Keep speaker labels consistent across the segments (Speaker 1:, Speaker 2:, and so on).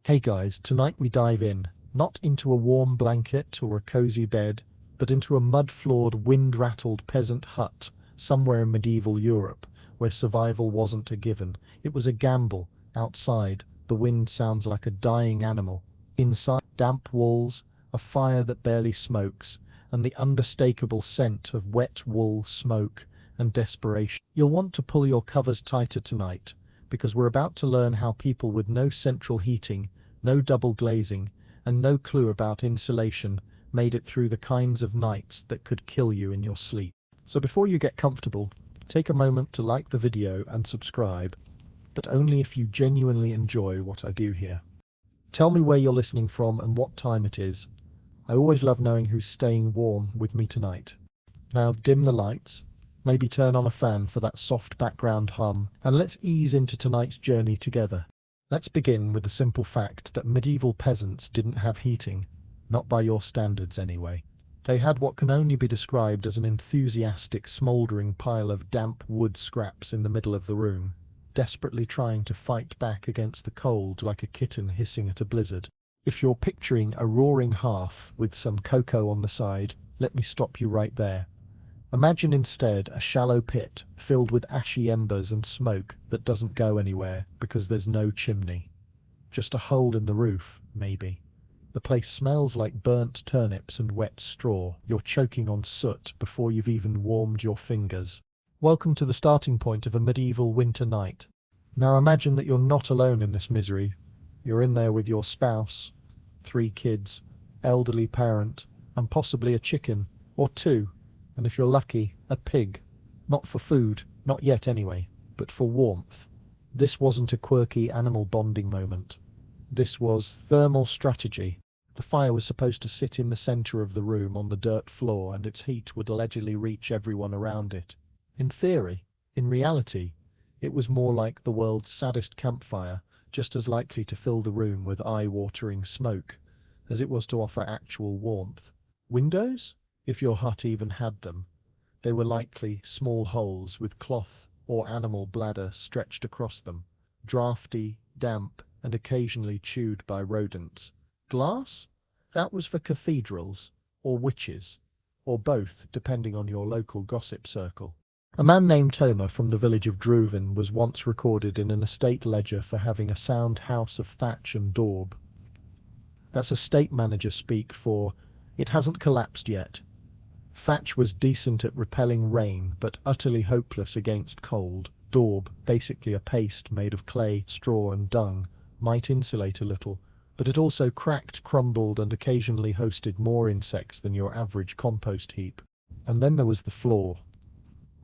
Speaker 1: Hey guys, tonight we dive in, not into a warm blanket or a cozy bed, but into a mud-floored, wind-rattled peasant hut somewhere in medieval Europe, where survival wasn't a given. It was a gamble. Outside, the wind sounds like a dying animal. Inside, damp walls, a fire that barely smokes, and the unmistakable scent of wet wool, smoke, and desperation. You'll want to pull your covers tighter tonight, because we're about to learn how people with no central heating, no double glazing, and no clue about insulation made it through the kinds of nights that could kill you in your sleep. So before you get comfortable, take a moment to like the video and subscribe, but only if you genuinely enjoy what I do here. Tell me where you're listening from and what time it is. I always love knowing who's staying warm with me tonight. Now dim the lights, maybe turn on a fan for that soft background hum, and let's ease into tonight's journey together. Let's begin with the simple fact that medieval peasants didn't have heating, not by your standards anyway. They had what can only be described as an enthusiastic smouldering pile of damp wood scraps in the middle of the room, desperately trying to fight back against the cold like a kitten hissing at a blizzard. If you're picturing a roaring hearth with some cocoa on the side, let me stop you right there. Imagine instead a shallow pit filled with ashy embers and smoke that doesn't go anywhere because there's no chimney. Just a hole in the roof, maybe. The place smells like burnt turnips and wet straw. You're choking on soot before you've even warmed your fingers. Welcome to the starting point of a medieval winter night. Now imagine that you're not alone in this misery. You're in there with your spouse, 3 kids, elderly parent, and possibly a chicken, or 2. And if you're lucky, a pig. Not for food, not yet anyway, but for warmth. This wasn't a quirky animal bonding moment. This was thermal strategy. The fire was supposed to sit in the center of the room on the dirt floor, and its heat would allegedly reach everyone around it. In theory. In reality, it was more like the world's saddest campfire, just as likely to fill the room with eye-watering smoke as it was to offer actual warmth. Windows? If your hut even had them. They were likely small holes with cloth or animal bladder stretched across them, drafty, damp, and occasionally chewed by rodents. Glass? That was for cathedrals, or witches, or both, depending on your local gossip circle. A man named Tomer from the village of Druven was once recorded in an estate ledger for having a sound house of thatch and daub. That's estate manager speak for, it hasn't collapsed yet. Thatch was decent at repelling rain, but utterly hopeless against cold. Daub, basically a paste made of clay, straw and dung, might insulate a little, but it also cracked, crumbled and occasionally hosted more insects than your average compost heap. And then there was the floor.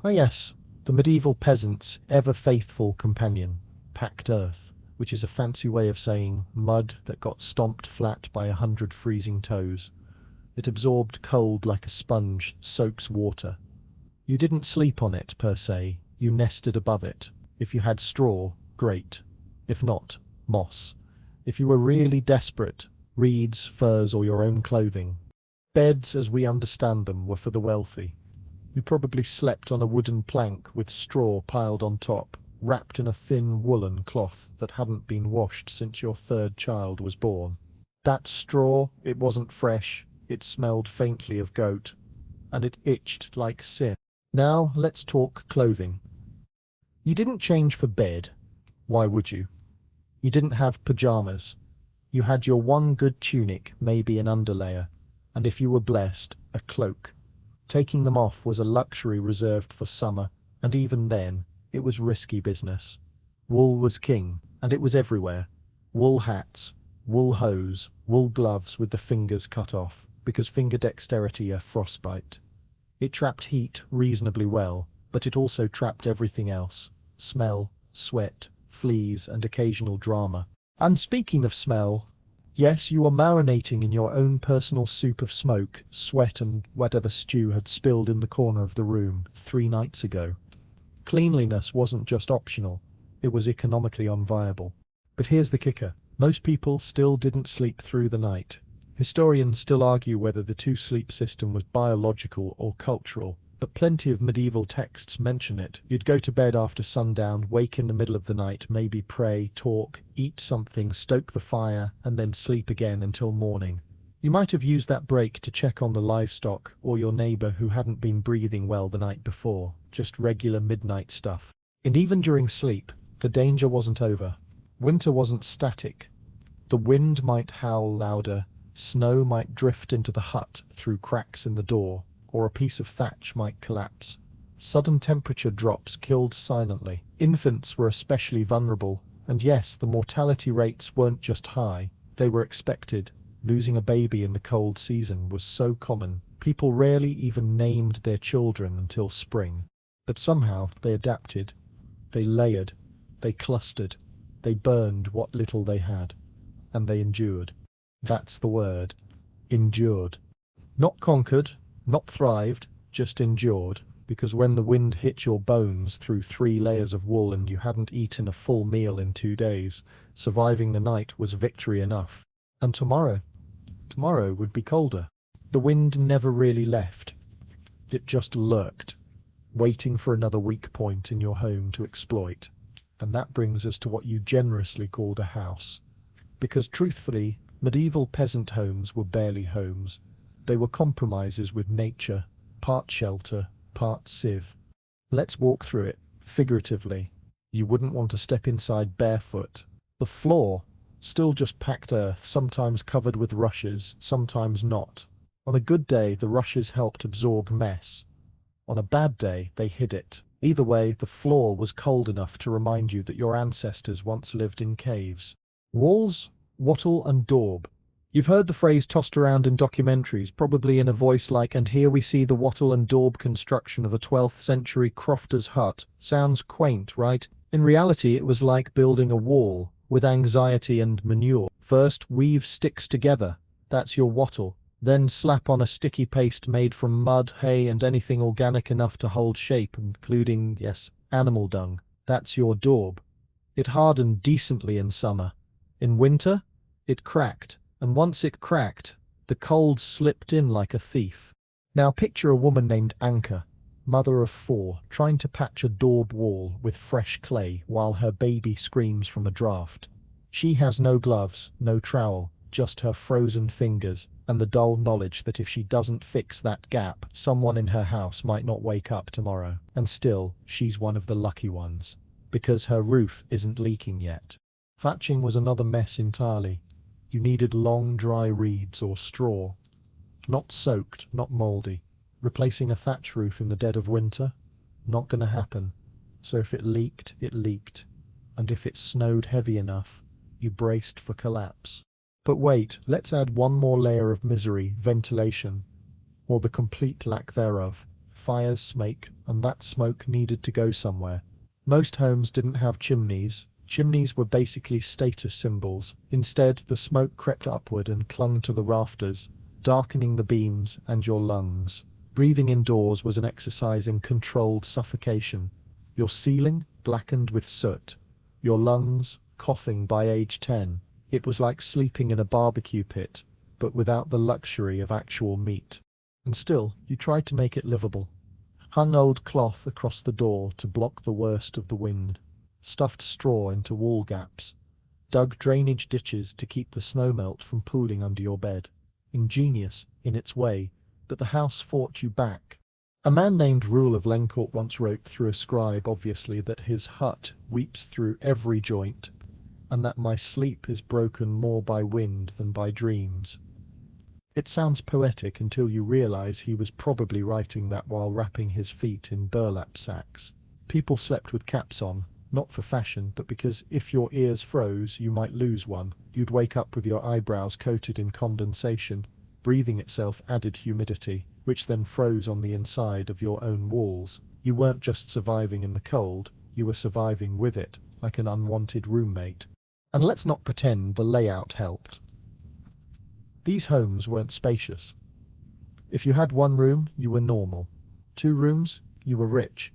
Speaker 1: Oh yes, the medieval peasant's ever-faithful companion, packed earth, which is a fancy way of saying mud that got stomped flat by 100 freezing toes. It absorbed cold like a sponge, soaks water. You didn't sleep on it, per se, you nested above it. If you had straw, great. If not, moss. If you were really desperate, reeds, furs, or your own clothing. Beds, as we understand them, were for the wealthy. You probably slept on a wooden plank with straw piled on top, wrapped in a thin woolen cloth that hadn't been washed since your 3rd child was born. That straw, it wasn't fresh. It smelled faintly of goat, and it itched like sin. Now let's talk clothing. You didn't change for bed. Why would you? You didn't have pajamas. You had your one good tunic, maybe an underlayer, and if you were blessed, a cloak. Taking them off was a luxury reserved for summer, and even then, it was risky business. Wool was king, and it was everywhere. Wool hats, wool hose, wool gloves with the fingers cut off, because finger dexterity a frostbite. It trapped heat reasonably well, but it also trapped everything else. Smell, sweat, fleas, and occasional drama. And speaking of smell, yes, you were marinating in your own personal soup of smoke, sweat, and whatever stew had spilled in the corner of the room 3 nights ago. Cleanliness wasn't just optional, it was economically unviable. But here's the kicker. Most people still didn't sleep through the night. Historians still argue whether the 2-sleep system was biological or cultural, but plenty of medieval texts mention it. You'd go to bed after sundown, wake in the middle of the night, maybe pray, talk, eat something, stoke the fire, and then sleep again until morning. You might have used that break to check on the livestock or your neighbor who hadn't been breathing well the night before, just regular midnight stuff. And even during sleep, the danger wasn't over. Winter wasn't static. The wind might howl louder, snow might drift into the hut through cracks in the door, or a piece of thatch might collapse. Sudden temperature drops killed silently. Infants were especially vulnerable, and yes, the mortality rates weren't just high, they were expected. Losing a baby in the cold season was so common, people rarely even named their children until spring. But somehow they adapted, they layered, they clustered, they burned what little they had, and they endured. That's the word. Endured. Not conquered, not thrived, just endured, because when the wind hit your bones through 3 layers of wool and you hadn't eaten a full meal in 2 days, surviving the night was victory enough. And tomorrow would be colder. The wind never really left. It just lurked, waiting for another weak point in your home to exploit. And that brings us to what you generously called a house. Because truthfully, medieval peasant homes were barely homes. They were compromises with nature, part shelter, part sieve. Let's walk through it, figuratively. You wouldn't want to step inside barefoot. The floor, still just packed earth, sometimes covered with rushes, sometimes not. On a good day, the rushes helped absorb mess. On a bad day, they hid it. Either way, the floor was cold enough to remind you that your ancestors once lived in caves. Walls, wattle and daub. You've heard the phrase tossed around in documentaries, probably in a voice like, "And here we see the wattle and daub construction of a 12th century crofter's hut." Sounds quaint, right? In reality, it was like building a wall, with anxiety and manure. First, weave sticks together. That's your wattle. Then slap on a sticky paste made from mud, hay and anything organic enough to hold shape, including, yes, animal dung. That's your daub. It hardened decently in summer. In winter, it cracked. And once it cracked, the cold slipped in like a thief. Now picture a woman named Anka, mother of 4, trying to patch a daub wall with fresh clay while her baby screams from a draft. She has no gloves, no trowel, just her frozen fingers, and the dull knowledge that if she doesn't fix that gap, someone in her house might not wake up tomorrow. And still, she's one of the lucky ones, because her roof isn't leaking yet. Thatching was another mess entirely. You needed long, dry reeds or straw. Not soaked, not mouldy. Replacing a thatch roof in the dead of winter? Not gonna happen. So if it leaked, it leaked. And if it snowed heavy enough, you braced for collapse. But wait, let's add one more layer of misery, ventilation. Or the complete lack thereof. Fires smoke, and that smoke needed to go somewhere. Most homes didn't have chimneys. Chimneys were basically status symbols. Instead, the smoke crept upward and clung to the rafters, darkening the beams and your lungs. Breathing indoors was an exercise in controlled suffocation. Your ceiling blackened with soot. Your lungs coughing by age 10. It was like sleeping in a barbecue pit, but without the luxury of actual meat. And still, you tried to make it livable. Hung old cloth across the door to block the worst of the wind. Stuffed straw into wall gaps, dug drainage ditches to keep the snowmelt from pooling under your bed. Ingenious, in its way, but the house fought you back. A man named Rule of Lencourt once wrote through a scribe, obviously, that his hut weeps through every joint, and that my sleep is broken more by wind than by dreams. It sounds poetic until you realize he was probably writing that while wrapping his feet in burlap sacks. People slept with caps on, not for fashion, but because if your ears froze, you might lose one. You'd wake up with your eyebrows coated in condensation. Breathing itself added humidity, which then froze on the inside of your own walls. You weren't just surviving in the cold, you were surviving with it, like an unwanted roommate. And let's not pretend the layout helped. These homes weren't spacious. If you had 1 room, you were normal. 2 rooms, you were rich.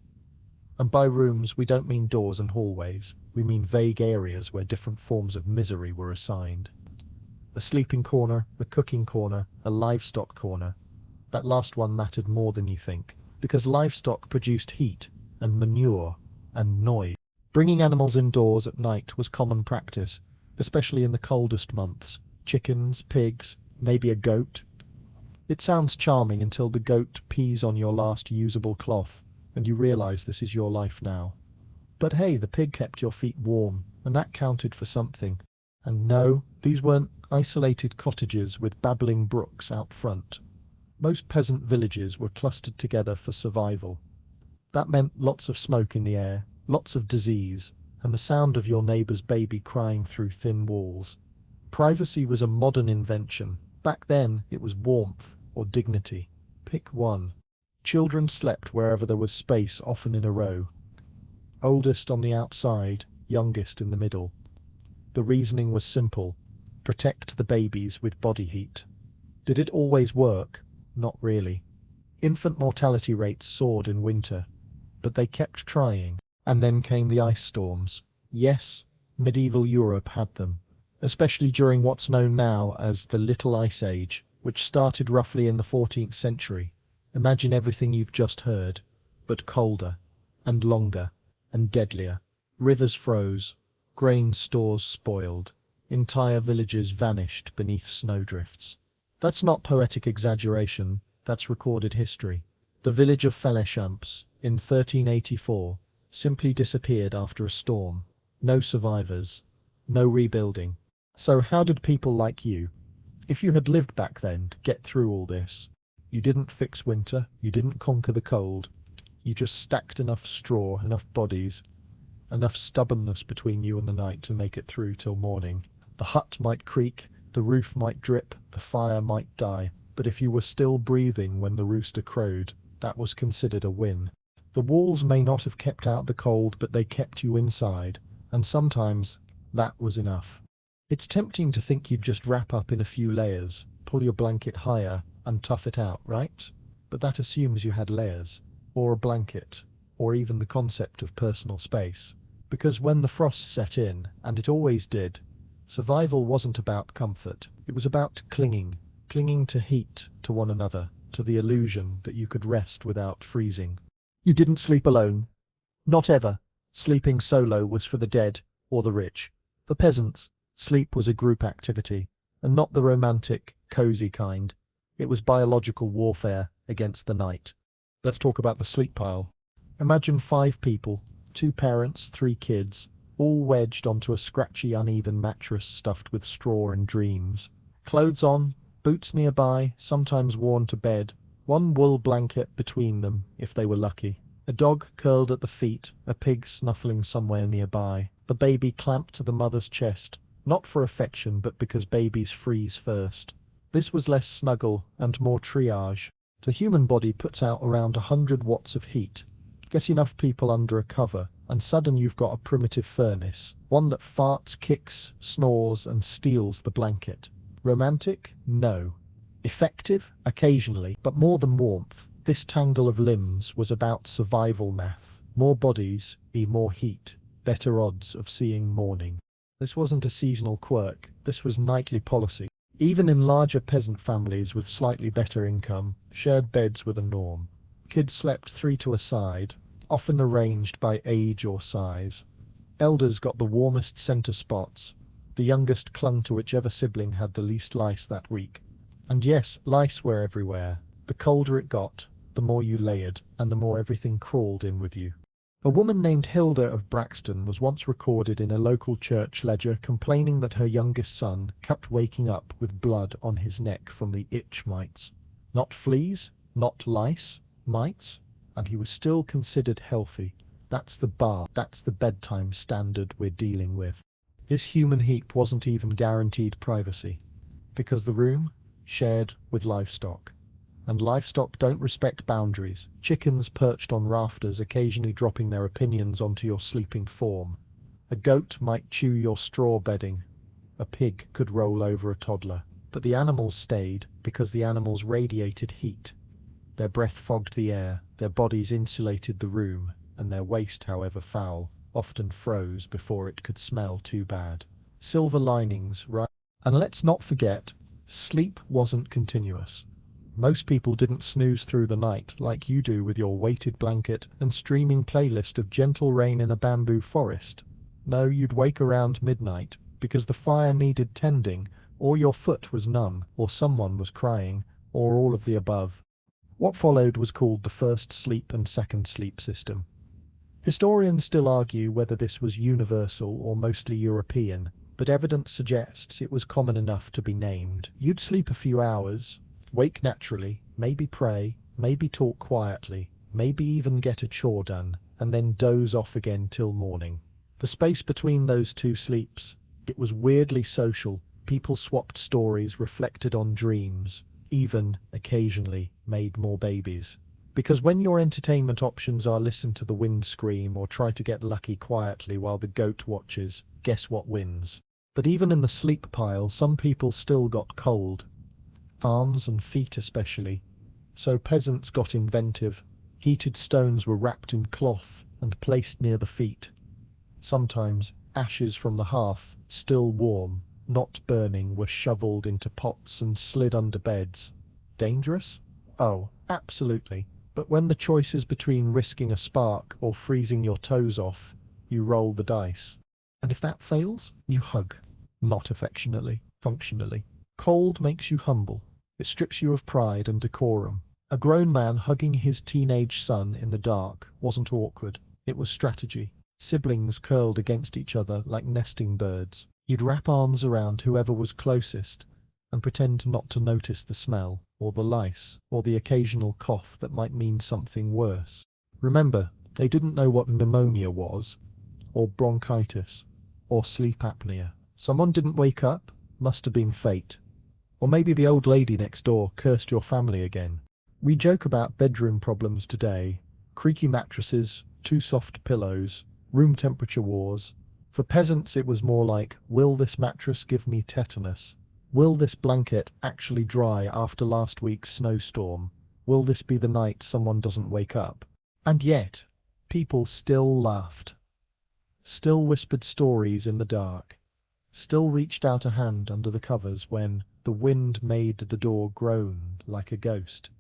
Speaker 1: And by rooms, we don't mean doors and hallways. We mean vague areas where different forms of misery were assigned. A sleeping corner, a cooking corner, a livestock corner. That last one mattered more than you think, because livestock produced heat and manure and noise. Bringing animals indoors at night was common practice, especially in the coldest months. Chickens, pigs, maybe a goat. It sounds charming until the goat pees on your last usable cloth, and you realize this is your life now. But hey, the pig kept your feet warm, and that counted for something. And no, these weren't isolated cottages with babbling brooks out front. Most peasant villages were clustered together for survival. That meant lots of smoke in the air, lots of disease, and the sound of your neighbor's baby crying through thin walls. Privacy was a modern invention. Back then, it was warmth or dignity. Pick one. Children slept wherever there was space, often in a row. Oldest on the outside, youngest in the middle. The reasoning was simple. Protect the babies with body heat. Did it always work? Not really. Infant mortality rates soared in winter, but they kept trying. And then came the ice storms. Yes, medieval Europe had them, especially during what's known now as the Little Ice Age, which started roughly in the 14th century. Imagine everything you've just heard, but colder, and longer, and deadlier. Rivers froze, grain stores spoiled, entire villages vanished beneath snowdrifts. That's not poetic exaggeration, that's recorded history. The village of Felechamps, in 1384, simply disappeared after a storm. No survivors. No rebuilding. So how did people like you, if you had lived back then, get through all this? You didn't fix winter, you didn't conquer the cold. You just stacked enough straw, enough bodies, enough stubbornness between you and the night to make it through till morning. The hut might creak, the roof might drip, the fire might die, but if you were still breathing when the rooster crowed, that was considered a win. The walls may not have kept out the cold, but they kept you inside, and sometimes that was enough. It's tempting to think you'd just wrap up in a few layers, pull your blanket higher, and tough it out, right? But that assumes you had layers, or a blanket, or even the concept of personal space. Because when the frost set in, and it always did, survival wasn't about comfort. It was about clinging to heat, to one another, to the illusion that you could rest without freezing. You didn't sleep alone. Not ever. Sleeping solo was for the dead or the rich. For peasants, sleep was a group activity, and not the romantic, cozy kind. It was biological warfare against the night. Let's talk about the sleep pile. Imagine 5 people, 2 parents, 3 kids, all wedged onto a scratchy, uneven mattress stuffed with straw and dreams. Clothes on, boots nearby, sometimes worn to bed, one wool blanket between them, if they were lucky. A dog curled at the feet, a pig snuffling somewhere nearby. The baby clamped to the mother's chest, not for affection but because babies freeze first. This was less snuggle and more triage. The human body puts out around 100 watts of heat. Get enough people under a cover, and sudden you've got a primitive furnace, one that farts, kicks, snores, and steals the blanket. Romantic? No. Effective? Occasionally, but more than warmth. This tangle of limbs was about survival math. More bodies, more heat, better odds of seeing morning. This wasn't a seasonal quirk, this was nightly policy. Even in larger peasant families with slightly better income, shared beds were the norm. Kids slept 3 to a side, often arranged by age or size. Elders got the warmest center spots. The youngest clung to whichever sibling had the least lice that week. And yes, lice were everywhere. The colder it got, the more you layered, and the more everything crawled in with you. A woman named Hilda of Braxton was once recorded in a local church ledger complaining that her youngest son kept waking up with blood on his neck from the itch mites. Not fleas, not lice, mites, and he was still considered healthy. That's the bar, that's the bedtime standard we're dealing with. This human heap wasn't even guaranteed privacy, because the room shared with livestock. And livestock don't respect boundaries. Chickens perched on rafters, occasionally dropping their opinions onto your sleeping form. A goat might chew your straw bedding. A pig could roll over a toddler. But the animals stayed because the animals radiated heat. Their breath fogged the air, their bodies insulated the room, and their waste, however foul, often froze before it could smell too bad. Silver linings, right? And let's not forget, sleep wasn't continuous. Most people didn't snooze through the night like you do with your weighted blanket and streaming playlist of gentle rain in a bamboo forest. No, you'd wake around midnight, because the fire needed tending, or your foot was numb, or someone was crying, or all of the above. What followed was called the first sleep and second sleep system. Historians still argue whether this was universal or mostly European, but evidence suggests it was common enough to be named. You'd sleep a few hours, wake naturally, maybe pray, maybe talk quietly, maybe even get a chore done, and then doze off again till morning. The space between those two sleeps, it was weirdly social. People swapped stories, reflected on dreams, even, occasionally, made more babies. Because when your entertainment options are listen to the wind scream or try to get lucky quietly while the goat watches, guess what wins? But even in the sleep pile, some people still got cold. Arms and feet especially. So peasants got inventive. Heated stones were wrapped in cloth and placed near the feet. Sometimes ashes from the hearth, still warm, not burning, were shoveled into pots and slid under beds. Dangerous? Oh, absolutely. But when the choice is between risking a spark or freezing your toes off, you roll the dice. And if that fails, you hug. Not affectionately, functionally. Cold makes you humble. It strips you of pride and decorum. A grown man hugging his teenage son in the dark wasn't awkward. It was strategy. Siblings curled against each other like nesting birds. You'd wrap arms around whoever was closest and pretend not to notice the smell, or the lice, or the occasional cough that might mean something worse. Remember, they didn't know what pneumonia was, or bronchitis, or sleep apnea. Someone didn't wake up? Must have been fate. Or maybe the old lady next door cursed your family again. We joke about bedroom problems today. Creaky mattresses, too soft pillows, room temperature wars. For peasants it was more like, will this mattress give me tetanus? Will this blanket actually dry after last week's snowstorm? Will this be the night someone doesn't wake up? And yet, people still laughed. Still whispered stories in the dark. Still reached out a hand under the covers when the wind made the door groan like a ghost.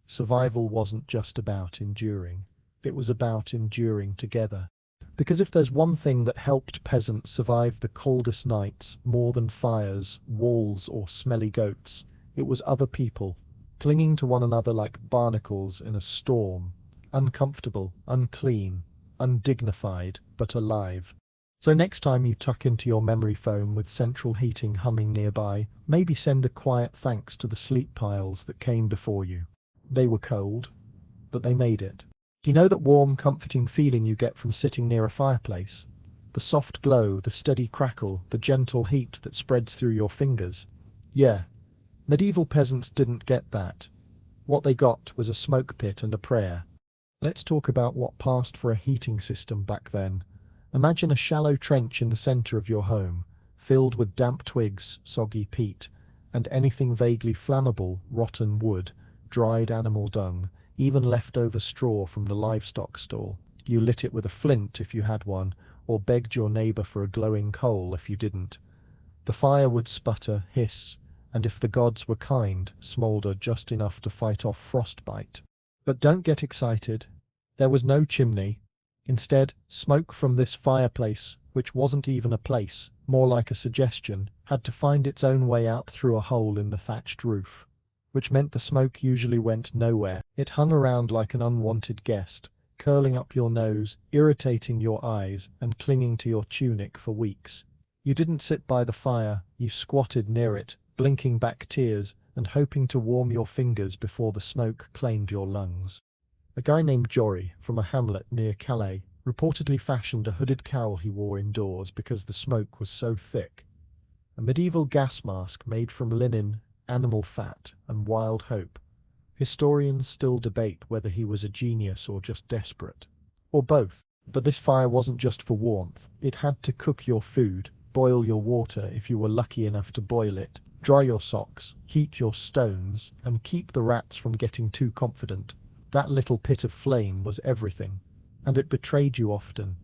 Speaker 1: Survival wasn't just about enduring. It was about enduring together. Because if there's one thing that helped peasants survive the coldest nights more than fires, walls, or smelly goats, it was other people, clinging to one another like barnacles in a storm, uncomfortable, unclean, undignified, but alive. So next time you tuck into your memory foam with central heating humming nearby, maybe send a quiet thanks to the sleep piles that came before you. They were cold, but they made it. You know that warm, comforting feeling you get from sitting near a fireplace? The soft glow, the steady crackle, the gentle heat that spreads through your fingers. Yeah, medieval peasants didn't get that. What they got was a smoke pit and a prayer. Let's talk about what passed for a heating system back then. Imagine a shallow trench in the center of your home, filled with damp twigs, soggy peat, and anything vaguely flammable, rotten wood, dried animal dung, even leftover straw from the livestock stall. You lit it with a flint if you had one, or begged your neighbor for a glowing coal if you didn't. The fire would sputter, hiss, and if the gods were kind, smolder just enough to fight off frostbite. But don't get excited. There was no chimney. Instead, smoke from this fireplace, which wasn't even a place, more like a suggestion, had to find its own way out through a hole in the thatched roof. Which meant the smoke usually went nowhere. It hung around like an unwanted guest, curling up your nose, irritating your eyes, and clinging to your tunic for weeks. You didn't sit by the fire, you squatted near it, blinking back tears, and hoping to warm your fingers before the smoke claimed your lungs. A guy named Jory, from a hamlet near Calais, reportedly fashioned a hooded cowl he wore indoors because the smoke was so thick. A medieval gas mask made from linen, animal fat, and wild hope. Historians still debate whether he was a genius or just desperate. Or both. But this fire wasn't just for warmth. It had to cook your food, boil your water if you were lucky enough to boil it, dry your socks, heat your stones, and keep the rats from getting too confident. That little pit of flame was everything. And it betrayed you often.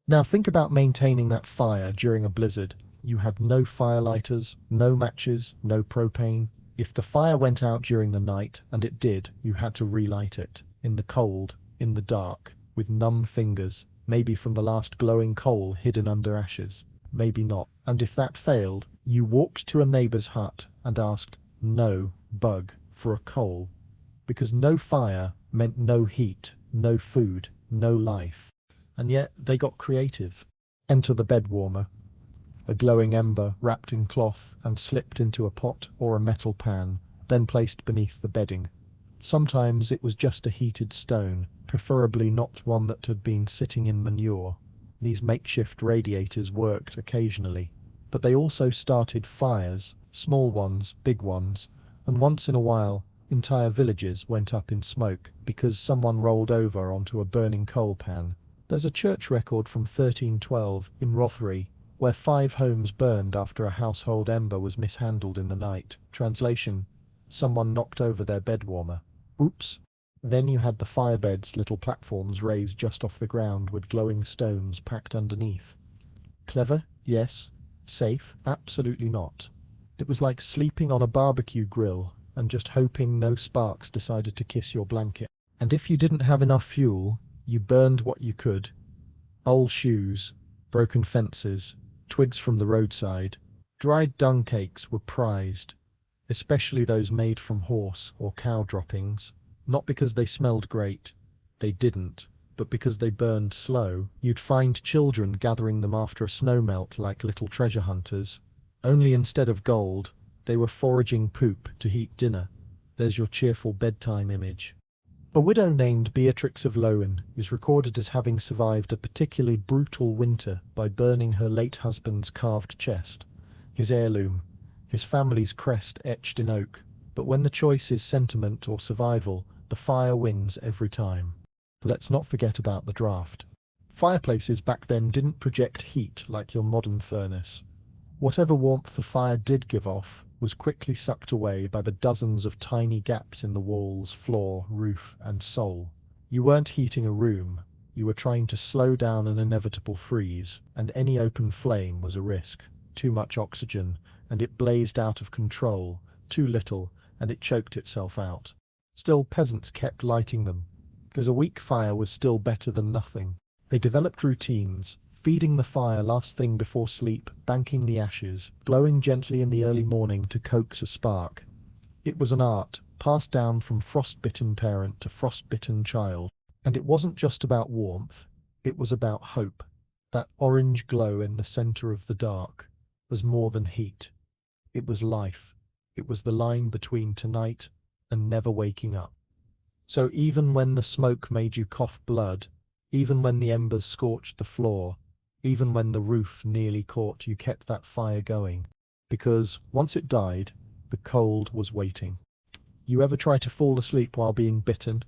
Speaker 1: Now think about maintaining that fire during a blizzard. You had no firelighters, no matches, no propane. If the fire went out during the night, and it did, you had to relight it, in the cold, in the dark, with numb fingers, maybe from the last glowing coal hidden under ashes, maybe not. And if that failed, you walked to a neighbor's hut and asked no bug for a coal, because no fire meant no heat, no food, no life. And yet they got creative. Enter the bed warmer, a glowing ember wrapped in cloth and slipped into a pot or a metal pan, then placed beneath the bedding. Sometimes it was just a heated stone, preferably not one that had been sitting in manure. These makeshift radiators worked occasionally, but they also started fires, small ones, big ones, and once in a while entire villages went up in smoke because someone rolled over onto a burning coal pan. There's a church record from 1312 in Rothery where 5 homes burned after a household ember was mishandled in the night. Translation: someone knocked over their bed warmer. Oops. Then you had the firebed's little platforms raised just off the ground with glowing stones packed underneath. Clever? Yes. Safe? Absolutely not. It was like sleeping on a barbecue grill and just hoping no sparks decided to kiss your blanket. And if you didn't have enough fuel, you burned what you could. Old shoes, broken fences, twigs from the roadside. Dried dung cakes were prized, especially those made from horse or cow droppings. Not because they smelled great, they didn't, but because they burned slow. You'd find children gathering them after a snowmelt like little treasure hunters. Only instead of gold, they were foraging poop to heat dinner. There's your cheerful bedtime image. A widow named Beatrix of Lowen is recorded as having survived a particularly brutal winter by burning her late husband's carved chest, his heirloom, his family's crest etched in oak. But when the choice is sentiment or survival, the fire wins every time. Let's not forget about the draft. Fireplaces back then didn't project heat like your modern furnace. Whatever warmth the fire did give off was quickly sucked away by the dozens of tiny gaps in the walls, floor, roof, and sole. You weren't heating a room, you were trying to slow down an inevitable freeze, and any open flame was a risk. Too much oxygen, and it blazed out of control. Too little, and it choked itself out. Still, peasants kept lighting them, because a weak fire was still better than nothing. They developed routines, feeding the fire last thing before sleep, banking the ashes, glowing gently in the early morning to coax a spark. It was an art, passed down from frostbitten parent to frostbitten child. And it wasn't just about warmth, it was about hope. That orange glow in the center of the dark was more than heat. It was life. It was the line between tonight and never waking up. So even when the smoke made you cough blood, even when the embers scorched the floor, even when the roof nearly caught, you kept that fire going. Because once it died, the cold was waiting. You ever try to fall asleep while being bitten?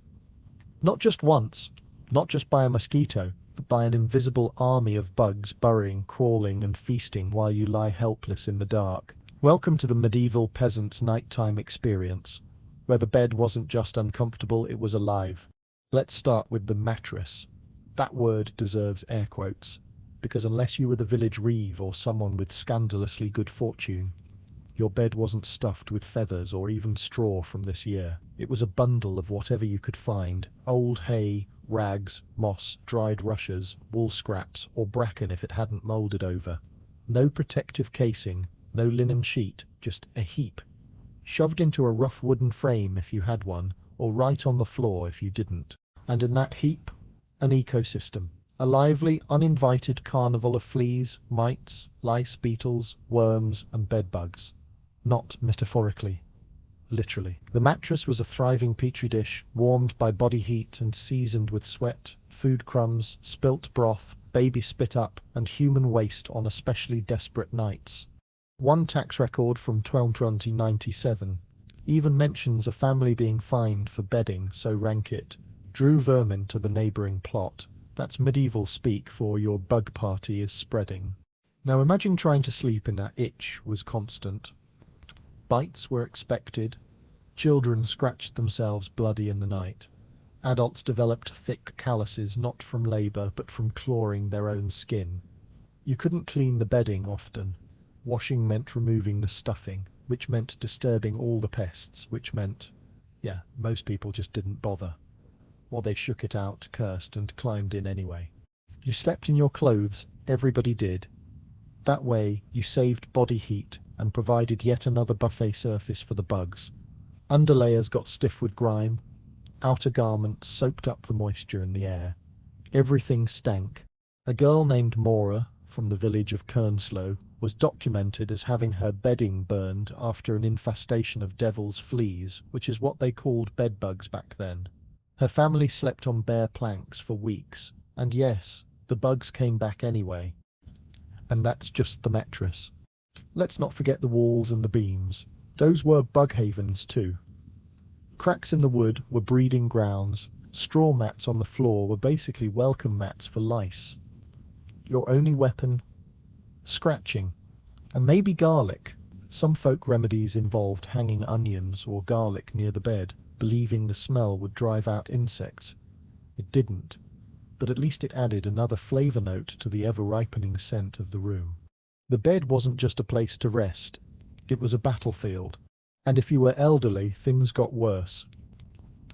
Speaker 1: Not just once, not just by a mosquito, but by an invisible army of bugs burrowing, crawling, and feasting while you lie helpless in the dark. Welcome to the medieval peasant's nighttime experience, where the bed wasn't just uncomfortable, it was alive. Let's start with the mattress. That word deserves air quotes, because unless you were the village reeve or someone with scandalously good fortune, your bed wasn't stuffed with feathers or even straw from this year. It was a bundle of whatever you could find: old hay, rags, moss, dried rushes, wool scraps, or bracken if it hadn't moulded over. No protective casing, no linen sheet, just a heap, shoved into a rough wooden frame if you had one, or right on the floor if you didn't. And in that heap, an ecosystem. A lively, uninvited carnival of fleas, mites, lice, beetles, worms, and bedbugs. Not metaphorically, literally. The mattress was a thriving petri dish, warmed by body heat and seasoned with sweat, food crumbs, spilt broth, baby spit up, and human waste on especially desperate nights. One tax record from 1297 even mentions a family being fined for bedding so rank it drew vermin to the neighbouring plot. That's medieval speak for your bug party is spreading. Now imagine trying to sleep in that itch was constant. Bites were expected. Children scratched themselves bloody in the night. Adults developed thick calluses not from labour but from clawing their own skin. You couldn't clean the bedding often. Washing meant removing the stuffing. which meant disturbing all the pests, which meant, yeah, most people just didn't bother. Or they shook it out, cursed, and climbed in anyway. You slept in your clothes, everybody did. That way, you saved body heat and provided yet another buffet surface for the bugs. Underlayers got stiff with grime. Outer garments soaked up the moisture in the air. Everything stank. A girl named Maura, from the village of Kernslow, was documented as having her bedding burned after an infestation of devil's fleas, which is what they called bedbugs back then. Her family slept on bare planks for weeks, and yes, the bugs came back anyway. And that's just the mattress. Let's not forget the walls and the beams. Those were bug havens too. Cracks in the wood were breeding grounds. Straw mats on the floor were basically welcome mats for lice. Your only weapon? Scratching. And maybe garlic. Some folk remedies involved hanging onions or garlic near the bed, believing the smell would drive out insects. It didn't, but at least it added another flavor note to the ever-ripening scent of the room. The bed wasn't just a place to rest, it was a battlefield. And if you were elderly, things got worse.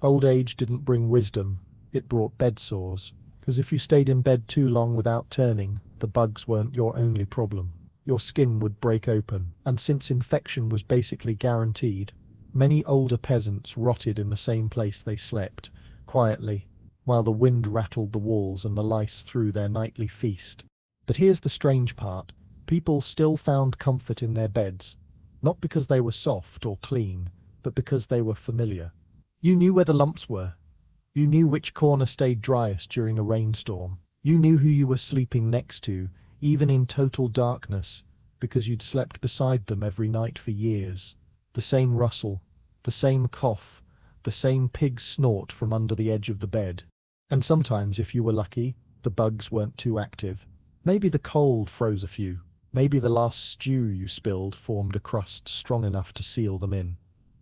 Speaker 1: Old age didn't bring wisdom, it brought bed sores. Because if you stayed in bed too long without turning, the bugs weren't your only problem. Your skin would break open, and since infection was basically guaranteed, many older peasants rotted in the same place they slept, quietly, while the wind rattled the walls and the lice threw their nightly feast. But here's the strange part. People still found comfort in their beds, not because they were soft or clean, but because they were familiar. You knew where the lumps were. You knew which corner stayed driest during a rainstorm. You knew who you were sleeping next to, even in total darkness, because you'd slept beside them every night for years. The same rustle, the same cough, the same pig snort from under the edge of the bed. And sometimes, if you were lucky, the bugs weren't too active. Maybe the cold froze a few. Maybe the last stew you spilled formed a crust strong enough to seal them in.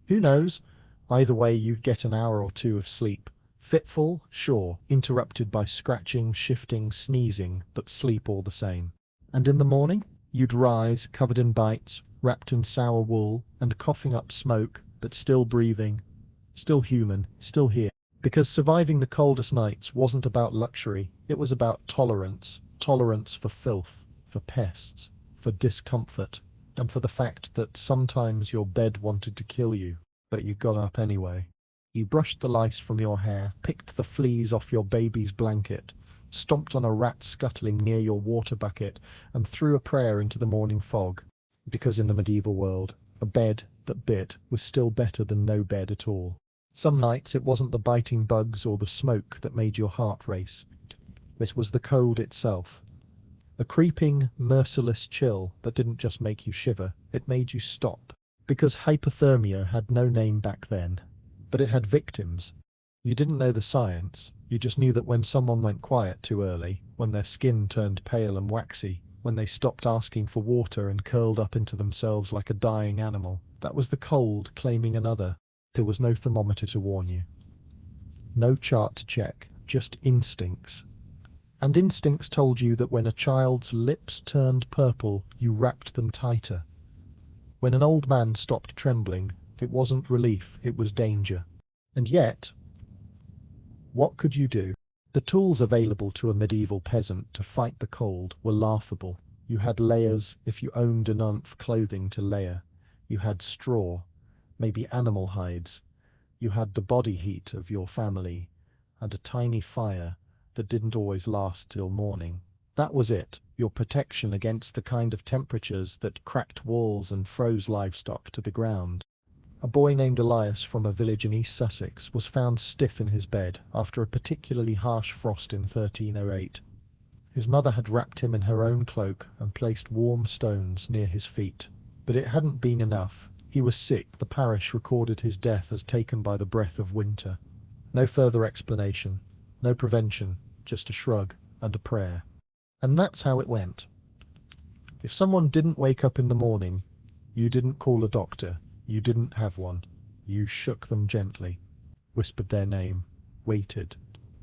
Speaker 1: Who knows? Either way, you'd get an hour or two of sleep. Fitful, sure, interrupted by scratching, shifting, sneezing, but sleep all the same. And in the morning, you'd rise, covered in bites, wrapped in sour wool, and coughing up smoke, but still breathing, still human, still here. Because surviving the coldest nights wasn't about luxury, it was about tolerance. Tolerance for filth, for pests, for discomfort, and for the fact that sometimes your bed wanted to kill you, but you got up anyway. You brushed the lice from your hair, picked the fleas off your baby's blanket, stomped on a rat scuttling near your water bucket, and threw a prayer into the morning fog. Because in the medieval world, a bed that bit was still better than no bed at all. Some nights it wasn't the biting bugs or the smoke that made your heart race. It was the cold itself. A creeping, merciless chill that didn't just make you shiver, it made you stop. Because hypothermia had no name back then. But it had victims. You didn't know the science, you just knew that when someone went quiet too early, when their skin turned pale and waxy, when they stopped asking for water and curled up into themselves like a dying animal, that was the cold claiming another. There was no thermometer to warn you. No chart to check, just instincts. And instincts told you that when a child's lips turned purple, you wrapped them tighter. When an old man stopped trembling, it wasn't relief, it was danger. And yet, what could you do? The tools available to a medieval peasant to fight the cold were laughable. You had layers if you owned enough clothing to layer. You had straw, maybe animal hides. You had the body heat of your family, and a tiny fire that didn't always last till morning. That was it, your protection against the kind of temperatures that cracked walls and froze livestock to the ground. A boy named Elias from a village in East Sussex was found stiff in his bed after a particularly harsh frost in 1308. His mother had wrapped him in her own cloak and placed warm stones near his feet. But it hadn't been enough. He was sick. The parish recorded his death as taken by the breath of winter. No further explanation, no prevention, just a shrug and a prayer. And that's how it went. If someone didn't wake up in the morning, you didn't call a doctor. You didn't have one. You shook them gently, whispered their name, waited,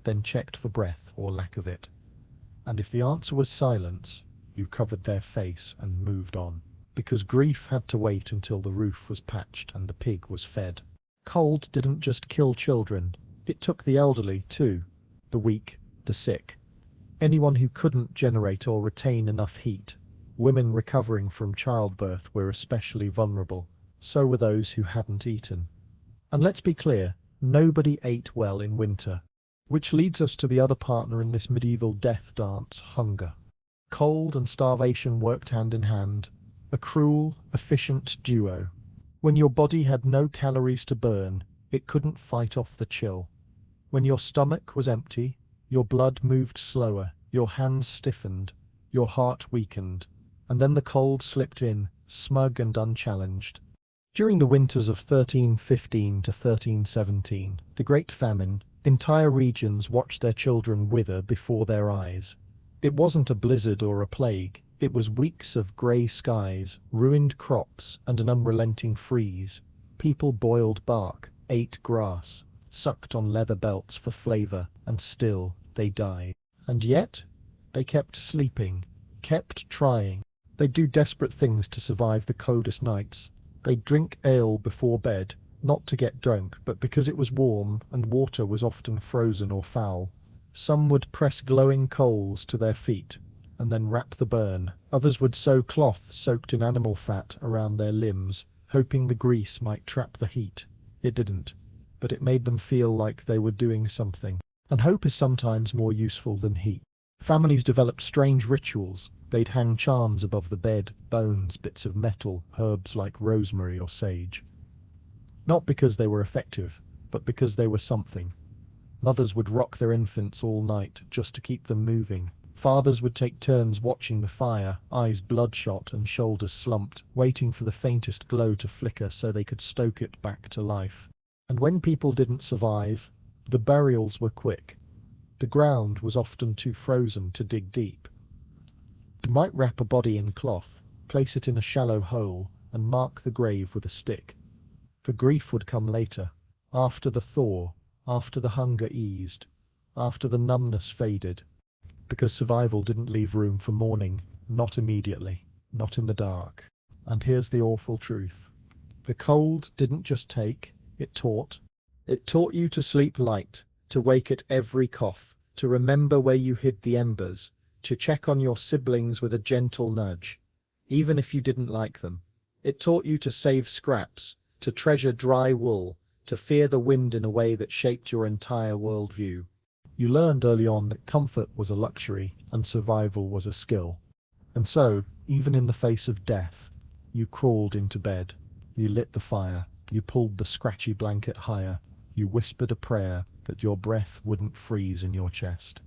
Speaker 1: then checked for breath or lack of it. And if the answer was silence, you covered their face and moved on. because grief had to wait until the roof was patched and the pig was fed. Cold didn't just kill children, it took the elderly too, the weak, the sick. Anyone who couldn't generate or retain enough heat. Women recovering from childbirth were especially vulnerable, so were those who hadn't eaten. And let's be clear, nobody ate well in winter. Which leads us to the other partner in this medieval death dance, hunger. Cold and starvation worked hand in hand, a cruel, efficient duo. When your body had no calories to burn, it couldn't fight off the chill. When your stomach was empty, your blood moved slower, your hands stiffened, your heart weakened, and then the cold slipped in, smug and unchallenged. During the winters of 1315 to 1317, the Great Famine, entire regions watched their children wither before their eyes. It wasn't a blizzard or a plague, it was weeks of grey skies, ruined crops, and an unrelenting freeze. People boiled bark, ate grass, sucked on leather belts for flavour, and still they died. And yet, they kept sleeping, kept trying. They'd do desperate things to survive the coldest nights. They'd drink ale before bed, not to get drunk, but because it was warm and water was often frozen or foul. Some would press glowing coals to their feet, and then wrap the burn. Others would sew cloth soaked in animal fat around their limbs, hoping the grease might trap the heat. It didn't, but it made them feel like they were doing something. And hope is sometimes more useful than heat. Families developed strange rituals. They'd hang charms above the bed, bones, bits of metal, herbs like rosemary or sage. Not because they were effective, but because they were something. Mothers would rock their infants all night just to keep them moving. Fathers would take turns watching the fire, eyes bloodshot and shoulders slumped, waiting for the faintest glow to flicker so they could stoke it back to life. And when people didn't survive, the burials were quick. The ground was often too frozen to dig deep. You might wrap a body in cloth, place it in a shallow hole, and mark the grave with a stick. The grief would come later, after the thaw, after the hunger eased, after the numbness faded, because survival didn't leave room for mourning, not immediately, not in the dark. And here's the awful truth. The cold didn't just take, it taught. It taught you to sleep light, to wake at every cough, to remember where you hid the embers, to check on your siblings with a gentle nudge, even if you didn't like them. It taught you to save scraps, to treasure dry wool, to fear the wind in a way that shaped your entire worldview. You learned early on that comfort was a luxury and survival was a skill. And so, even in the face of death, you crawled into bed, you lit the fire, you pulled the scratchy blanket higher, you whispered a prayer that your breath wouldn't freeze in your chest.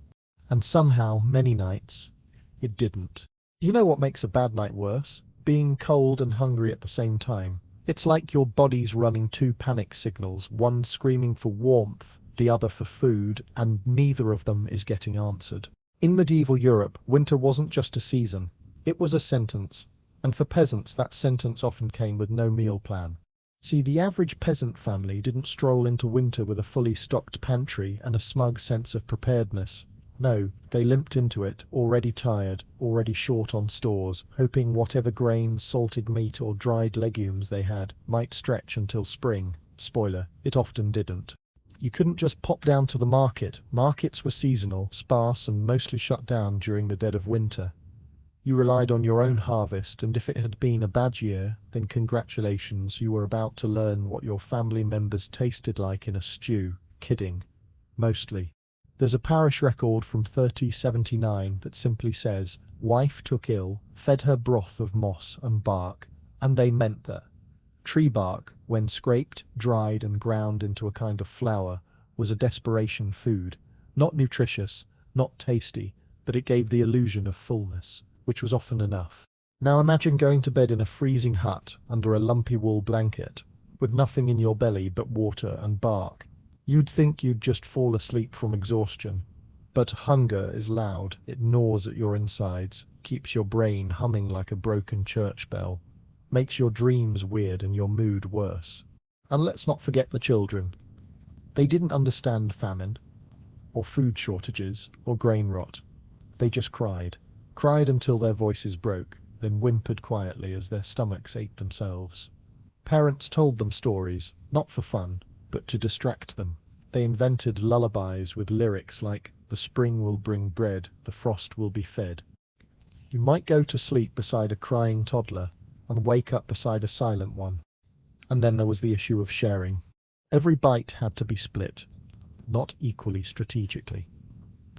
Speaker 1: And somehow, many nights, it didn't. You know what makes a bad night worse? Being cold and hungry at the same time. It's like your body's running two panic signals, one screaming for warmth, the other for food, and neither of them is getting answered. In medieval Europe, winter wasn't just a season, it was a sentence. And for peasants, that sentence often came with no meal plan. See, the average peasant family didn't stroll into winter with a fully stocked pantry and a smug sense of preparedness. No, they limped into it, already tired, already short on stores, hoping whatever grains, salted meat or dried legumes they had might stretch until spring. Spoiler, it often didn't. You couldn't just pop down to the market. Markets were seasonal, sparse and mostly shut down during the dead of winter. You relied on your own harvest, and if it had been a bad year, then congratulations, you were about to learn what your family members tasted like in a stew. Kidding. Mostly. There's a parish record from 3079 that simply says, "Wife took ill, fed her broth of moss and bark," and they meant that. Tree bark, when scraped, dried and ground into a kind of flour, was a desperation food. Not nutritious, not tasty, but it gave the illusion of fullness, which was often enough. Now imagine going to bed in a freezing hut under a lumpy wool blanket, with nothing in your belly but water and bark. You'd think you'd just fall asleep from exhaustion. But hunger is loud, it gnaws at your insides, keeps your brain humming like a broken church bell, makes your dreams weird and your mood worse. And let's not forget the children. They didn't understand famine, or food shortages, or grain rot. They just cried. Cried until their voices broke. then whimpered quietly as their stomachs ate themselves. Parents told them stories, not for fun, but to distract them. They invented lullabies with lyrics like, "The spring will bring bread, the frost will be fed." You might go to sleep beside a crying toddler and wake up beside a silent one. And then there was the issue of sharing. Every bite had to be split, not equally strategically.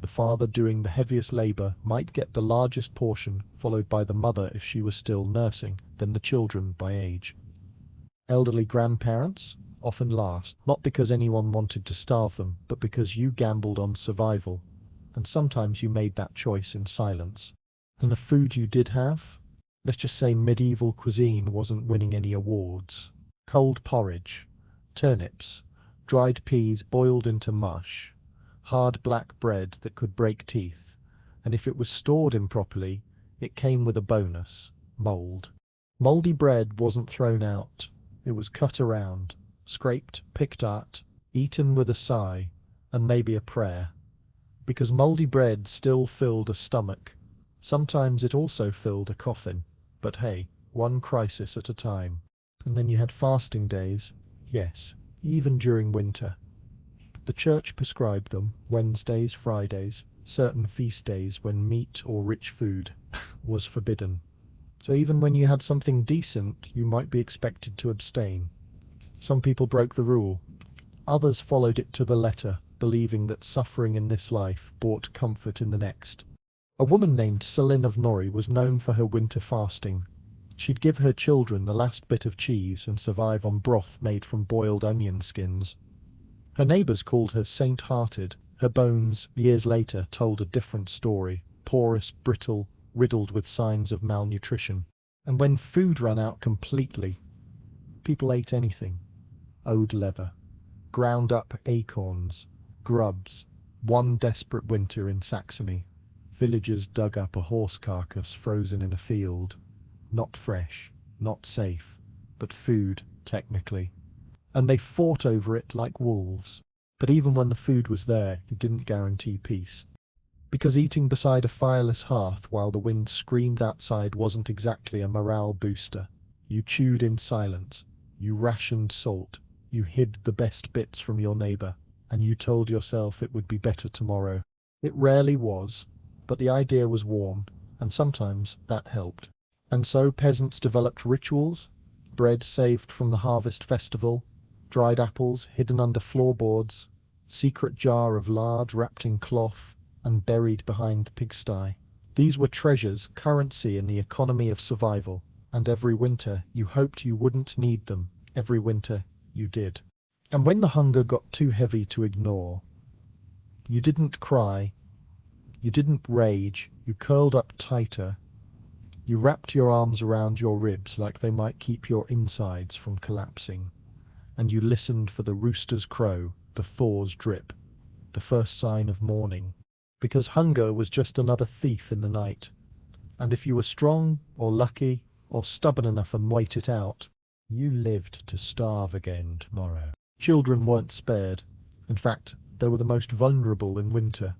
Speaker 1: The father doing the heaviest labor might get the largest portion, followed by the mother if she was still nursing, then the children by age. Elderly grandparents often last, not because anyone wanted to starve them, but because you gambled on survival, and sometimes you made that choice in silence. And the food you did have? Let's just say medieval cuisine wasn't winning any awards. Cold porridge, turnips, dried peas boiled into mush, hard black bread that could break teeth, and if it was stored improperly, it came with a bonus, mold. Mouldy bread wasn't thrown out, it was cut around, scraped, picked at, eaten with a sigh, and maybe a prayer. Because mouldy bread still filled a stomach. Sometimes it also filled a coffin, but hey, one crisis at a time. And then you had fasting days, yes, even during winter. The church prescribed them, Wednesdays, Fridays, certain feast days when meat or rich food was forbidden. So even when you had something decent, you might be expected to abstain. Some people broke the rule. Others followed it to the letter, believing that suffering in this life brought comfort in the next. A woman named Selin of Norrie was known for her winter fasting. She'd give her children the last bit of cheese and survive on broth made from boiled onion skins. Her neighbours called her saint-hearted. Her bones, years later, told a different story, porous, brittle, riddled with signs of malnutrition. And when food ran out completely, people ate anything. Owed leather, ground up acorns, grubs. One desperate winter in Saxony, villagers dug up a horse carcass frozen in a field. Not fresh, not safe, but food, technically. And they fought over it like wolves. But even when the food was there, it didn't guarantee peace. Because eating beside a fireless hearth while the wind screamed outside wasn't exactly a morale booster. You chewed in silence, you rationed salt, you hid the best bits from your neighbour, and you told yourself it would be better tomorrow. It rarely was, but the idea was warm, and sometimes that helped. And so peasants developed rituals, bread saved from the harvest festival, dried apples hidden under floorboards, secret jar of lard wrapped in cloth and buried behind pigsty. These were treasures, currency in the economy of survival, and every winter you hoped you wouldn't need them, every winter you did. And when the hunger got too heavy to ignore, you didn't cry, you didn't rage, you curled up tighter. You wrapped your arms around your ribs like they might keep your insides from collapsing, and you listened for the rooster's crow, the thaw's drip, the first sign of morning. Because hunger was just another thief in the night, and if you were strong, or lucky, or stubborn enough and wait it out, you lived to starve again tomorrow. Children weren't spared. In fact, they were the most vulnerable in winter,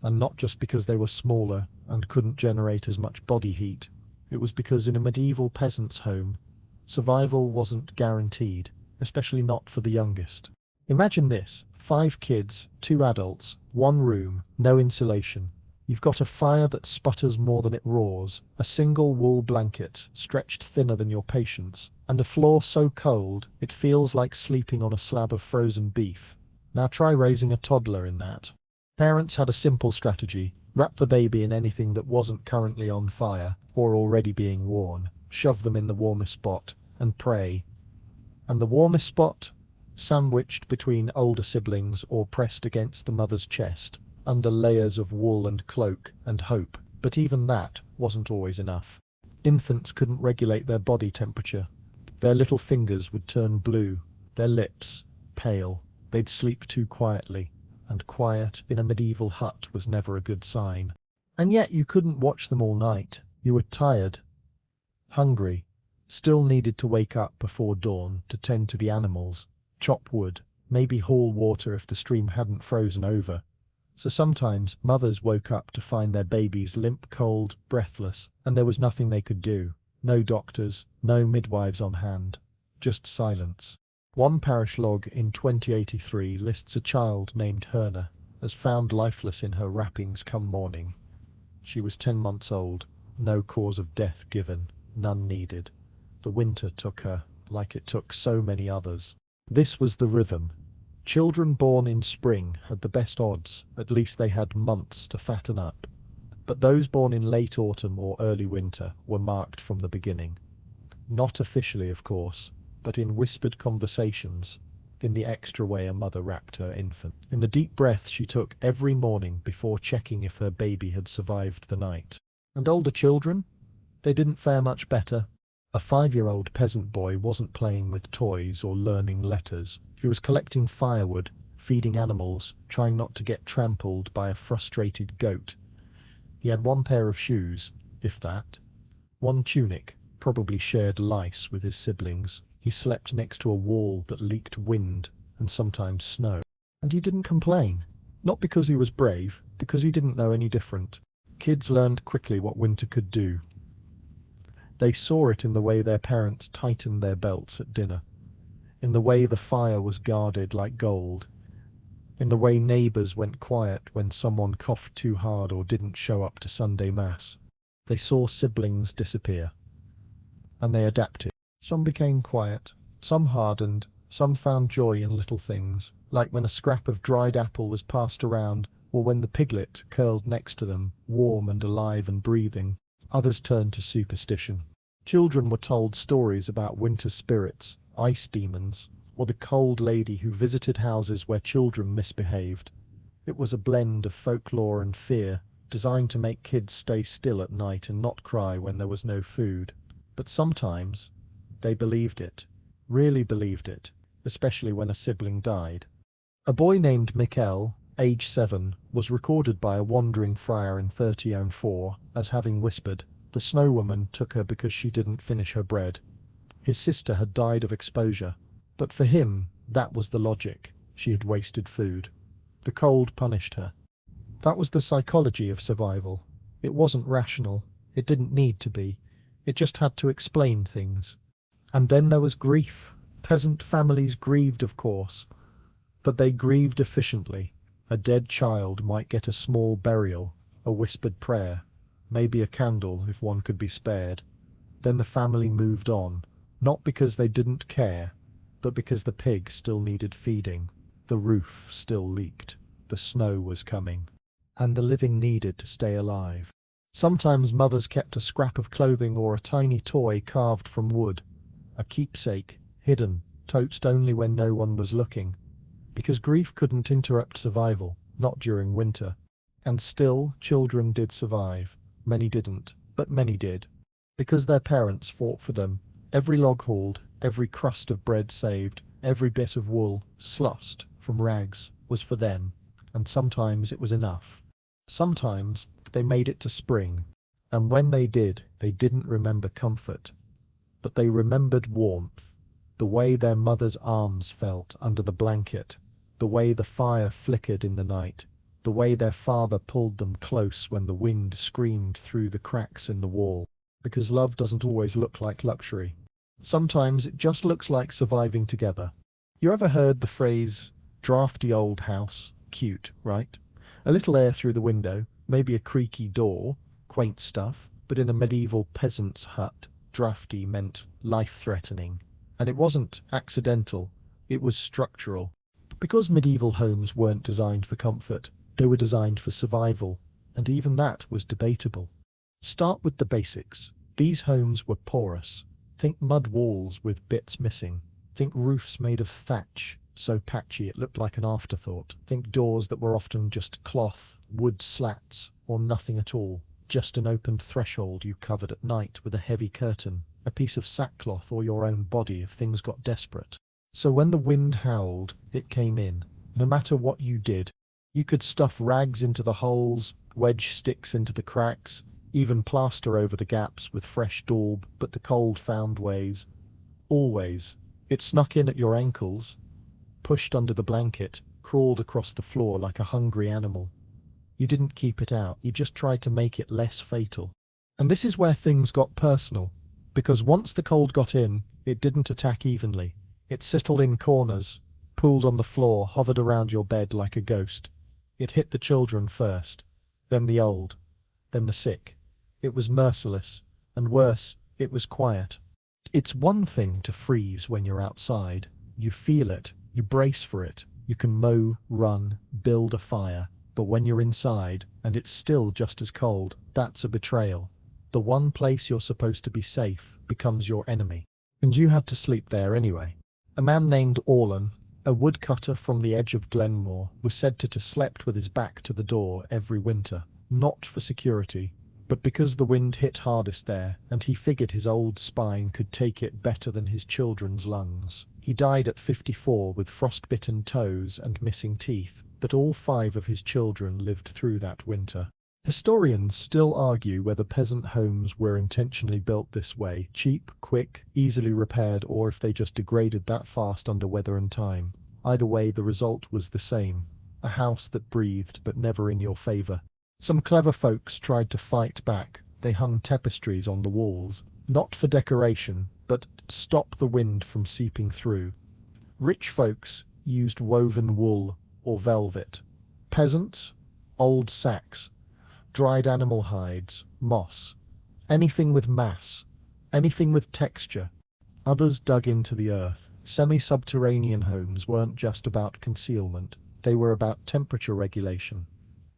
Speaker 1: and not just because they were smaller and couldn't generate as much body heat. It was because in a medieval peasant's home, survival wasn't guaranteed, especially not for the youngest. Imagine this, 5 kids, 2 adults, 1 room, no insulation. You've got a fire that sputters more than it roars, a single wool blanket stretched thinner than your patience, and a floor so cold it feels like sleeping on a slab of frozen beef. Now try raising a toddler in that. Parents had a simple strategy. Wrap the baby in anything that wasn't currently on fire or already being worn, shove them in the warmest spot, and pray. And the warmest spot? Sandwiched between older siblings or pressed against the mother's chest, under layers of wool and cloak and hope. But even that wasn't always enough. Infants couldn't regulate their body temperature. Their little fingers would turn blue, their lips pale. They'd sleep too quietly. And quiet in a medieval hut was never a good sign. And yet you couldn't watch them all night. You were tired, hungry, still needed to wake up before dawn to tend to the animals, chop wood, maybe haul water if the stream hadn't frozen over. So sometimes mothers woke up to find their babies limp, cold, breathless, and there was nothing they could do. No doctors, no midwives on hand, just silence. One parish log in 2083 lists a child named Herna as found lifeless in her wrappings come morning. She was 10 months old, no cause of death given, none needed. The winter took her, like it took so many others. This was the rhythm. Children born in spring had the best odds, at least they had months to fatten up. But those born in late autumn or early winter were marked from the beginning. Not officially, of course, but in whispered conversations, in the extra way a mother wrapped her infant, in the deep breath she took every morning before checking if her baby had survived the night. And older children? They didn't fare much better. A 5-year-old peasant boy wasn't playing with toys or learning letters. He was collecting firewood, feeding animals, trying not to get trampled by a frustrated goat. He had one pair of shoes, if that. One tunic, probably shared lice with his siblings. He slept next to a wall that leaked wind and sometimes snow. And he didn't complain. Not because he was brave, because he didn't know any different. Kids learned quickly what winter could do. They saw it in the way their parents tightened their belts at dinner, in the way the fire was guarded like gold, in the way neighbours went quiet when someone coughed too hard or didn't show up to Sunday Mass. They saw siblings disappear, and they adapted. Some became quiet, some hardened, some found joy in little things, like when a scrap of dried apple was passed around, or when the piglet curled next to them, warm and alive and breathing. Others turned to superstition. Children were told stories about winter spirits, ice demons, or the cold lady who visited houses where children misbehaved. It was a blend of folklore and fear, designed to make kids stay still at night and not cry when there was no food. But sometimes they believed it, really believed it, especially when a sibling died. A boy named Mikkel, age 7, was recorded by a wandering friar in 1304 as having whispered, "The snow woman took her because she didn't finish her bread." His sister had died of exposure, but for him that was the logic. She had wasted food. The cold punished her. That was the psychology of survival. It wasn't rational. It didn't need to be. It just had to explain things. And then there was grief. Peasant families grieved, of course, but they grieved efficiently. A dead child might get a small burial, a whispered prayer, maybe a candle if one could be spared. Then the family moved on, not because they didn't care, but because the pig still needed feeding, the roof still leaked, the snow was coming, and the living needed to stay alive. Sometimes mothers kept a scrap of clothing or a tiny toy carved from wood, a keepsake, hidden, toted only when no one was looking. Because grief couldn't interrupt survival, not during winter. And still, children did survive. Many didn't, but many did. Because their parents fought for them. Every log hauled, every crust of bread saved, every bit of wool, sluiced from rags, was for them. And sometimes it was enough. Sometimes they made it to spring. And when they did, they didn't remember comfort. But they remembered warmth. The way their mother's arms felt under the blanket. The way the fire flickered in the night, the way their father pulled them close when the wind screamed through the cracks in the wall. Because love doesn't always look like luxury. Sometimes it just looks like surviving together. You ever heard the phrase, drafty old house? Cute, right? A little air through the window, maybe a creaky door, quaint stuff, but in a medieval peasant's hut, drafty meant life-threatening. And it wasn't accidental, it was structural. Because medieval homes weren't designed for comfort, they were designed for survival, and even that was debatable. Start with the basics. These homes were porous. Think mud walls with bits missing. Think roofs made of thatch, so patchy it looked like an afterthought. Think doors that were often just cloth, wood slats, or nothing at all. Just an opened threshold you covered at night with a heavy curtain, a piece of sackcloth or your own body if things got desperate. So when the wind howled, it came in, no matter what you did. You could stuff rags into the holes, wedge sticks into the cracks, even plaster over the gaps with fresh daub, but the cold found ways. Always. It snuck in at your ankles, pushed under the blanket, crawled across the floor like a hungry animal. You didn't keep it out, you just tried to make it less fatal. And this is where things got personal, because once the cold got in, it didn't attack evenly. It settled in corners, pooled on the floor, hovered around your bed like a ghost. It hit the children first, then the old, then the sick. It was merciless, and worse, it was quiet. It's one thing to freeze when you're outside. You feel it, you brace for it, you can mow, run, build a fire. But when you're inside, and it's still just as cold, that's a betrayal. The one place you're supposed to be safe becomes your enemy. And you had to sleep there anyway. A man named Orlan, a woodcutter from the edge of Glenmore, was said to have slept with his back to the door every winter, not for security, but because the wind hit hardest there, and he figured his old spine could take it better than his children's lungs. He died at 54 with frostbitten toes and missing teeth, but all 5 of his children lived through that winter. Historians still argue whether peasant homes were intentionally built this way, cheap, quick, easily repaired, or if they just degraded that fast under weather and time. Either way, the result was the same. A house that breathed but never in your favor. Some clever folks tried to fight back. They hung tapestries on the walls, not for decoration, but to stop the wind from seeping through. Rich folks used woven wool or velvet. Peasants, old sacks, dried animal hides, moss, anything with mass, anything with texture. Others dug into the earth. Semi-subterranean homes weren't just about concealment, they were about temperature regulation.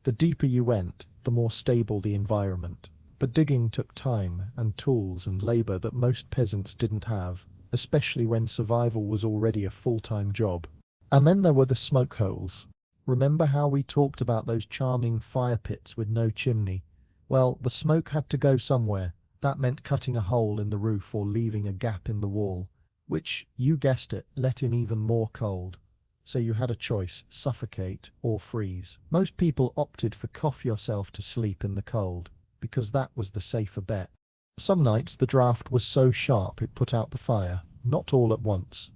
Speaker 1: The deeper you went, the more stable the environment. But digging took time and tools and labor that most peasants didn't have, especially when survival was already a full-time job. And then there were the smoke holes. Remember how we talked about those charming fire pits with no chimney? Well, the smoke had to go somewhere. That meant cutting a hole in the roof or leaving a gap in the wall, which, you guessed it, let in even more cold. So you had a choice, suffocate or freeze. Most people opted for cough yourself to sleep in the cold, because that was the safer bet. Some nights the draft was so sharp it put out the fire, not all at once.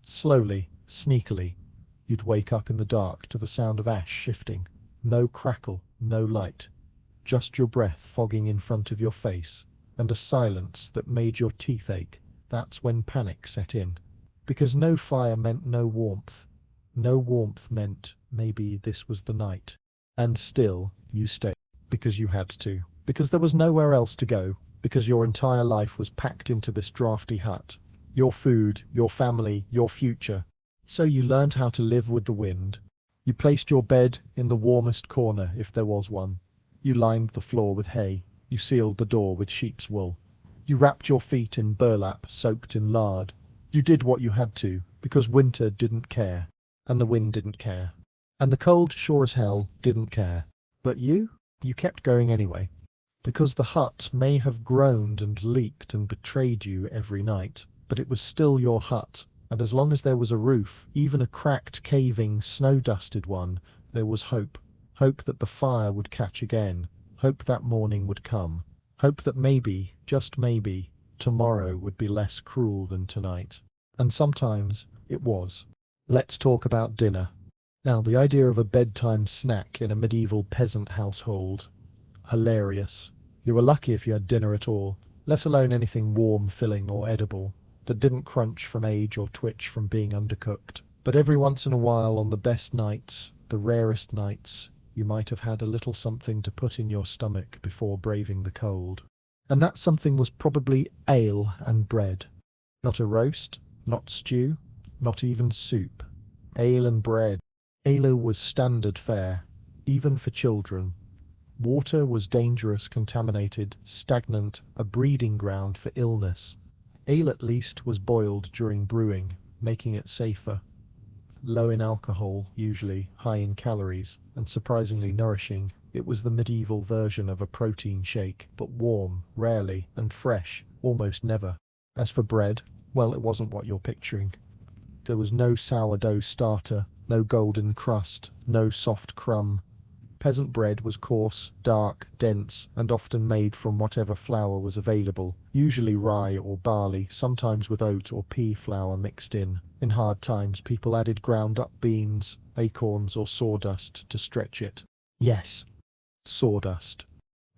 Speaker 1: Slowly, sneakily. You'd wake up in the dark to the sound of ash shifting. No crackle, no light. Just your breath fogging in front of your face, and a silence that made your teeth ache. That's when panic set in. Because no fire meant no warmth. No warmth meant maybe this was the night. And still, you stayed. Because you had to. Because there was nowhere else to go. Because your entire life was packed into this drafty hut. Your food, your family, your future. So you learned how to live with the wind. You placed your bed in the warmest corner if there was one. You lined the floor with hay. You sealed the door with sheep's wool. You wrapped your feet in burlap soaked in lard. You did what you had to, because winter didn't care. And the wind didn't care. And the cold sure as hell didn't care. But you kept going anyway. Because the hut may have groaned and leaked and betrayed you every night, but it was still your hut. And as long as there was a roof, even a cracked, caving, snow-dusted one, there was hope. Hope that the fire would catch again. Hope that morning would come. Hope that maybe, just maybe, tomorrow would be less cruel than tonight. And sometimes it was. Let's talk about dinner. Now, the idea of a bedtime snack in a medieval peasant household. Hilarious. You were lucky if you had dinner at all, let alone anything warm, filling, or edible that didn't crunch from age or twitch from being undercooked. But every once in a while, on the best nights, the rarest nights, you might have had a little something to put in your stomach before braving the cold. And that something was probably ale and bread. Not a roast, not stew, not even soup. Ale and bread. Ale was standard fare, even for children. Water was dangerous, contaminated, stagnant, a breeding ground for illness. Ale at least was boiled during brewing, making it safer. Low in alcohol, usually, high in calories, and surprisingly nourishing, it was the medieval version of a protein shake, but warm, rarely, and fresh, almost never. As for bread, well, it wasn't what you're picturing. There was no sourdough starter, no golden crust, no soft crumb. Peasant bread was coarse, dark, dense, and often made from whatever flour was available, usually rye or barley, sometimes with oat or pea flour mixed in. In hard times, people added ground-up beans, acorns, or sawdust to stretch it. Yes, Sawdust.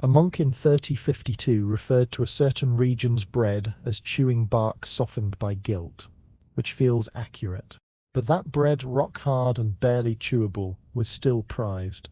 Speaker 1: A monk in 3052 referred to a certain region's bread as chewing bark softened by guilt, which feels accurate. But that bread, rock hard and barely chewable, was still prized.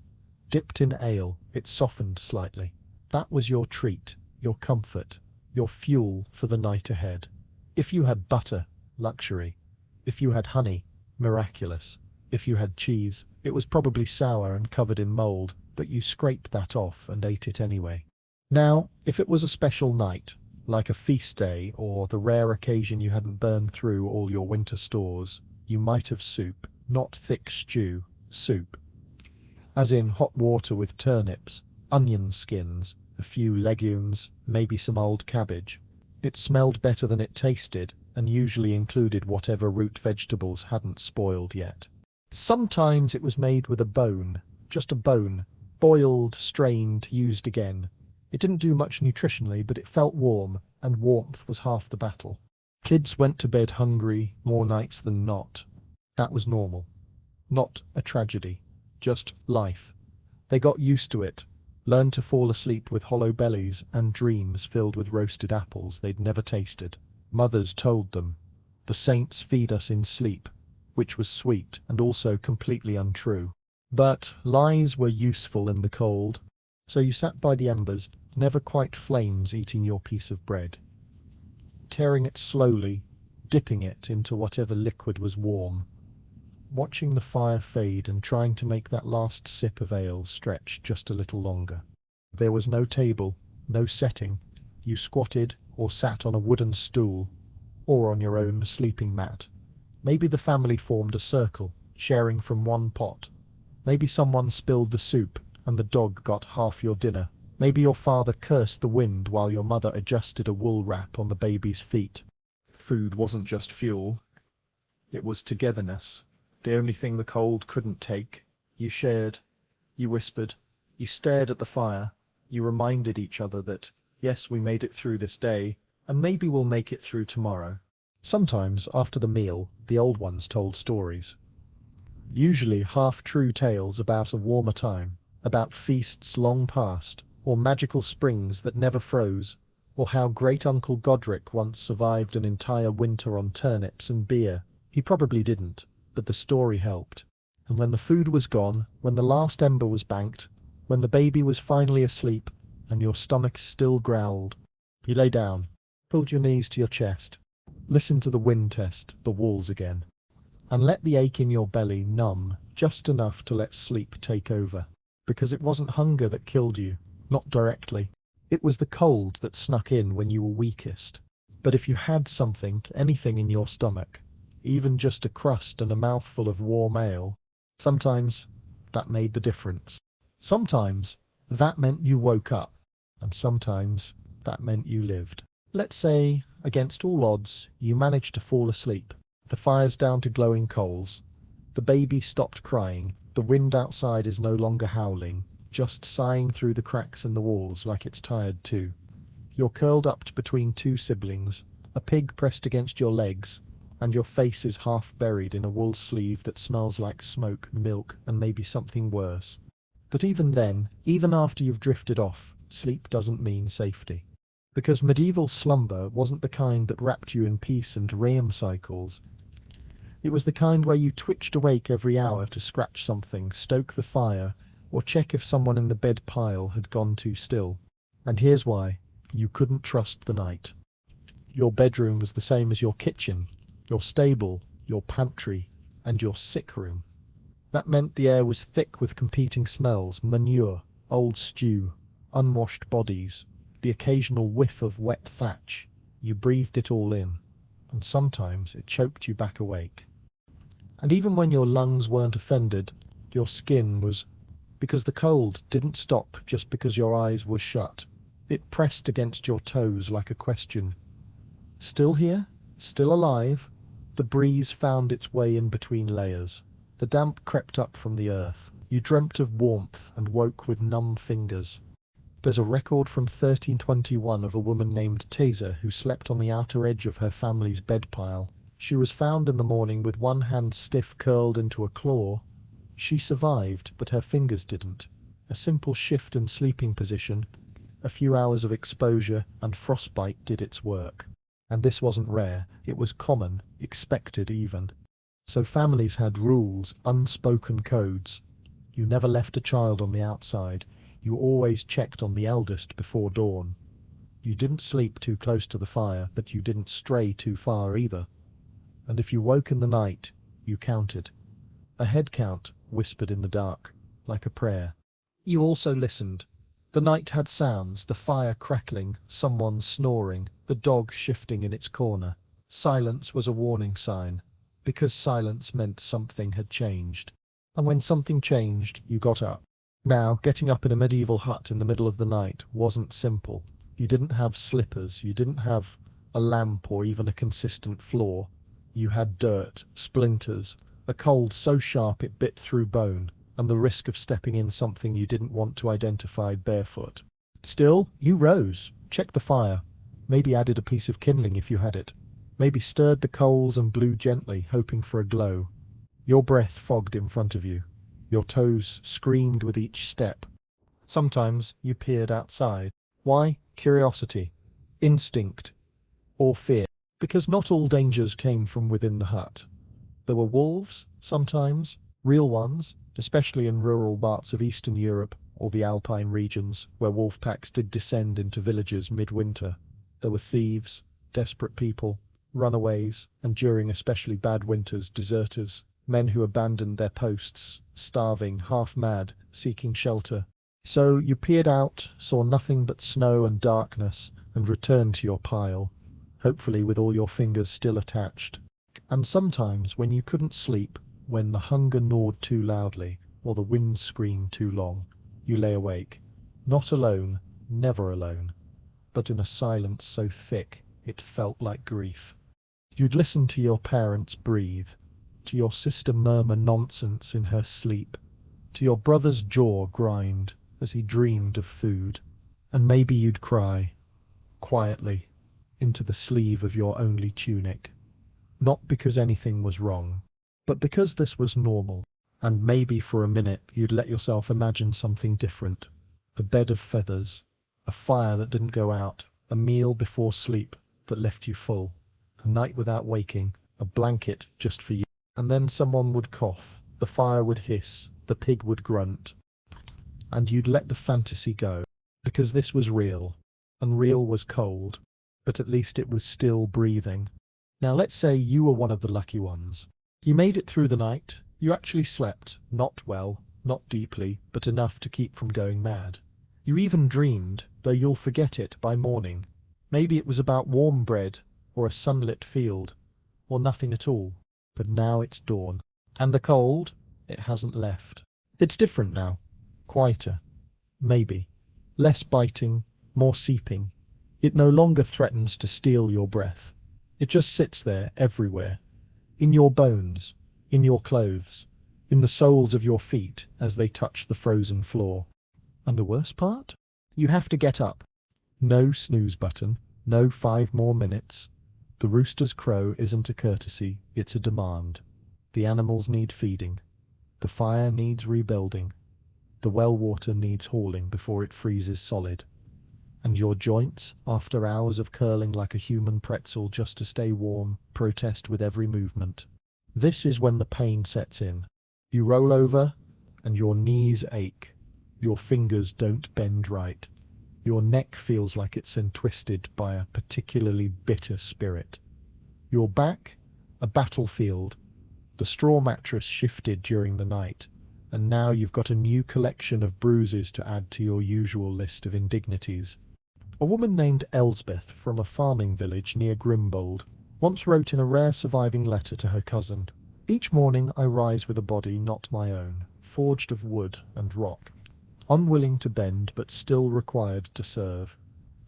Speaker 1: Dipped in ale, it softened slightly. That was your treat, your comfort, your fuel for the night ahead. If you had butter, luxury. If you had honey, miraculous. If you had cheese, it was probably sour and covered in mold, but you scraped that off and ate it anyway. Now, if it was a special night, like a feast day or the rare occasion you hadn't burned through all your winter stores, you might have soup, not thick stew, soup. As in hot water with turnips, onion skins, a few legumes, maybe some old cabbage. It smelled better than it tasted, and usually included whatever root vegetables hadn't spoiled yet. Sometimes it was made with a bone, just a bone, boiled, strained, used again. It didn't do much nutritionally, but it felt warm, and warmth was half the battle. Kids went to bed hungry more nights than not. That was normal. Not a tragedy, just life. They got used to it, learned to fall asleep with hollow bellies and dreams filled with roasted apples they'd never tasted. Mothers told them, "The saints feed us in sleep," which was sweet and also completely untrue. But lies were useful in the cold, so you sat by the embers, never quite flames, eating your piece of bread, tearing it slowly, dipping it into whatever liquid was warm, watching the fire fade and trying to make that last sip of ale stretch just a little longer. There was no table, no setting. You squatted or sat on a wooden stool, or on your own sleeping mat. Maybe the family formed a circle, sharing from one pot. Maybe someone spilled the soup, and the dog got half your dinner. Maybe your father cursed the wind while your mother adjusted a wool wrap on the baby's feet. Food wasn't just fuel. It was togetherness. The only thing the cold couldn't take. You shared. You whispered. You stared at the fire. You reminded each other that, yes, we made it through this day, and maybe we'll make it through tomorrow. Sometimes, after the meal, the old ones told stories. Usually half-true tales about a warmer time, about feasts long past, or magical springs that never froze, or how great Uncle Godric once survived an entire winter on turnips and beer. He probably didn't, but the story helped. And when the food was gone, when the last ember was banked, when the baby was finally asleep, and your stomach still growled, you lay down, pulled your knees to your chest, listened to the wind test the walls again, and let the ache in your belly numb just enough to let sleep take over. Because it wasn't hunger that killed you, not directly. It was the cold that snuck in when you were weakest. But if you had something, anything in your stomach, even just a crust and a mouthful of warm ale, sometimes that made the difference. Sometimes that meant you woke up, and sometimes that meant you lived. Let's say, against all odds, you managed to fall asleep. The fire's down to glowing coals. The baby stopped crying. The wind outside is no longer howling, just sighing through the cracks in the walls like it's tired too. You're curled up between two siblings, a pig pressed against your legs, and your face is half buried in a wool sleeve that smells like smoke, milk, and maybe something worse. But even then, even after you've drifted off, sleep doesn't mean safety. Because medieval slumber wasn't the kind that wrapped you in peace and REM cycles. It was the kind where you twitched awake every hour to scratch something, stoke the fire, or check if someone in the bed pile had gone too still. And here's why. You couldn't trust the night. Your bedroom was the same as your kitchen, your stable, your pantry, and your sick room. That meant the air was thick with competing smells, manure, old stew, unwashed bodies, the occasional whiff of wet thatch. You breathed it all in, and sometimes it choked you back awake. And even when your lungs weren't offended, your skin was, because the cold didn't stop just because your eyes were shut. It pressed against your toes like a question. Still here? Still alive? The breeze found its way in between layers. The damp crept up from the earth. You dreamt of warmth and woke with numb fingers. There's a record from 1321 of a woman named Tesa who slept on the outer edge of her family's bed pile. She was found in the morning with one hand stiff curled into a claw. She survived, but her fingers didn't. A simple shift in sleeping position, a few hours of exposure, and frostbite did its work. And this wasn't rare, it was common, expected even. So families had rules, unspoken codes. You never left a child on the outside. You always checked on the eldest before dawn. You didn't sleep too close to the fire, but you didn't stray too far either. And if you woke in the night, you counted. A head count, whispered in the dark, like a prayer. You also listened. The night had sounds, the fire crackling, someone snoring, the dog shifting in its corner. Silence was a warning sign, because silence meant something had changed. And when something changed, you got up. Now, getting up in a medieval hut in the middle of the night wasn't simple. You didn't have slippers, you didn't have a lamp or even a consistent floor. You had dirt, splinters, a cold so sharp it bit through bone, and the risk of stepping in something you didn't want to identify barefoot. Still, you rose, checked the fire, maybe added a piece of kindling if you had it, maybe stirred the coals and blew gently, hoping for a glow. Your breath fogged in front of you. Your toes screamed with each step. Sometimes you peered outside. Why? Curiosity, instinct, or fear. Because not all dangers came from within the hut. There were wolves, sometimes, real ones, especially in rural parts of Eastern Europe or the Alpine regions, where wolf packs did descend into villages midwinter. There were thieves, desperate people, runaways, and during especially bad winters, deserters, men who abandoned their posts, starving, half-mad, seeking shelter. So you peered out, saw nothing but snow and darkness, and returned to your pile, hopefully with all your fingers still attached. And sometimes, when you couldn't sleep, when the hunger gnawed too loudly, or the wind screamed too long, you lay awake, not alone, never alone, but in a silence so thick it felt like grief. You'd listen to your parents breathe, to your sister murmur nonsense in her sleep, to your brother's jaw grind as he dreamed of food, and maybe you'd cry, quietly, into the sleeve of your only tunic, not because anything was wrong, but because this was normal, and maybe for a minute you'd let yourself imagine something different, a bed of feathers, a fire that didn't go out, a meal before sleep that left you full, a night without waking, a blanket just for you. And then someone would cough, the fire would hiss, the pig would grunt, and you'd let the fantasy go, because this was real, and real was cold, but at least it was still breathing. Now let's say you were one of the lucky ones. You made it through the night, you actually slept, not well, not deeply, but enough to keep from going mad. You even dreamed, though you'll forget it by morning. Maybe it was about warm bread, or a sunlit field, or nothing at all. But now it's dawn. And the cold, it hasn't left. It's different now. Quieter. Maybe. Less biting, more seeping. It no longer threatens to steal your breath. It just sits there everywhere. In your bones, in your clothes, in the soles of your feet as they touch the frozen floor. And the worst part? You have to get up. No snooze button, no 5 more minutes. The rooster's crow isn't a courtesy, it's a demand. The animals need feeding. The fire needs rebuilding. The well water needs hauling before it freezes solid. And your joints, after hours of curling like a human pretzel just to stay warm, protest with every movement. This is when the pain sets in. You roll over, and your knees ache. Your fingers don't bend right. Your neck feels like it's entwisted by a particularly bitter spirit. Your back, a battlefield. The straw mattress shifted during the night, and now you've got a new collection of bruises to add to your usual list of indignities. A woman named Elsbeth from a farming village near Grimbold once wrote in a rare surviving letter to her cousin, "Each morning I rise with a body not my own, forged of wood and rock, unwilling to bend but still required to serve."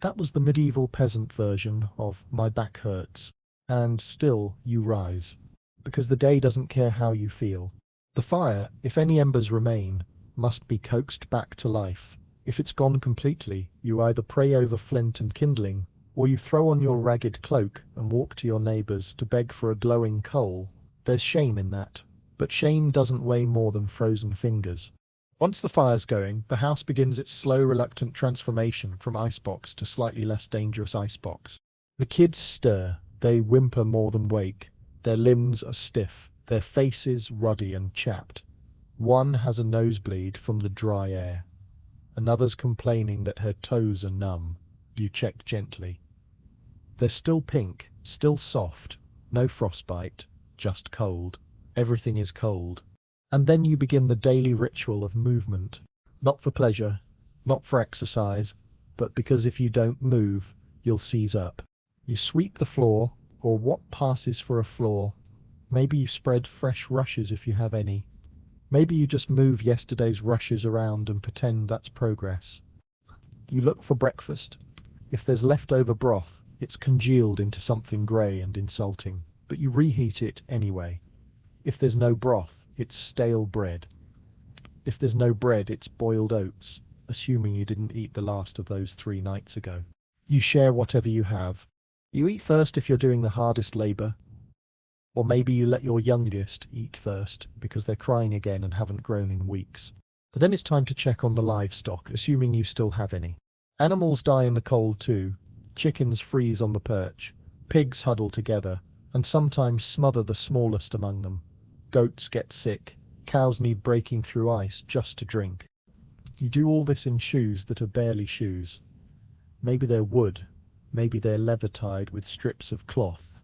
Speaker 1: That was the medieval peasant version of "my back hurts." And still you rise, because the day doesn't care how you feel. The fire, if any embers remain, must be coaxed back to life. If it's gone completely, you either pray over flint and kindling, or you throw on your ragged cloak and walk to your neighbours to beg for a glowing coal. There's shame in that, but shame doesn't weigh more than frozen fingers. Once the fire's going, the house begins its slow, reluctant transformation from icebox to slightly less dangerous icebox. The kids stir, they whimper more than wake. Their limbs are stiff, their faces ruddy and chapped. One has a nosebleed from the dry air. Another's complaining that her toes are numb. You check gently. They're still pink, still soft, no frostbite, just cold. Everything is cold. And then you begin the daily ritual of movement. Not for pleasure, not for exercise, but because if you don't move, you'll seize up. You sweep the floor, or what passes for a floor. Maybe you spread fresh rushes if you have any. Maybe you just move yesterday's rushes around and pretend that's progress. You look for breakfast. If there's leftover broth, it's congealed into something grey and insulting, but you reheat it anyway. If there's no broth, it's stale bread. If there's no bread, it's boiled oats, assuming you didn't eat the last of those 3 nights ago. You share whatever you have. You eat first if you're doing the hardest labour. Or maybe you let your youngest eat first because they're crying again and haven't grown in weeks. But then it's time to check on the livestock, assuming you still have any. Animals die in the cold too. Chickens freeze on the perch. Pigs huddle together, and sometimes smother the smallest among them. Goats get sick. Cows need breaking through ice just to drink. You do all this in shoes that are barely shoes. Maybe they're wood. Maybe they're leather tied with strips of cloth.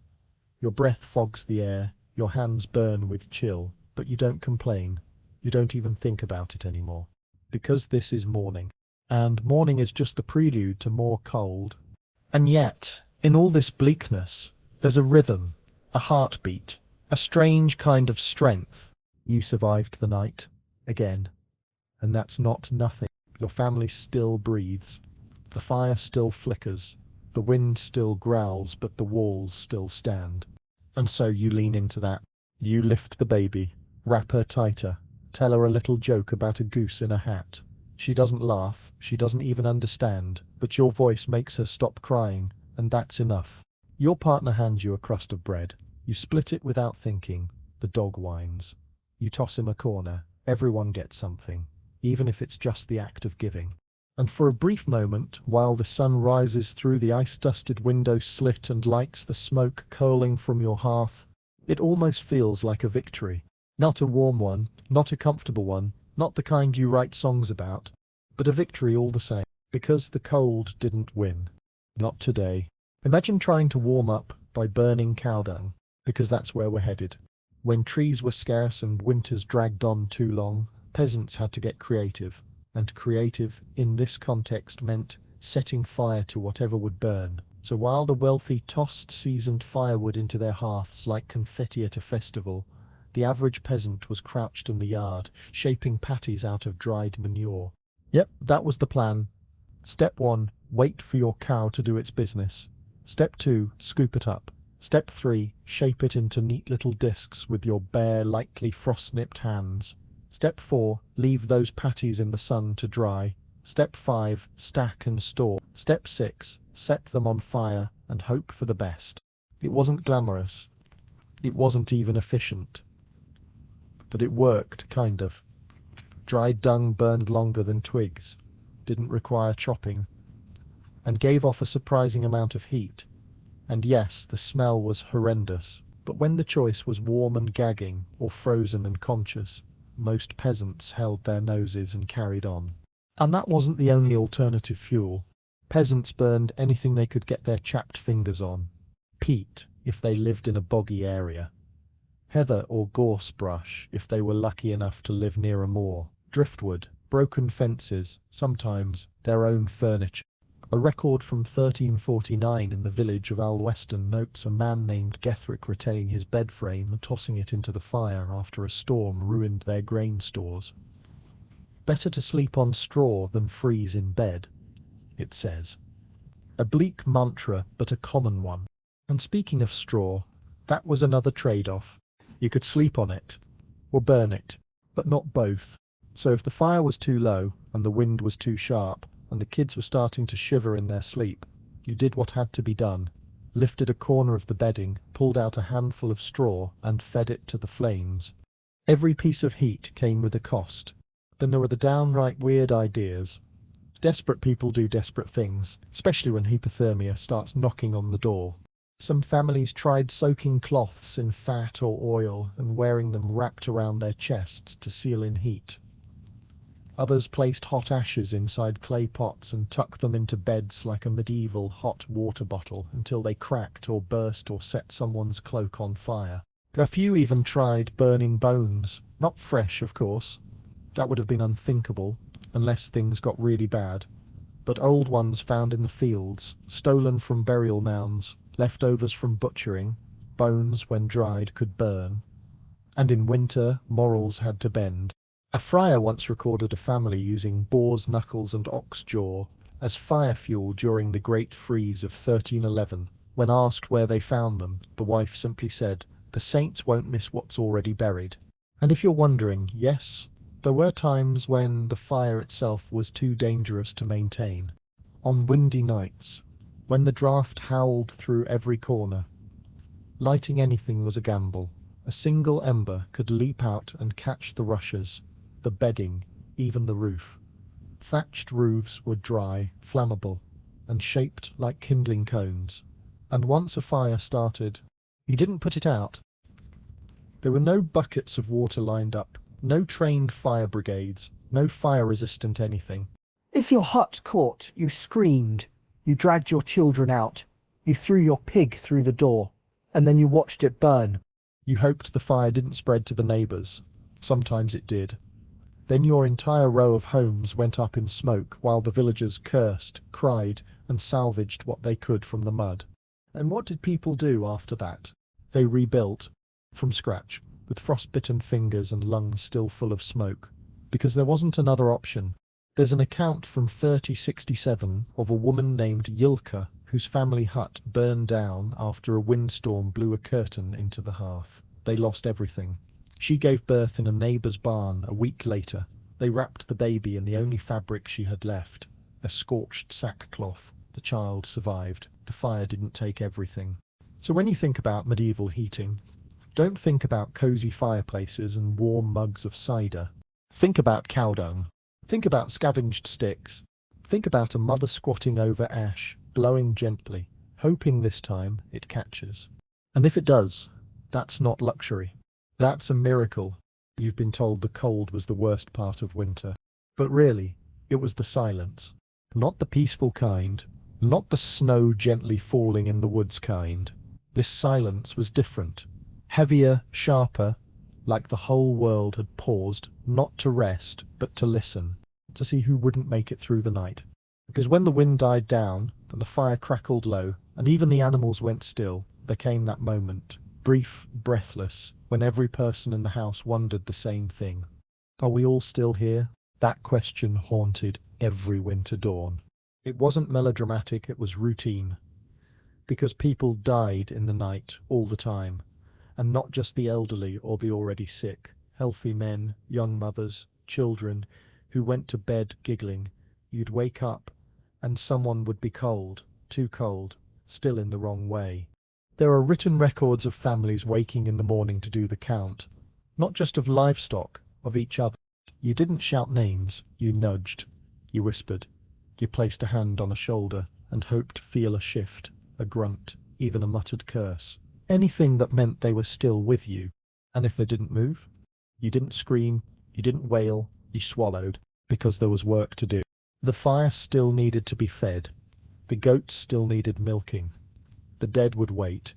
Speaker 1: Your breath fogs the air. Your hands burn with chill, but you don't complain. You don't even think about it anymore. Because this is morning. And morning is just the prelude to more cold. And yet, in all this bleakness, there's a rhythm, a heartbeat, a strange kind of strength. You survived the night, again. And that's not nothing. Your family still breathes. The fire still flickers. The wind still growls, but the walls still stand. And so you lean into that. You lift the baby, wrap her tighter, tell her a little joke about a goose in a hat. She doesn't laugh, she doesn't even understand, but your voice makes her stop crying, and that's enough. Your partner hands you a crust of bread. You split it without thinking. The dog whines. You toss him a corner. Everyone gets something, even if it's just the act of giving. And for a brief moment, while the sun rises through the ice-dusted window slit and lights the smoke curling from your hearth, it almost feels like a victory. Not a warm one, not a comfortable one, not the kind you write songs about, but a victory all the same, because the cold didn't win. Not today. Imagine trying to warm up by burning cow dung, because that's where we're headed. When trees were scarce and winters dragged on too long, peasants had to get creative. And creative, in this context, meant setting fire to whatever would burn. So while the wealthy tossed seasoned firewood into their hearths like confetti at a festival, the average peasant was crouched in the yard, shaping patties out of dried manure. Yep, that was the plan. Step 1, wait for your cow to do its business. Step 2, scoop it up. Step 3, shape it into neat little discs with your bare, lightly frost-nipped hands. Step 4, leave those patties in the sun to dry. Step 5, stack and store. Step 6, set them on fire and hope for the best. It wasn't glamorous. It wasn't even efficient. But it worked, kind of. Dried dung burned longer than twigs, didn't require chopping, and gave off a surprising amount of heat. And yes, the smell was horrendous, but when the choice was warm and gagging, or frozen and conscious, most peasants held their noses and carried on. And that wasn't the only alternative fuel. Peasants burned anything they could get their chapped fingers on. Peat, if they lived in a boggy area. Heather or gorse brush, if they were lucky enough to live near a moor. Driftwood, broken fences, sometimes their own furniture. A record from 1349 in the village of Alweston notes a man named Gethrick retaining his bed frame and tossing it into the fire after a storm ruined their grain stores. Better to sleep on straw than freeze in bed, it says. A bleak mantra, but a common one. And speaking of straw, that was another trade-off. You could sleep on it, or burn it, but not both. So if the fire was too low, and the wind was too sharp, and the kids were starting to shiver in their sleep, you did what had to be done, lifted a corner of the bedding, pulled out a handful of straw, and fed it to the flames. Every piece of heat came with a cost. Then there were the downright weird ideas. Desperate people do desperate things, especially when hypothermia starts knocking on the door. Some families tried soaking cloths in fat or oil and wearing them wrapped around their chests to seal in heat. Others placed hot ashes inside clay pots and tucked them into beds like a medieval hot water bottle until they cracked or burst or set someone's cloak on fire. A few even tried burning bones, not fresh, of course. That would have been unthinkable, unless things got really bad. But old ones found in the fields, stolen from burial mounds, leftovers from butchering, bones when dried could burn. And in winter, morals had to bend. A friar once recorded a family using boar's knuckles and ox jaw as fire fuel during the Great Freeze of 1311. When asked where they found them, the wife simply said, "The saints won't miss what's already buried." And if you're wondering, yes, there were times when the fire itself was too dangerous to maintain. On windy nights, when the draught howled through every corner, lighting anything was a gamble. A single ember could leap out and catch the rushes, the bedding, even the roof. Thatched roofs were dry, flammable, and shaped like kindling cones. And once a fire started, you didn't put it out. There were no buckets of water lined up, no trained fire brigades, no fire-resistant anything.
Speaker 2: If your hut caught, you screamed, you dragged your children out, you threw your pig through the door, and then you watched it burn.
Speaker 1: You hoped the fire didn't spread to the neighbours. Sometimes it did. Then your entire row of homes went up in smoke while the villagers cursed, cried, and salvaged what they could from the mud. And what did people do after that? They rebuilt, from scratch, with frostbitten fingers and lungs still full of smoke, because there wasn't another option. There's an account from 3067 of a woman named Yilka whose family hut burned down after a windstorm blew a curtain into the hearth. They lost everything. She gave birth in a neighbour's barn a week later. They wrapped the baby in the only fabric she had left, a scorched sackcloth. The child survived. The fire didn't take everything. So when you think about medieval heating, don't think about cosy fireplaces and warm mugs of cider. Think about cow dung. Think about scavenged sticks. Think about a mother squatting over ash, blowing gently, hoping this time it catches. And if it does, that's not luxury. That's a miracle. You've been told the cold was the worst part of winter. But really, it was the silence. Not the peaceful kind, not the snow gently falling in the woods kind. This silence was different. Heavier, sharper, like the whole world had paused, not to rest, but to listen, to see who wouldn't make it through the night. Because when the wind died down, and the fire crackled low, and even the animals went still, there came that moment, brief, breathless, when every person in the house wondered the same thing. Are we all still here? That question haunted every winter dawn. It wasn't melodramatic, it was routine. Because people died in the night all the time, and not just the elderly or the already sick, healthy men, young mothers, children, who went to bed giggling. You'd wake up, and someone would be cold, too cold, still in the wrong way. There are written records of families waking in the morning to do the count, not just of livestock, of each other. You didn't shout names, you nudged, you whispered, you placed a hand on a shoulder and hoped to feel a shift, a grunt, even a muttered curse. Anything that meant they were still with you. And if they didn't move, you didn't scream, you didn't wail, you swallowed, because there was work to do. The fire still needed to be fed. The goats still needed milking. The dead would wait.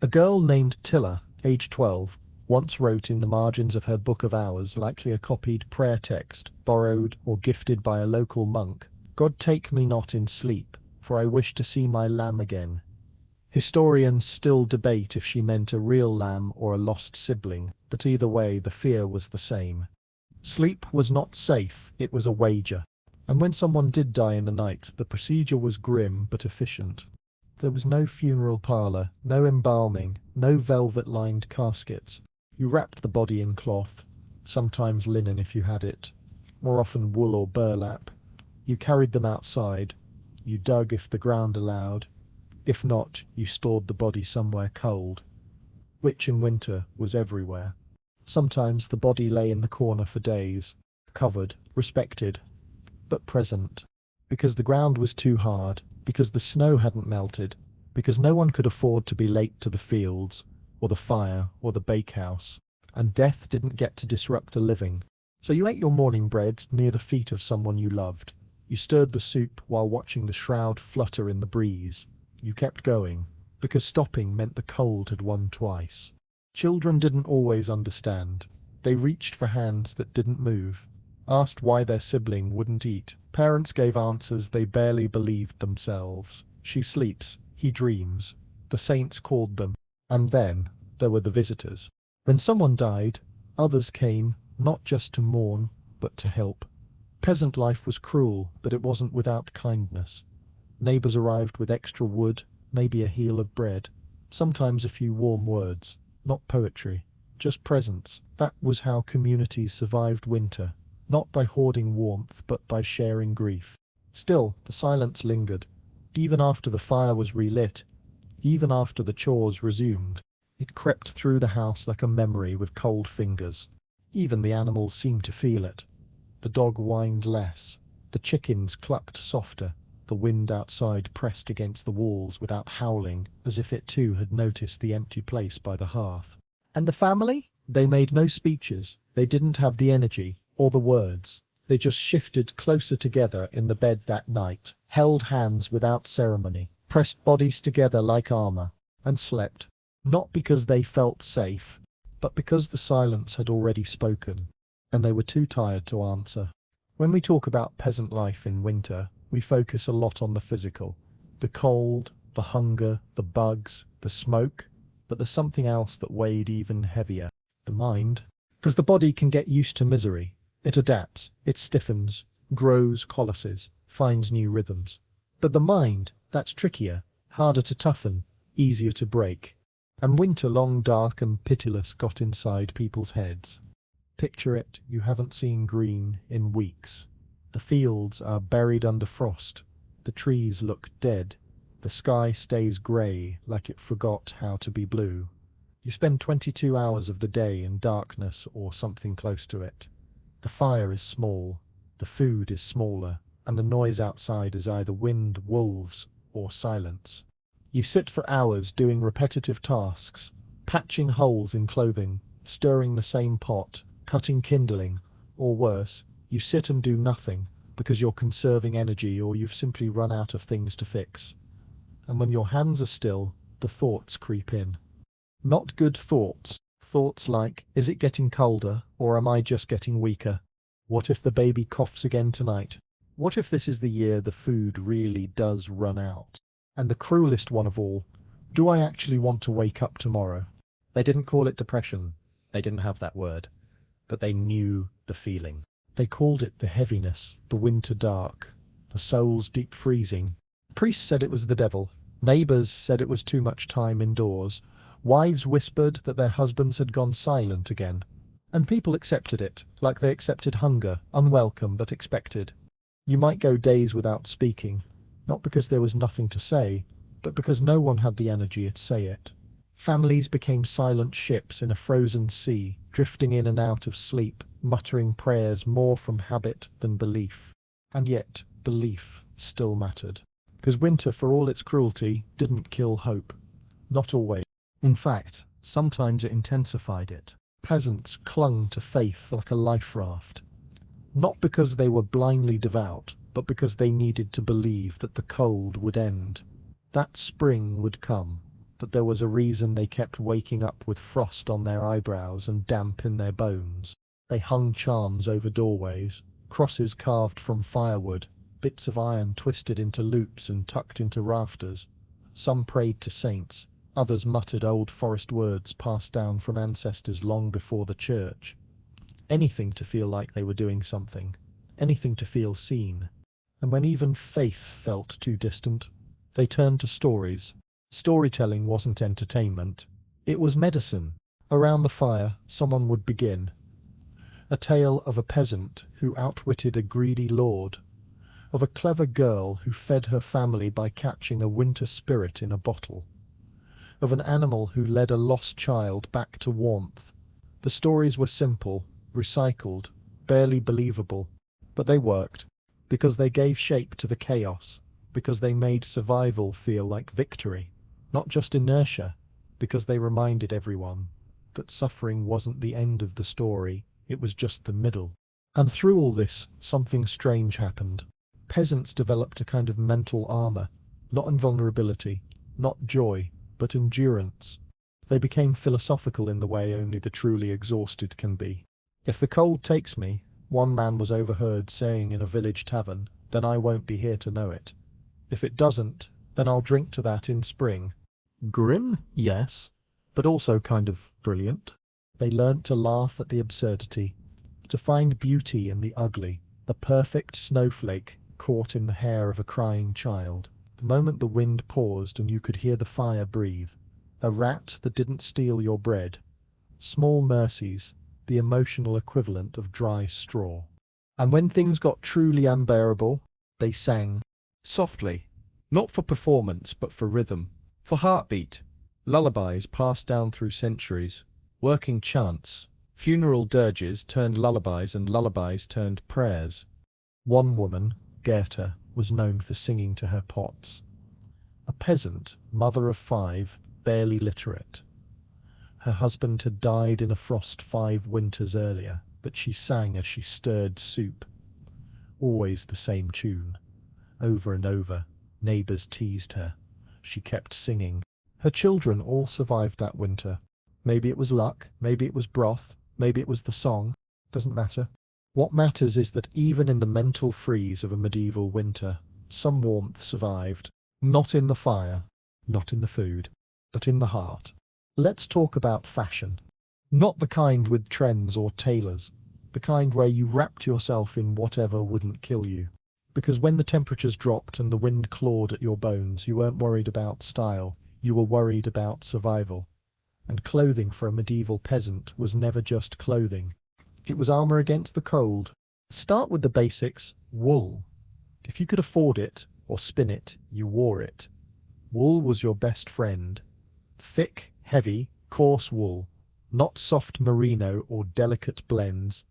Speaker 1: A girl named Tilla, aged 12, once wrote in the margins of her book of hours, likely a copied prayer text, borrowed or gifted by a local monk, "God take me not in sleep, for I wish to see my lamb again." Historians still debate if she meant a real lamb or a lost sibling, but either way the fear was the same. Sleep was not safe, it was a wager. And when someone did die in the night, the procedure was grim but efficient. There was no funeral parlour, no embalming, no velvet-lined caskets. You wrapped the body in cloth, sometimes linen if you had it, more often wool or burlap. You carried them outside. You dug if the ground allowed. If not, you stored the body somewhere cold, which in winter was everywhere. Sometimes the body lay in the corner for days. covered, respected, but present. Because the ground was too hard, because the snow hadn't melted, because no one could afford to be late to the fields, or the fire, or the bakehouse, and death didn't get to disrupt a living. So you ate your morning bread near the feet of someone you loved. You stirred the soup while watching the shroud flutter in the breeze. You kept going, because stopping meant the cold had won twice. Children didn't always understand. They reached for hands that didn't move, asked why their sibling wouldn't eat. Parents gave answers they barely believed themselves. She sleeps, he dreams. The saints called them. And then there were the visitors. When someone died, others came, not just to mourn, but to help. Peasant life was cruel, but it wasn't without kindness. Neighbors arrived with extra wood, maybe a heel of bread, sometimes a few warm words, not poetry, just presence. That was how communities survived winter, not by hoarding warmth, but by sharing grief. Still, the silence lingered, even after the fire was relit, even after the chores resumed. It crept through the house like a memory with cold fingers. Even the animals seemed to feel it. The dog whined less. The chickens clucked softer. The wind outside pressed against the walls without howling, as if it too had noticed the empty place by the hearth. And the family? They made no speeches. They didn't have the energy, or the words. They just shifted closer together in the bed that night, held hands without ceremony, pressed bodies together like armor, and slept. Not because they felt safe, but because the silence had already spoken, and they were too tired to answer. When we talk about peasant life in winter, we focus a lot on the physical. The cold, the hunger, the bugs, the smoke, but there's something else that weighed even heavier. The mind. Because the body can get used to misery. It adapts, it stiffens, grows colosses, finds new rhythms. But the mind, that's trickier, harder to toughen, easier to break. And winter, long, dark and pitiless, got inside people's heads. Picture it, you haven't seen green in weeks. The fields are buried under frost. The trees look dead. The sky stays grey, like it forgot how to be blue. You spend 22 hours of the day in darkness or something close to it. The fire is small, the food is smaller, and the noise outside is either wind, wolves, or silence. You sit for hours doing repetitive tasks, patching holes in clothing, stirring the same pot, cutting kindling, or worse, you sit and do nothing because you're conserving energy or you've simply run out of things to fix. And when your hands are still, the thoughts creep in. Not good thoughts. Thoughts like, is it getting colder, or am I just getting weaker? What if the baby coughs again tonight? What if this is the year the food really does run out? And the cruelest one of all, do I actually want to wake up tomorrow? They didn't call it depression. They didn't have that word. But they knew the feeling. They called it the heaviness, the winter dark, the soul's deep freezing. Priests said it was the devil. Neighbors said it was too much time indoors. Wives whispered that their husbands had gone silent again. And people accepted it, like they accepted hunger, unwelcome but expected. You might go days without speaking, not because there was nothing to say, but because no one had the energy to say it. Families became silent ships in a frozen sea, drifting in and out of sleep, muttering prayers more from habit than belief. And yet, belief still mattered. Because winter, for all its cruelty, didn't kill hope. Not always. In fact, sometimes it intensified it. Peasants clung to faith like a life raft. Not because they were blindly devout, but because they needed to believe that the cold would end. That spring would come, that there was a reason they kept waking up with frost on their eyebrows and damp in their bones. They hung charms over doorways, crosses carved from firewood, bits of iron twisted into loops and tucked into rafters. Some prayed to saints, others muttered old forest words passed down from ancestors long before the church. Anything to feel like they were doing something, anything to feel seen. And when even faith felt too distant, they turned to stories. Storytelling wasn't entertainment, it was medicine. Around the fire, someone would begin. A tale of a peasant who outwitted a greedy lord, of a clever girl who fed her family by catching a winter spirit in a bottle, of an animal who led a lost child back to warmth. The stories were simple, recycled, barely believable. But they worked, because they gave shape to the chaos, because they made survival feel like victory, not just inertia, because they reminded everyone that suffering wasn't the end of the story, it was just the middle. And through all this, something strange happened. Peasants developed a kind of mental armor, not invulnerability, not joy, but endurance. They became philosophical in the way only the truly exhausted can be. If the cold takes me, one man was overheard saying in a village tavern, then I won't be here to know it. If it doesn't, then I'll drink to that in spring. Grim, yes, but also kind of brilliant. They learnt to laugh at the absurdity, to find beauty in the ugly, the perfect snowflake caught in the hair of a crying child. The moment the wind paused and you could hear the fire breathe, a rat that didn't steal your bread. Small mercies, the emotional equivalent of dry straw. And when things got truly unbearable, they sang. Softly, not for performance but for rhythm, for heartbeat. Lullabies passed down through centuries, working chants. Funeral dirges turned lullabies and lullabies turned prayers. One woman, Goethe, was known for singing to her pots. A peasant, mother of 5, barely literate. Her husband had died in a frost 5 winters earlier, but she sang as she stirred soup. Always the same tune. Over and over, neighbours teased her. She kept singing. Her children all survived that winter. Maybe it was luck, maybe it was broth, maybe it was the song. Doesn't matter. What matters is that even in the mental freeze of a medieval winter, some warmth survived. Not in the fire, not in the food, but in the heart. Let's talk about fashion. Not the kind with trends or tailors, the kind where you wrapped yourself in whatever wouldn't kill you. Because when the temperatures dropped and the wind clawed at your bones, you weren't worried about style, you were worried about survival. And clothing for a medieval peasant was never just clothing. It was armor against the cold. Start with the basics, wool. If you could afford it, or spin it, you wore it. Wool was your best friend. Thick, heavy, coarse wool, not soft merino or delicate blends.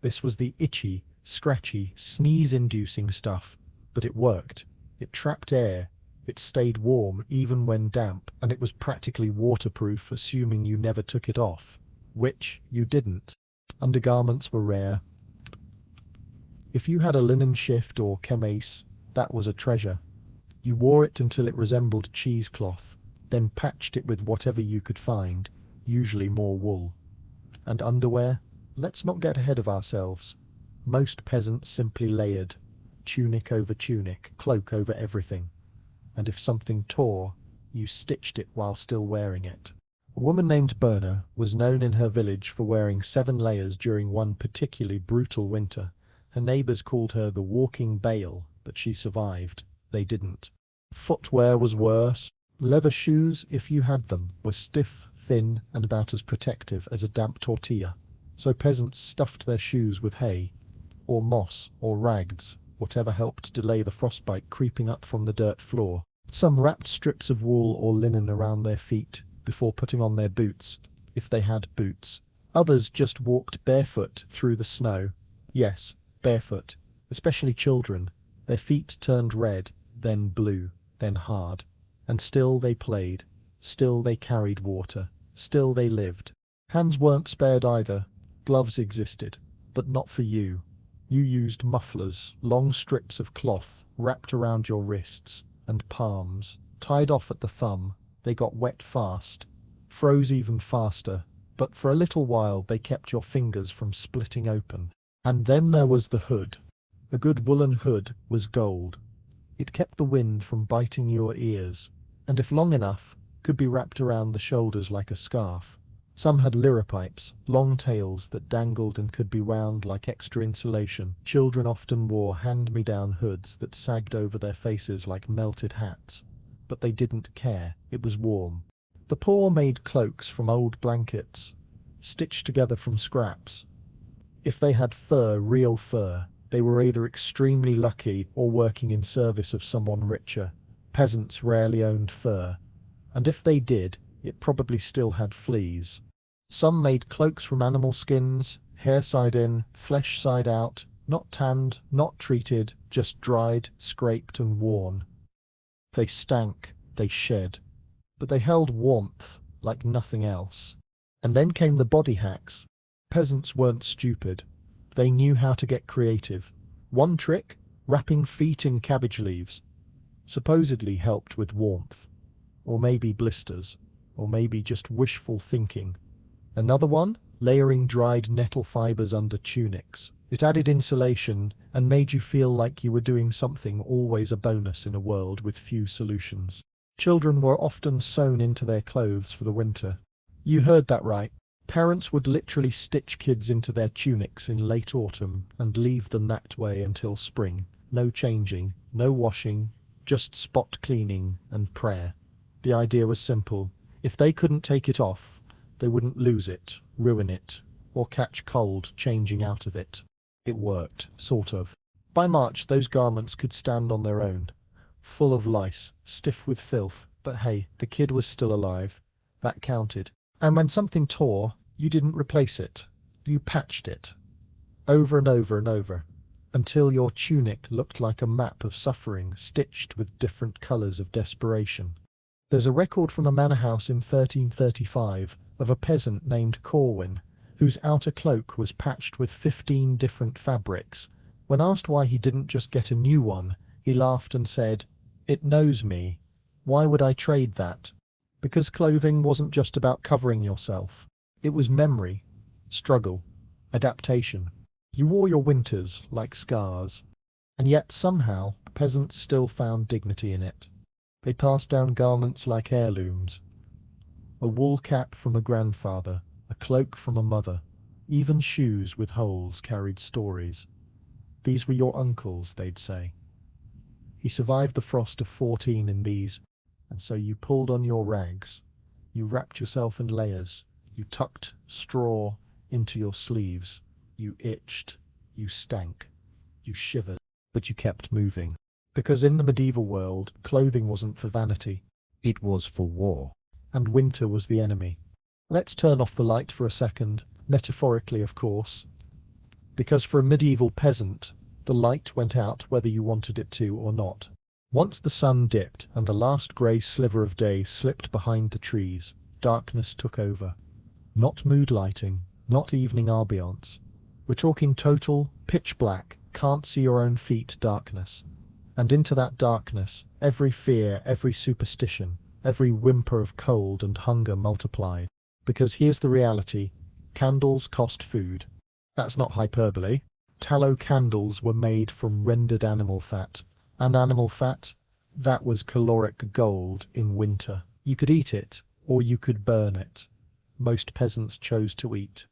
Speaker 1: This was the itchy, scratchy, sneeze-inducing stuff, but it worked. It trapped air. It stayed warm even when damp, and it was practically waterproof, assuming you never took it off, which you didn't. Undergarments were rare. If you had a linen shift or chemise, that was a treasure. You wore it until it resembled cheesecloth, then patched it with whatever you could find, usually more wool. And underwear? Let's not get ahead of ourselves. Most peasants simply layered, tunic over tunic, cloak over everything. And if something tore, you stitched it while still wearing it. A woman named Berna was known in her village for wearing 7 layers during one particularly brutal winter. Her neighbours called her the walking bale, but she survived. They didn't. Footwear was worse. Leather shoes, if you had them, were stiff, thin, and about as protective as a damp tortilla. So peasants stuffed their shoes with hay, or moss, or rags, whatever helped delay the frostbite creeping up from the dirt floor. Some wrapped strips of wool or linen around their feet before putting on their boots, if they had boots. Others just walked barefoot through the snow. Yes, barefoot, especially children. Their feet turned red, then blue, then hard. And still they played. Still they carried water. Still they lived. Hands weren't spared either. Gloves existed, but not for you. You used mufflers, long strips of cloth wrapped around your wrists and palms, tied off at the thumb. They got wet fast, froze even faster, but for a little while they kept your fingers from splitting open. And then there was the hood. A good woolen hood was gold. It kept the wind from biting your ears, and if long enough, could be wrapped around the shoulders like a scarf. Some had liripipes, long tails that dangled and could be wound like extra insulation. Children often wore hand-me-down hoods that sagged over their faces like melted hats. But they didn't care. It was warm. The poor made cloaks from old blankets, stitched together from scraps. If they had fur, real fur, they were either extremely lucky or working in service of someone richer. Peasants rarely owned fur, and if they did, it probably still had fleas. Some made cloaks from animal skins, hair side in, flesh side out, not tanned, not treated, just dried, scraped and worn. They stank, they shed, but they held warmth like nothing else. And then came the body hacks. Peasants weren't stupid. They knew how to get creative. One trick, wrapping feet in cabbage leaves, supposedly helped with warmth. Or maybe blisters. Or maybe just wishful thinking. Another one, layering dried nettle fibers under tunics. It added insulation and made you feel like you were doing something, always a bonus in a world with few solutions. Children were often sewn into their clothes for the winter. You heard that right. Parents would literally stitch kids into their tunics in late autumn and leave them that way until spring. No changing, no washing, just spot cleaning and prayer. The idea was simple. If they couldn't take it off, they wouldn't lose it, ruin it, or catch cold changing out of it. It worked, sort of. By March, those garments could stand on their own, full of lice, stiff with filth, but hey, the kid was still alive. That counted. And when something tore, you didn't replace it. You patched it. Over and over and over, until your tunic looked like a map of suffering stitched with different colours of desperation. There's a record from a manor house in 1335 of a peasant named Corwin, whose outer cloak was patched with 15 different fabrics. When asked why he didn't just get a new one, he laughed and said, "It knows me. Why would I trade that?" Because clothing wasn't just about covering yourself. It was memory, struggle, adaptation. You wore your winters like scars. And yet somehow peasants still found dignity in it. They passed down garments like heirlooms. A wool cap from a grandfather, a cloak from a mother, even shoes with holes carried stories. These were your uncles, they'd say. He survived the frost of 14 in these, and so you pulled on your rags. You wrapped yourself in layers. You tucked straw into your sleeves. You itched. You stank. You shivered. But you kept moving. Because in the medieval world, clothing wasn't for vanity.
Speaker 3: It was for war.
Speaker 1: And winter was the enemy. Let's turn off the light for a second, metaphorically of course. Because for a medieval peasant, the light went out whether you wanted it to or not. Once the sun dipped and the last grey sliver of day slipped behind the trees, darkness took over. Not mood lighting, not evening ambiance. We're talking total, pitch black, can't see your own feet darkness. And into that darkness, every fear, every superstition, every whimper of cold and hunger multiplied. Because here's the reality, candles cost food. That's not hyperbole. Tallow candles were made from rendered animal fat. And animal fat, that was caloric gold in winter. You could eat it, or you could burn it. Most peasants chose to eat.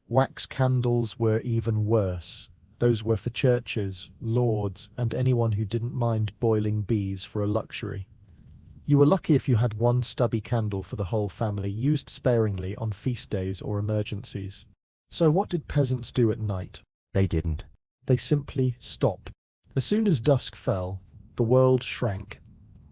Speaker 1: Wax candles were even worse. Those were for churches, lords, and anyone who didn't mind boiling bees for a luxury. You were lucky if you had one stubby candle for the whole family, used sparingly on feast days or emergencies. So what did peasants do at night?
Speaker 3: They didn't.
Speaker 1: They simply stopped. As soon as dusk fell, the world shrank.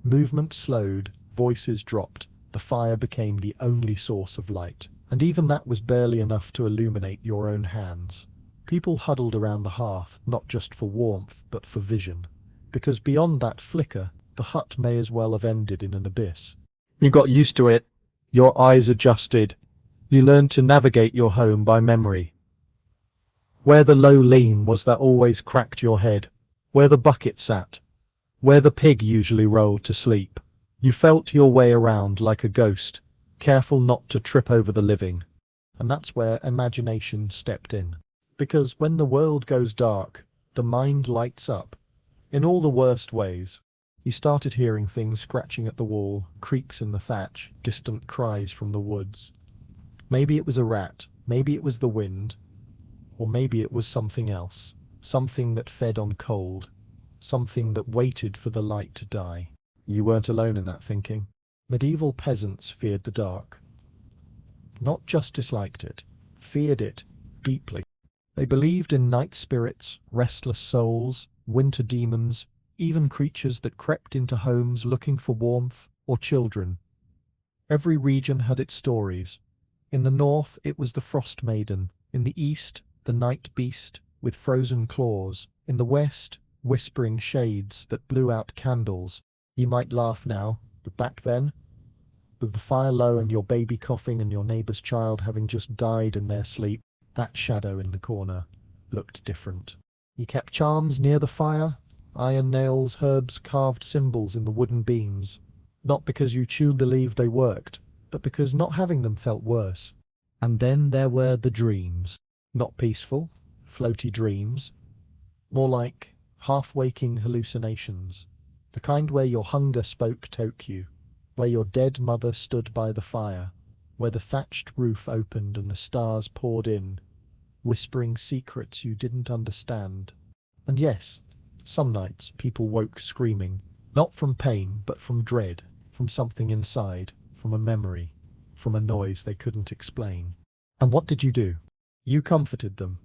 Speaker 1: Movement slowed, voices dropped. The fire became the only source of light. And even that was barely enough to illuminate your own hands. People huddled around the hearth, not just for warmth, but for vision. Because beyond that flicker, the hut may as well have ended in an abyss. You got used to it. Your eyes adjusted. You learned to navigate your home by memory. Where the low lean was that always cracked your head. Where the bucket sat. Where the pig usually rolled to sleep. You felt your way around like a ghost, careful not to trip over the living. And that's where imagination stepped in. Because when the world goes dark, the mind lights up. In all the worst ways. You started hearing things scratching at the wall, creaks in the thatch, distant cries from the woods. Maybe it was a rat, maybe it was the wind, or maybe it was something else. Something that fed on cold. Something that waited for the light to die. You weren't alone in that thinking. Medieval peasants feared the dark. Not just disliked it, feared it deeply. They believed in night spirits, restless souls, winter demons, even creatures that crept into homes looking for warmth or children. Every region had its stories. In the north, it was the Frost Maiden. In the east, The night beast, with frozen claws. In the west, whispering shades that blew out candles. You might laugh now, but back then, with the fire low and your baby coughing and your neighbor's child having just died in their sleep, that shadow in the corner looked different. You kept charms near the fire, iron nails, herbs, carved symbols in the wooden beams. Not because you truly believed they worked, but because not having them felt worse. And then there were the dreams. Not peaceful, floaty dreams. More like half-waking hallucinations. The kind where your hunger spoke Tokyo, where your dead mother stood by the fire, where the thatched roof opened and the stars poured in, whispering secrets you didn't understand. And yes, some nights people woke screaming, not from pain, but from dread, from something inside, from a memory, from a noise they couldn't explain. And what did you do? You comforted them.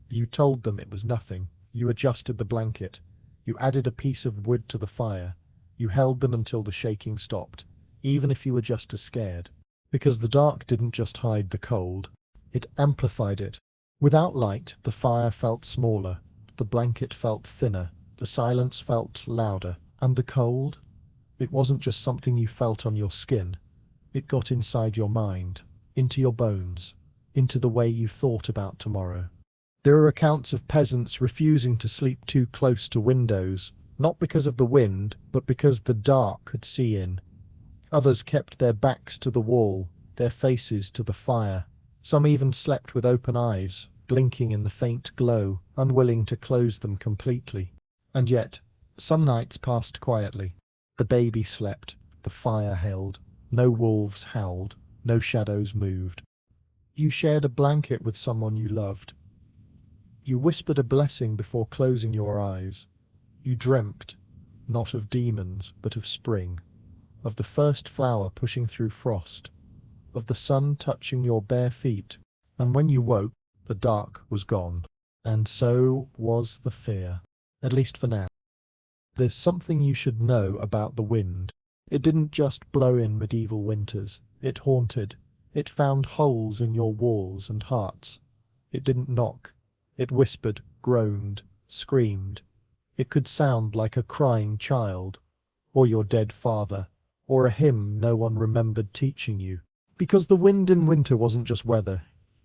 Speaker 1: You told them it was nothing. You adjusted the blanket. You added a piece of wood to the fire. You held them until the shaking stopped, even if you were just as scared. Because the dark didn't just hide the cold, it amplified it. Without light, the fire felt smaller, the blanket felt thinner, the silence felt louder, and the cold? It wasn't just something you felt on your skin. It got inside your mind, into your bones, into the way you thought about tomorrow. There are accounts of peasants refusing to sleep too close to windows, not because of the wind, but because the dark could see in. Others kept their backs to the wall, their faces to the fire. Some even slept with open eyes, blinking in the faint glow, unwilling to close them completely. And yet, some nights passed quietly. The baby slept, the fire held, no wolves howled, no shadows moved. You shared a blanket with someone you loved. You whispered a blessing before closing your eyes. You dreamt, not of demons, but of spring, of the first flower pushing through frost, of the sun touching your bare feet, and when you woke, the dark was gone. And so was the fear, at least for now. There's something you should know about the wind. It didn't just blow in medieval winters. It haunted. It found holes in your walls and hearts. It didn't knock. It whispered, groaned, screamed. It could sound like a crying child, or your dead father, or a hymn no one remembered teaching you. Because the wind in winter wasn't just weather.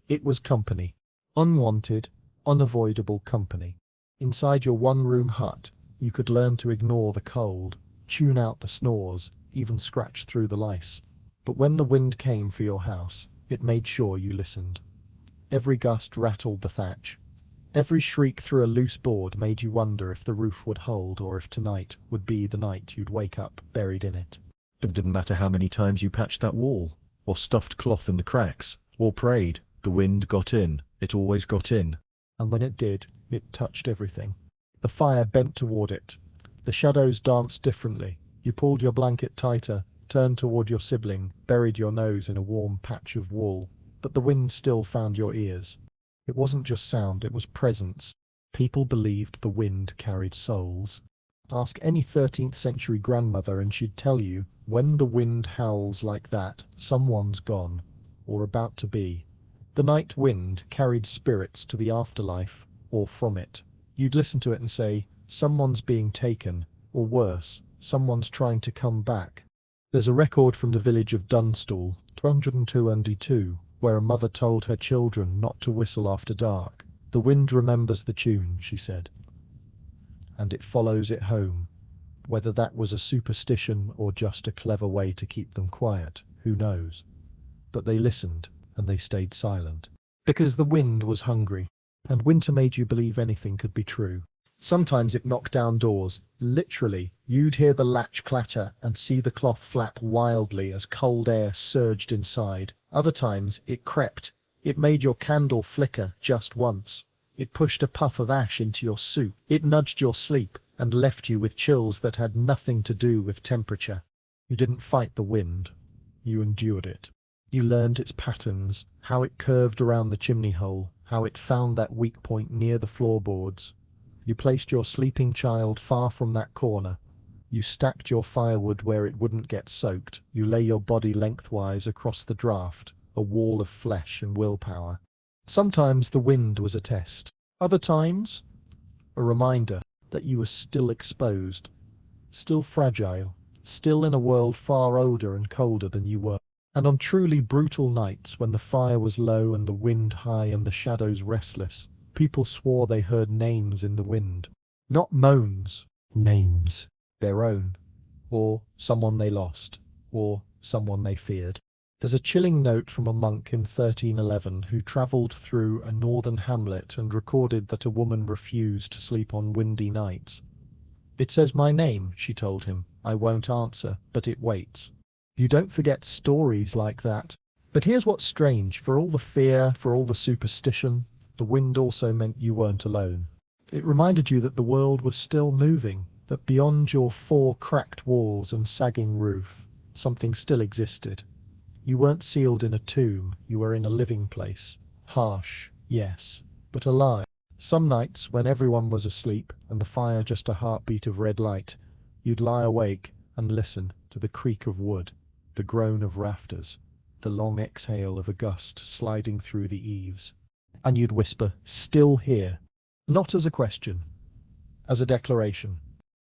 Speaker 1: It was company. Unwanted, unavoidable company. Inside your one-room hut, you could learn to ignore the cold, tune out the snores, even scratch through the lice. But when the wind came for your house, it made sure you listened. Every gust rattled the thatch. Every shriek through a loose board made you wonder if the roof would hold or if tonight would be the night you'd wake up buried in it.
Speaker 3: It didn't matter how many times you patched that wall, or stuffed cloth in the cracks, or prayed. The wind got in. It always got in.
Speaker 1: And when it did, it touched everything. The fire bent toward it. The shadows danced differently. You pulled your blanket tighter, turned toward your sibling, buried your nose in a warm patch of wool. But the wind still found your ears. It wasn't just sound, it was presence. People believed the wind carried souls. Ask any 13th century grandmother and she'd tell you, when the wind howls like that, someone's gone, or about to be. The night wind carried spirits to the afterlife, or from it. You'd listen to it and say, someone's being taken, or worse, someone's trying to come back. There's a record from the village of Dunstall, 202, where a mother told her children not to whistle after dark. The wind remembers the tune, she said, and it follows it home. Whether that was a superstition or just a clever way to keep them quiet, who knows? But they listened, and they stayed silent. Because the wind was hungry, and winter made you believe anything could be true. Sometimes it knocked down doors. Literally, you'd hear the latch clatter and see the cloth flap wildly as cold air surged inside. Other times, it crept. It made your candle flicker just once. It pushed a puff of ash into your soup. It nudged your sleep and left you with chills that had nothing to do with temperature. You didn't fight the wind. You endured it. You learned its patterns, how it curved around the chimney hole, how it found that weak point near the floorboards. You placed your sleeping child far from that corner. You stacked your firewood where it wouldn't get soaked. You lay your body lengthwise across the draft, a wall of flesh and willpower. Sometimes the wind was a test. Other times, a reminder that you were still exposed, still fragile, still in a world far older and colder than you were. And on truly brutal nights, when the fire was low and the wind high and the shadows restless, people swore they heard names in the wind. Not moans, names. Their own. Or someone they lost. Or someone they feared. There's a chilling note from a monk in 1311 who travelled through a northern hamlet and recorded that a woman refused to sleep on windy nights. "It says my name," she told him. "I won't answer, but it waits." You don't forget stories like that. But here's what's strange. For all the fear, for all the superstition, the wind also meant you weren't alone. It reminded you that the world was still moving, that beyond your 4 cracked walls and sagging roof, something still existed. You weren't sealed in a tomb, you were in a living place. Harsh, yes, but alive. Some nights, when everyone was asleep and the fire just a heartbeat of red light, you'd lie awake and listen to the creak of wood, the groan of rafters, the long exhale of a gust sliding through the eaves. And you'd whisper, "Still here." Not as a question, as a declaration.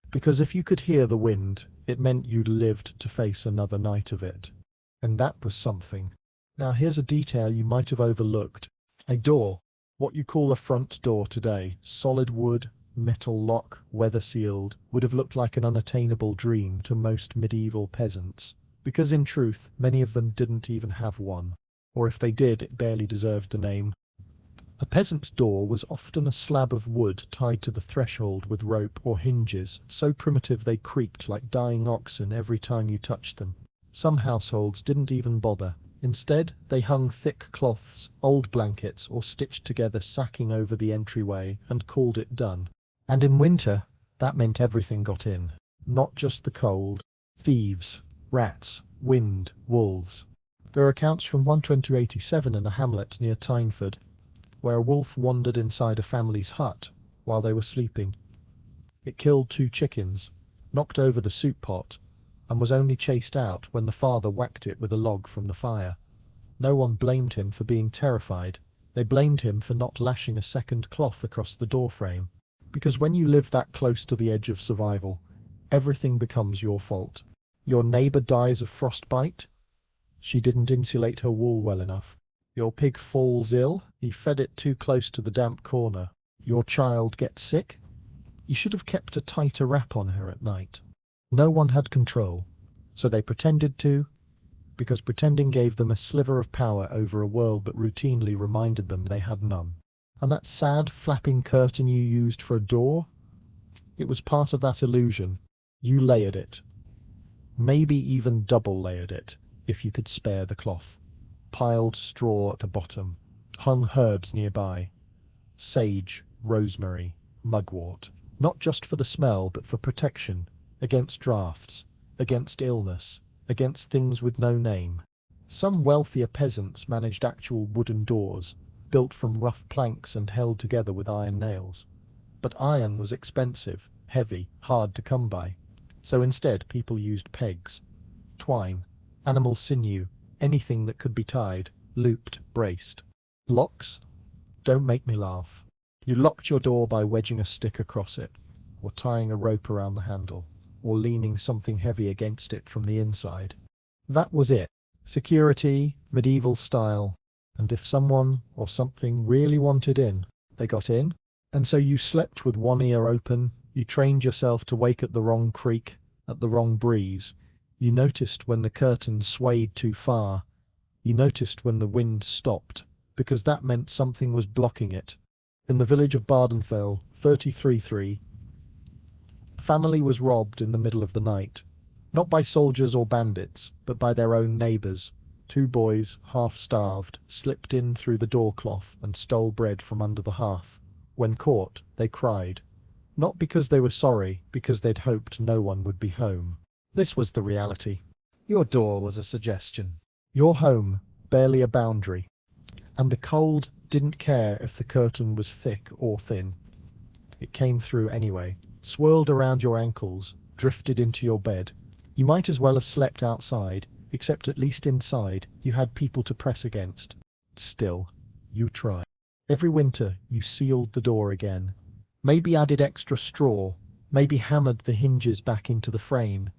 Speaker 1: Because if you could hear the wind, it meant you'd lived to face another night of it. And that was something. Now here's a detail you might have overlooked. A door. What you call a front door today, solid wood, metal lock, weather-sealed, would have looked like an unattainable dream to most medieval peasants. Because in truth, many of them didn't even have one. Or if they did, it barely deserved the name. A peasant's door was often a slab of wood tied to the threshold with rope or hinges, so primitive they creaked like dying oxen every time you touched them. Some households didn't even bother. Instead, they hung thick cloths, old blankets, or stitched together sacking over the entryway and called it done. And in winter, that meant everything got in. Not just the cold. Thieves, rats, wind, wolves. There are accounts from 1287 in a hamlet near Tyneford, where a wolf wandered inside a family's hut while they were sleeping. It killed 2 chickens, knocked over the soup pot, and was only chased out when the father whacked it with a log from the fire. No one blamed him for being terrified. They blamed him for not lashing a second cloth across the doorframe. Because when you live that close to the edge of survival, everything becomes your fault. Your neighbour dies of frostbite? She didn't insulate her wool well enough. Your pig falls ill? He fed it too close to the damp corner. Your child gets sick? You should have kept a tighter wrap on her at night. No one had control, so they pretended to, because pretending gave them a sliver of power over a world that routinely reminded them they had none. And that sad flapping curtain you used for a door? It was part of that illusion. You layered it. Maybe even double layered it, if you could spare the cloth. Piled straw at the bottom, hung herbs nearby. Sage, rosemary, mugwort. Not just for the smell, but for protection. Against drafts, against illness, against things with no name. Some wealthier peasants managed actual wooden doors, built from rough planks and held together with iron nails. But iron was expensive, heavy, hard to come by. So instead people used pegs, twine, animal sinew, anything that could be tied, looped, braced. Locks? Don't make me laugh. You locked your door by wedging a stick across it, or tying a rope around the handle, or leaning something heavy against it from the inside. That was it. Security, medieval style. And if someone or something really wanted in, they got in. And so you slept with one ear open, you trained yourself to wake at the wrong creak, at the wrong breeze. You noticed when the curtains swayed too far. You noticed when the wind stopped, because that meant something was blocking it. In the village of Bardenfell, 33-3, a family was robbed in the middle of the night. Not by soldiers or bandits, but by their own neighbours. 2 boys, half-starved, slipped in through the door-cloth and stole bread from under the hearth. When caught, they cried. Not because they were sorry, because they'd hoped no one would be home. This was the reality. Your door was a suggestion. Your home, barely a boundary. And the cold didn't care if the curtain was thick or thin. It came through anyway, swirled around your ankles, drifted into your bed. You might as well have slept outside, except at least inside you had people to press against. Still, you tried. Every winter you sealed the door again, maybe added extra straw, maybe hammered the hinges back into the frame,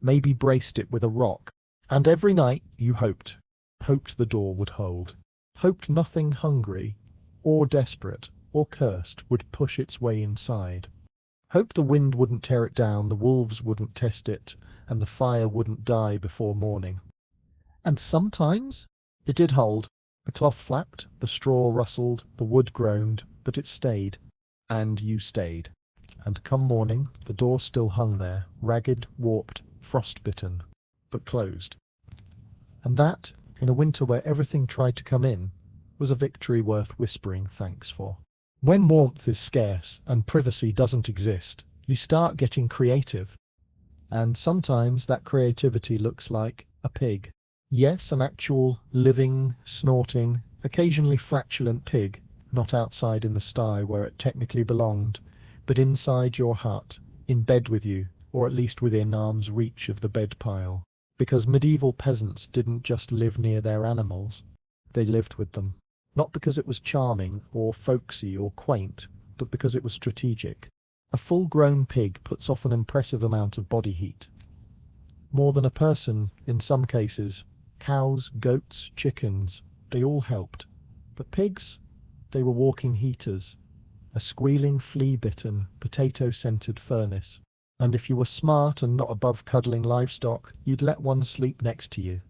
Speaker 1: maybe braced it with a rock. And every night you hoped the door would hold, hoped nothing hungry or desperate or cursed would push its way inside. Hoped the wind wouldn't tear it down, the wolves wouldn't test it, and the fire wouldn't die before morning. And sometimes it did hold. The cloth flapped, the straw rustled, the wood groaned, but it stayed. And you stayed. And come morning, the door still hung there, ragged, warped, frostbitten, but closed. And that, in a winter where everything tried to come in, was a victory worth whispering thanks for. When warmth is scarce and privacy doesn't exist, you start getting creative. And sometimes that creativity looks like a pig. Yes, an actual, living, snorting, occasionally flatulent pig, not outside in the sty where it technically belonged, but inside your hut, in bed with you, or at least within arm's reach of the bed pile. Because medieval peasants didn't just live near their animals, they lived with them. Not because it was charming, or folksy, or quaint, but because it was strategic. A full-grown pig puts off an impressive amount of body heat. More than a person, in some cases. Cows, goats, chickens, they all helped. But pigs, they were walking heaters. A squealing, flea-bitten, potato-scented furnace. And if you were smart and not above cuddling livestock, you'd let one sleep next to you.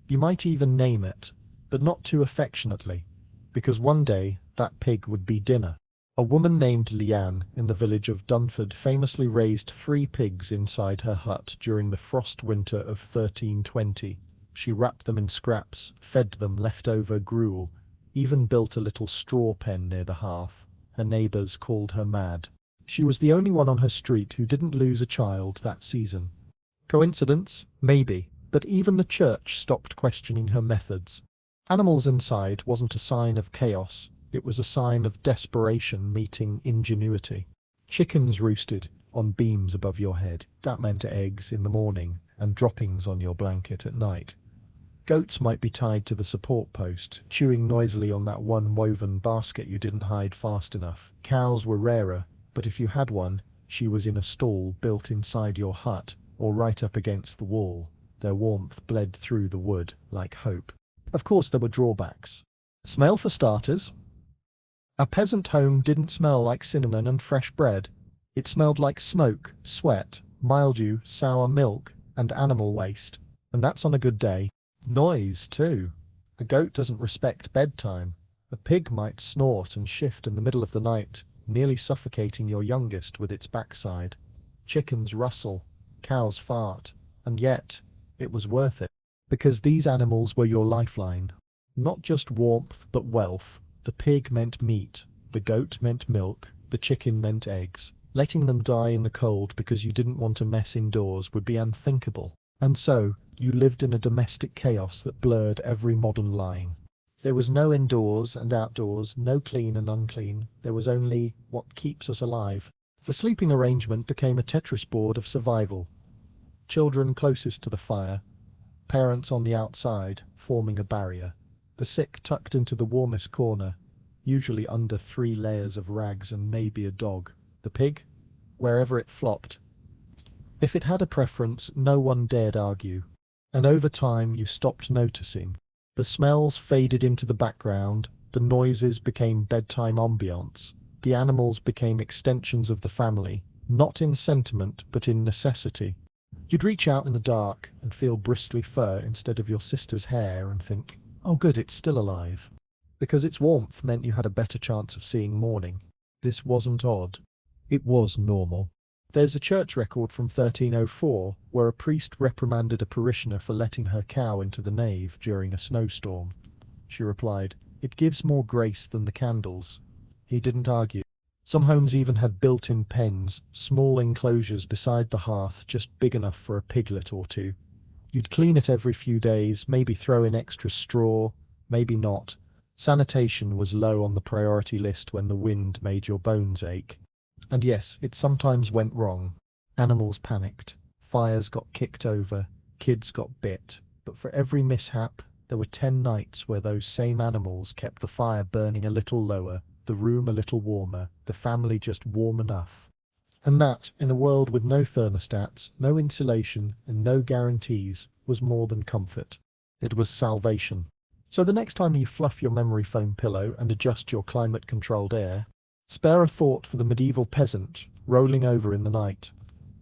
Speaker 1: You might even name it, but not too affectionately, because one day that pig would be dinner. A woman named Leanne in the village of Dunford famously raised 3 pigs inside her hut during the frost winter of 1320. She wrapped them in scraps, fed them leftover gruel, even built a little straw pen near the hearth. Her neighbours called her mad. She was the only one on her street who didn't lose a child that season. Coincidence? Maybe, but even the church stopped questioning her methods. Animals inside wasn't a sign of chaos, it was a sign of desperation meeting ingenuity. Chickens roosted on beams above your head. That meant eggs in the morning and droppings on your blanket at night. Goats might be tied to the support post, chewing noisily on that one woven basket you didn't hide fast enough. Cows were rarer, but if you had one, she was in a stall built inside your hut, or right up against the wall. Their warmth bled through the wood like hope. Of course there were drawbacks. Smell for starters. A peasant home didn't smell like cinnamon and fresh bread. It smelled like smoke, sweat, mildew, sour milk, and animal waste. And that's on a good day. Noise, too. A goat doesn't respect bedtime. A pig might snort and shift in the middle of the night, nearly suffocating your youngest with its backside. Chickens rustle, cows fart, and yet it was worth it. Because these animals were your lifeline. Not just warmth, but wealth. The pig meant meat, the goat meant milk, the chicken meant eggs. Letting them die in the cold because you didn't want a mess indoors would be unthinkable. And so, you lived in a domestic chaos that blurred every modern line. There was no indoors and outdoors, no clean and unclean. There was only what keeps us alive. The sleeping arrangement became a Tetris board of survival. Children closest to the fire, parents on the outside, forming a barrier. The sick tucked into the warmest corner, usually under 3 layers of rags and maybe a dog. The pig, wherever it flopped. If it had a preference, no one dared argue. And over time you stopped noticing. The smells faded into the background, the noises became bedtime ambiance. The animals became extensions of the family, not in sentiment but in necessity. You'd reach out in the dark and feel bristly fur instead of your sister's hair and think, oh good, it's still alive. Because its warmth meant you had a better chance of seeing morning. This wasn't odd. It was normal. There's a church record from 1304 where a priest reprimanded a parishioner for letting her cow into the nave during a snowstorm. She replied, "It gives more grace than the candles." He didn't argue. Some homes even had built-in pens, small enclosures beside the hearth just big enough for a piglet or 2. You'd clean it every few days, maybe throw in extra straw, maybe not. Sanitation was low on the priority list when the wind made your bones ache. And yes, it sometimes went wrong. Animals panicked, fires got kicked over, kids got bit, but for every mishap, There were 10 nights where those same animals kept the fire burning a little lower, the room a little warmer, the family just warm enough. And that, in a world with no thermostats, no insulation, and no guarantees, was more than comfort. It was salvation. So the next time you fluff your memory foam pillow and adjust your climate-controlled air, spare a thought for the medieval peasant rolling over in the night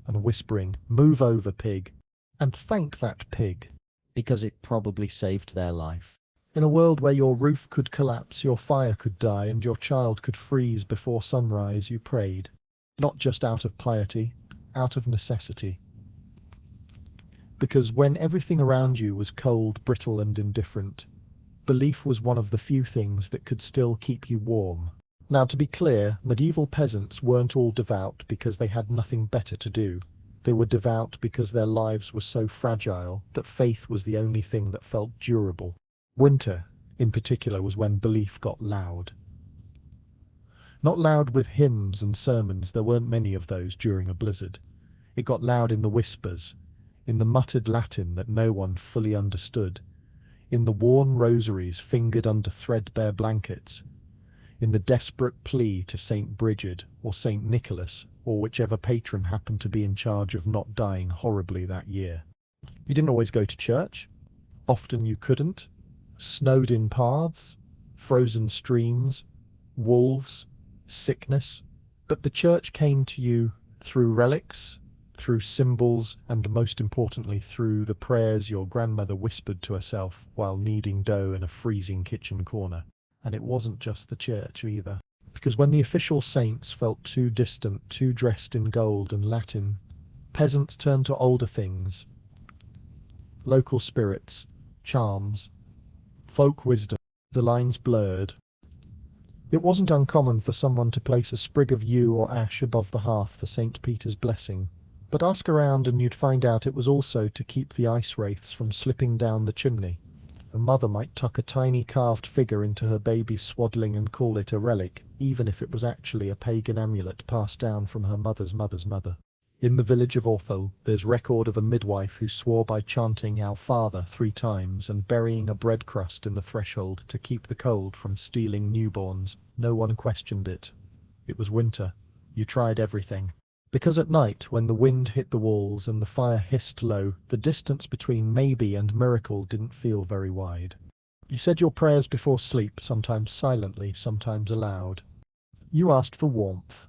Speaker 1: and whispering, "Move over, pig," and thank that pig,
Speaker 4: because it probably saved their life.
Speaker 1: in a world where your roof could collapse, your fire could die, and your child could freeze before sunrise. You prayed, not just out of piety, out of necessity. Because when everything around you was cold, brittle, and indifferent, belief was one of the few things that could still keep you warm. Now, to be clear, medieval peasants weren't all devout because they had nothing better to do. They were devout because their lives were so fragile that faith was the only thing that felt durable. Winter, in particular, was when belief got loud. Not loud with hymns and sermons, there weren't many of those during a blizzard. It got loud in the whispers, in the muttered Latin that no one fully understood, in the worn rosaries fingered under threadbare blankets, in the desperate plea to St. Bridget or St. Nicholas or whichever patron happened to be in charge of not dying horribly that year. You didn't always go to church. Often you couldn't. Snowed-in paths, frozen streams, wolves, sickness. But the church came to you through relics, through symbols, and most importantly through the prayers your grandmother whispered to herself while kneading dough in a freezing kitchen corner. And it wasn't just the church either. Because when the official saints felt too distant, too dressed in gold and Latin, peasants turned to older things. Local spirits, charms, folk wisdom. The lines blurred. It wasn't uncommon for someone to place a sprig of yew or ash above the hearth for St. Peter's blessing. But ask around and you'd find out it was also to keep the ice wraiths from slipping down the chimney. A mother might tuck a tiny carved figure into her baby's swaddling and call it a relic, even if it was actually a pagan amulet passed down from her mother's mother's mother. In the village of Orthel, there's record of a midwife who swore by chanting Our Father 3 times and burying a bread crust in the threshold to keep the cold from stealing newborns. No one questioned it. It was winter. You tried everything. Because at night, when the wind hit the walls and the fire hissed low, the distance between maybe and miracle didn't feel very wide. You said your prayers before sleep, sometimes silently, sometimes aloud. You asked for warmth,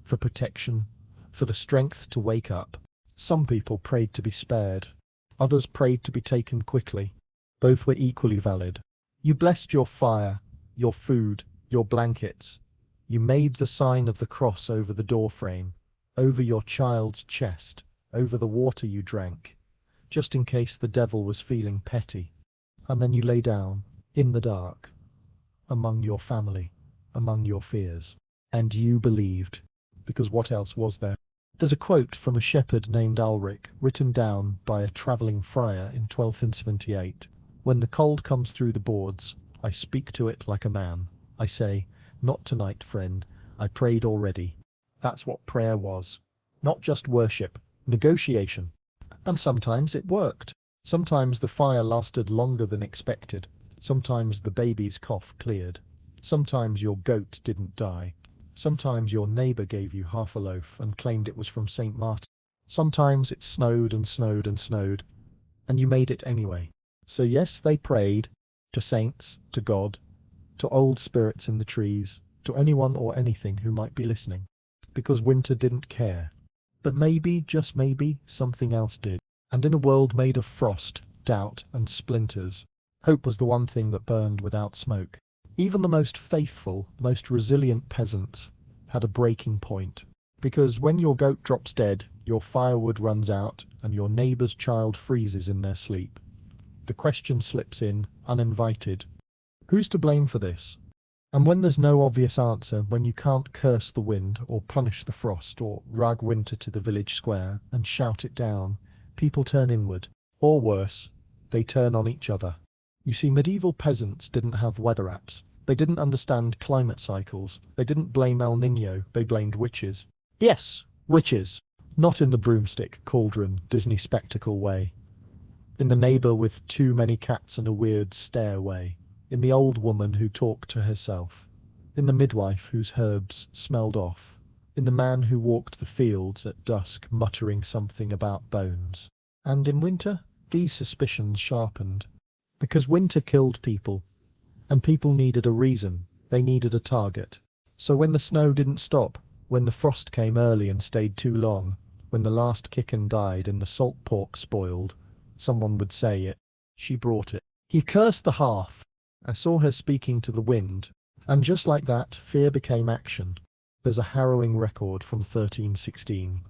Speaker 1: for protection, for the strength to wake up. Some people prayed to be spared. Others prayed to be taken quickly. Both were equally valid. You blessed your fire, your food, your blankets. You made the sign of the cross over the doorframe, over your child's chest, over the water you drank, just in case the devil was feeling petty. And then you lay down, in the dark, among your family, among your fears. And you believed, because what else was there? There's a quote from a shepherd named Ulrich, written down by a travelling friar in 1278. When the cold comes through the boards, I speak to it like a man. I say, not tonight, friend, I prayed already. That's what prayer was. Not just worship, negotiation. And sometimes it worked. Sometimes the fire lasted longer than expected. Sometimes the baby's cough cleared. Sometimes your goat didn't die. Sometimes your neighbour gave you half a loaf and claimed it was from St. Martin. Sometimes it snowed and snowed and snowed, and you made it anyway. So yes, they prayed, to saints, to God, to old spirits in the trees, to anyone or anything who might be listening. Because winter didn't care. But maybe, just maybe, something else did. And in a world made of frost, doubt, and splinters, hope was the one thing that burned without smoke. Even the most faithful, most resilient peasants had a breaking point. Because when your goat drops dead, your firewood runs out, and your neighbour's child freezes in their sleep, the question slips in, uninvited. Who's to blame for this? And when there's no obvious answer, when you can't curse the wind, or punish the frost, or drag winter to the village square and shout it down, people turn inward. Or worse, they turn on each other. You see, medieval peasants didn't have weather apps. They didn't understand climate cycles. They didn't blame El Niño, they blamed witches. Yes, witches. Not in the broomstick, cauldron, Disney spectacle way. in the neighbour with too many cats and a weird stairway, in the old woman who talked to herself, in the midwife whose herbs smelled off, in the man who walked the fields at dusk muttering something about bones. And in winter, these suspicions sharpened. Because winter killed people, and people needed a reason, they needed a target. So when the snow didn't stop, when the frost came early and stayed too long, when the last chicken died and the salt pork spoiled, someone would say it. She brought it. He cursed the hearth. I saw her speaking to the wind, and just like that, fear became action. There's a harrowing record from 1316,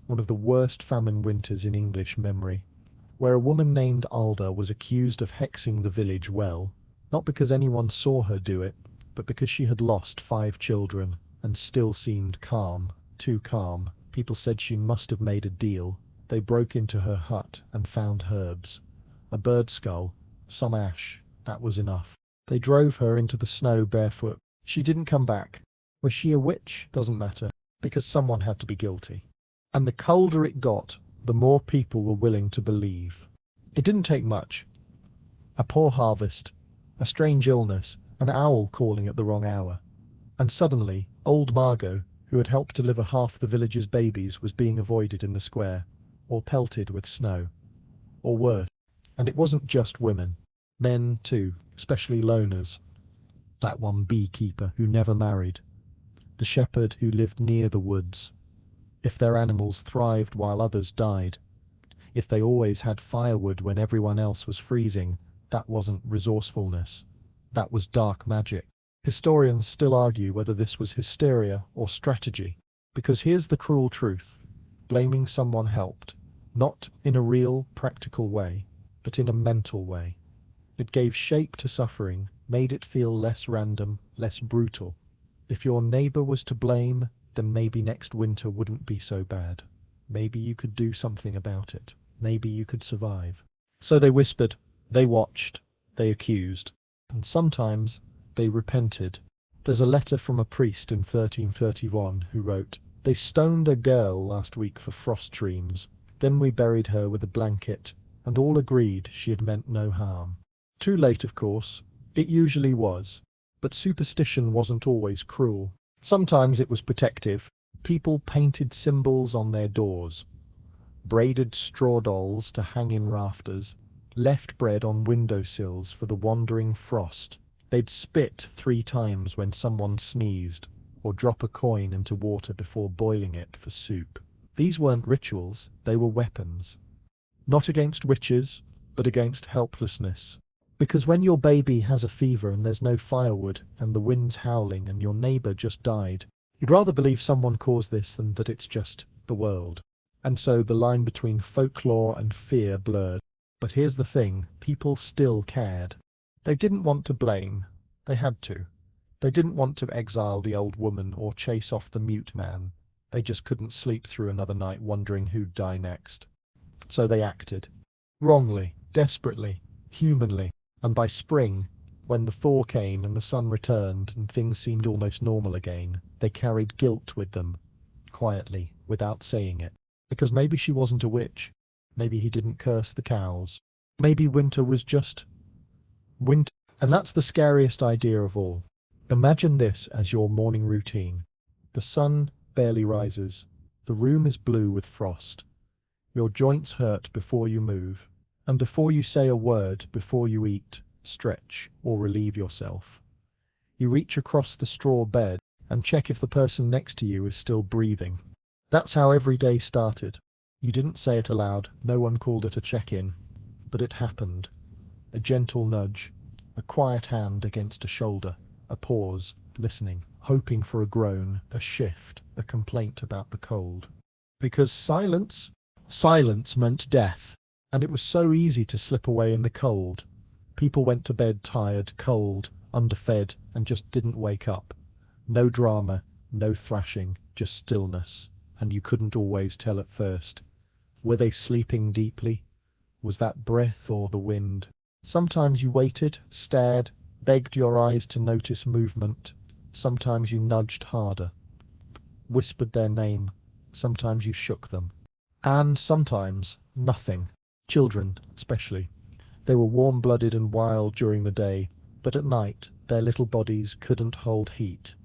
Speaker 1: one of the worst famine winters in English memory, where a woman named Alda was accused of hexing the village well, not because anyone saw her do it, but because she had lost 5 children and still seemed calm, too calm. People said she must have made a deal. They broke into her hut and found herbs, a bird skull, some ash. That was enough. They drove her into the snow barefoot. She didn't come back. Was she a witch? Doesn't matter, because someone had to be guilty. And the colder it got, the more people were willing to believe. It didn't take much. A poor harvest, a strange illness, an owl calling at the wrong hour. And suddenly, old Margot, who had helped deliver half the village's babies, was being avoided in the square, or pelted with snow, or worse. And it wasn't just women. Men, too, especially loners. That one beekeeper who never married. The shepherd who lived near the woods. If their animals thrived while others died. If they always had firewood when everyone else was freezing, that wasn't resourcefulness. That was dark magic. Historians still argue whether this was hysteria or strategy, because here's the cruel truth. Blaming someone helped, not in a real, practical way, but in a mental way. It gave shape to suffering, made it feel less random, less brutal. If your neighbour was to blame, then maybe next winter wouldn't be so bad. Maybe you could do something about it. Maybe you could survive. So they whispered, they watched, they accused, and sometimes they repented. There's a letter from a priest in 1331 who wrote, "They stoned a girl last week for frost dreams. Then we buried her with a blanket, and all agreed she had meant no harm." Too late, of course. It usually was. But superstition wasn't always cruel. Sometimes it was protective. People painted symbols on their doors, braided straw dolls to hang in rafters, left bread on windowsills for the wandering frost. They'd spit 3 times when someone sneezed, or drop a coin into water before boiling it for soup. These weren't rituals, they were weapons. Not against witches, but against helplessness. Because when your baby has a fever and there's no firewood and the wind's howling and your neighbour just died, you'd rather believe someone caused this than that it's just the world. And so the line between folklore and fear blurred. But here's the thing, people still cared. They didn't want to blame. They had to. They didn't want to exile the old woman or chase off the mute man. They just couldn't sleep through another night wondering who'd die next. So they acted. Wrongly, desperately, humanly. And by spring, when the thaw came and the sun returned and things seemed almost normal again, they carried guilt with them, quietly, without saying it. Because maybe she wasn't a witch. Maybe he didn't curse the cows. Maybe winter was just winter. And that's the scariest idea of all. Imagine this as your morning routine. The sun barely rises. The room is blue with frost. Your joints hurt before you move. And before you say a word, before you eat, stretch, or relieve yourself, you reach across the straw bed and check if the person next to you is still breathing. That's how every day started. You didn't say it aloud, no one called it a check-in, but it happened. A gentle nudge, a quiet hand against a shoulder, a pause, listening, hoping for a groan, a shift, a complaint about the cold. Because silence meant death. And it was so easy to slip away in the cold. People went to bed tired, cold, underfed, and just didn't wake up. No drama, no thrashing, just stillness. And you couldn't always tell at first. Were they sleeping deeply? Was that breath or the wind? Sometimes you waited, stared, begged your eyes to notice movement. Sometimes you nudged harder, whispered their name. Sometimes you shook them. And sometimes, nothing. Children, especially. They were warm-blooded and wild during the day, but at night their little bodies couldn't hold heat.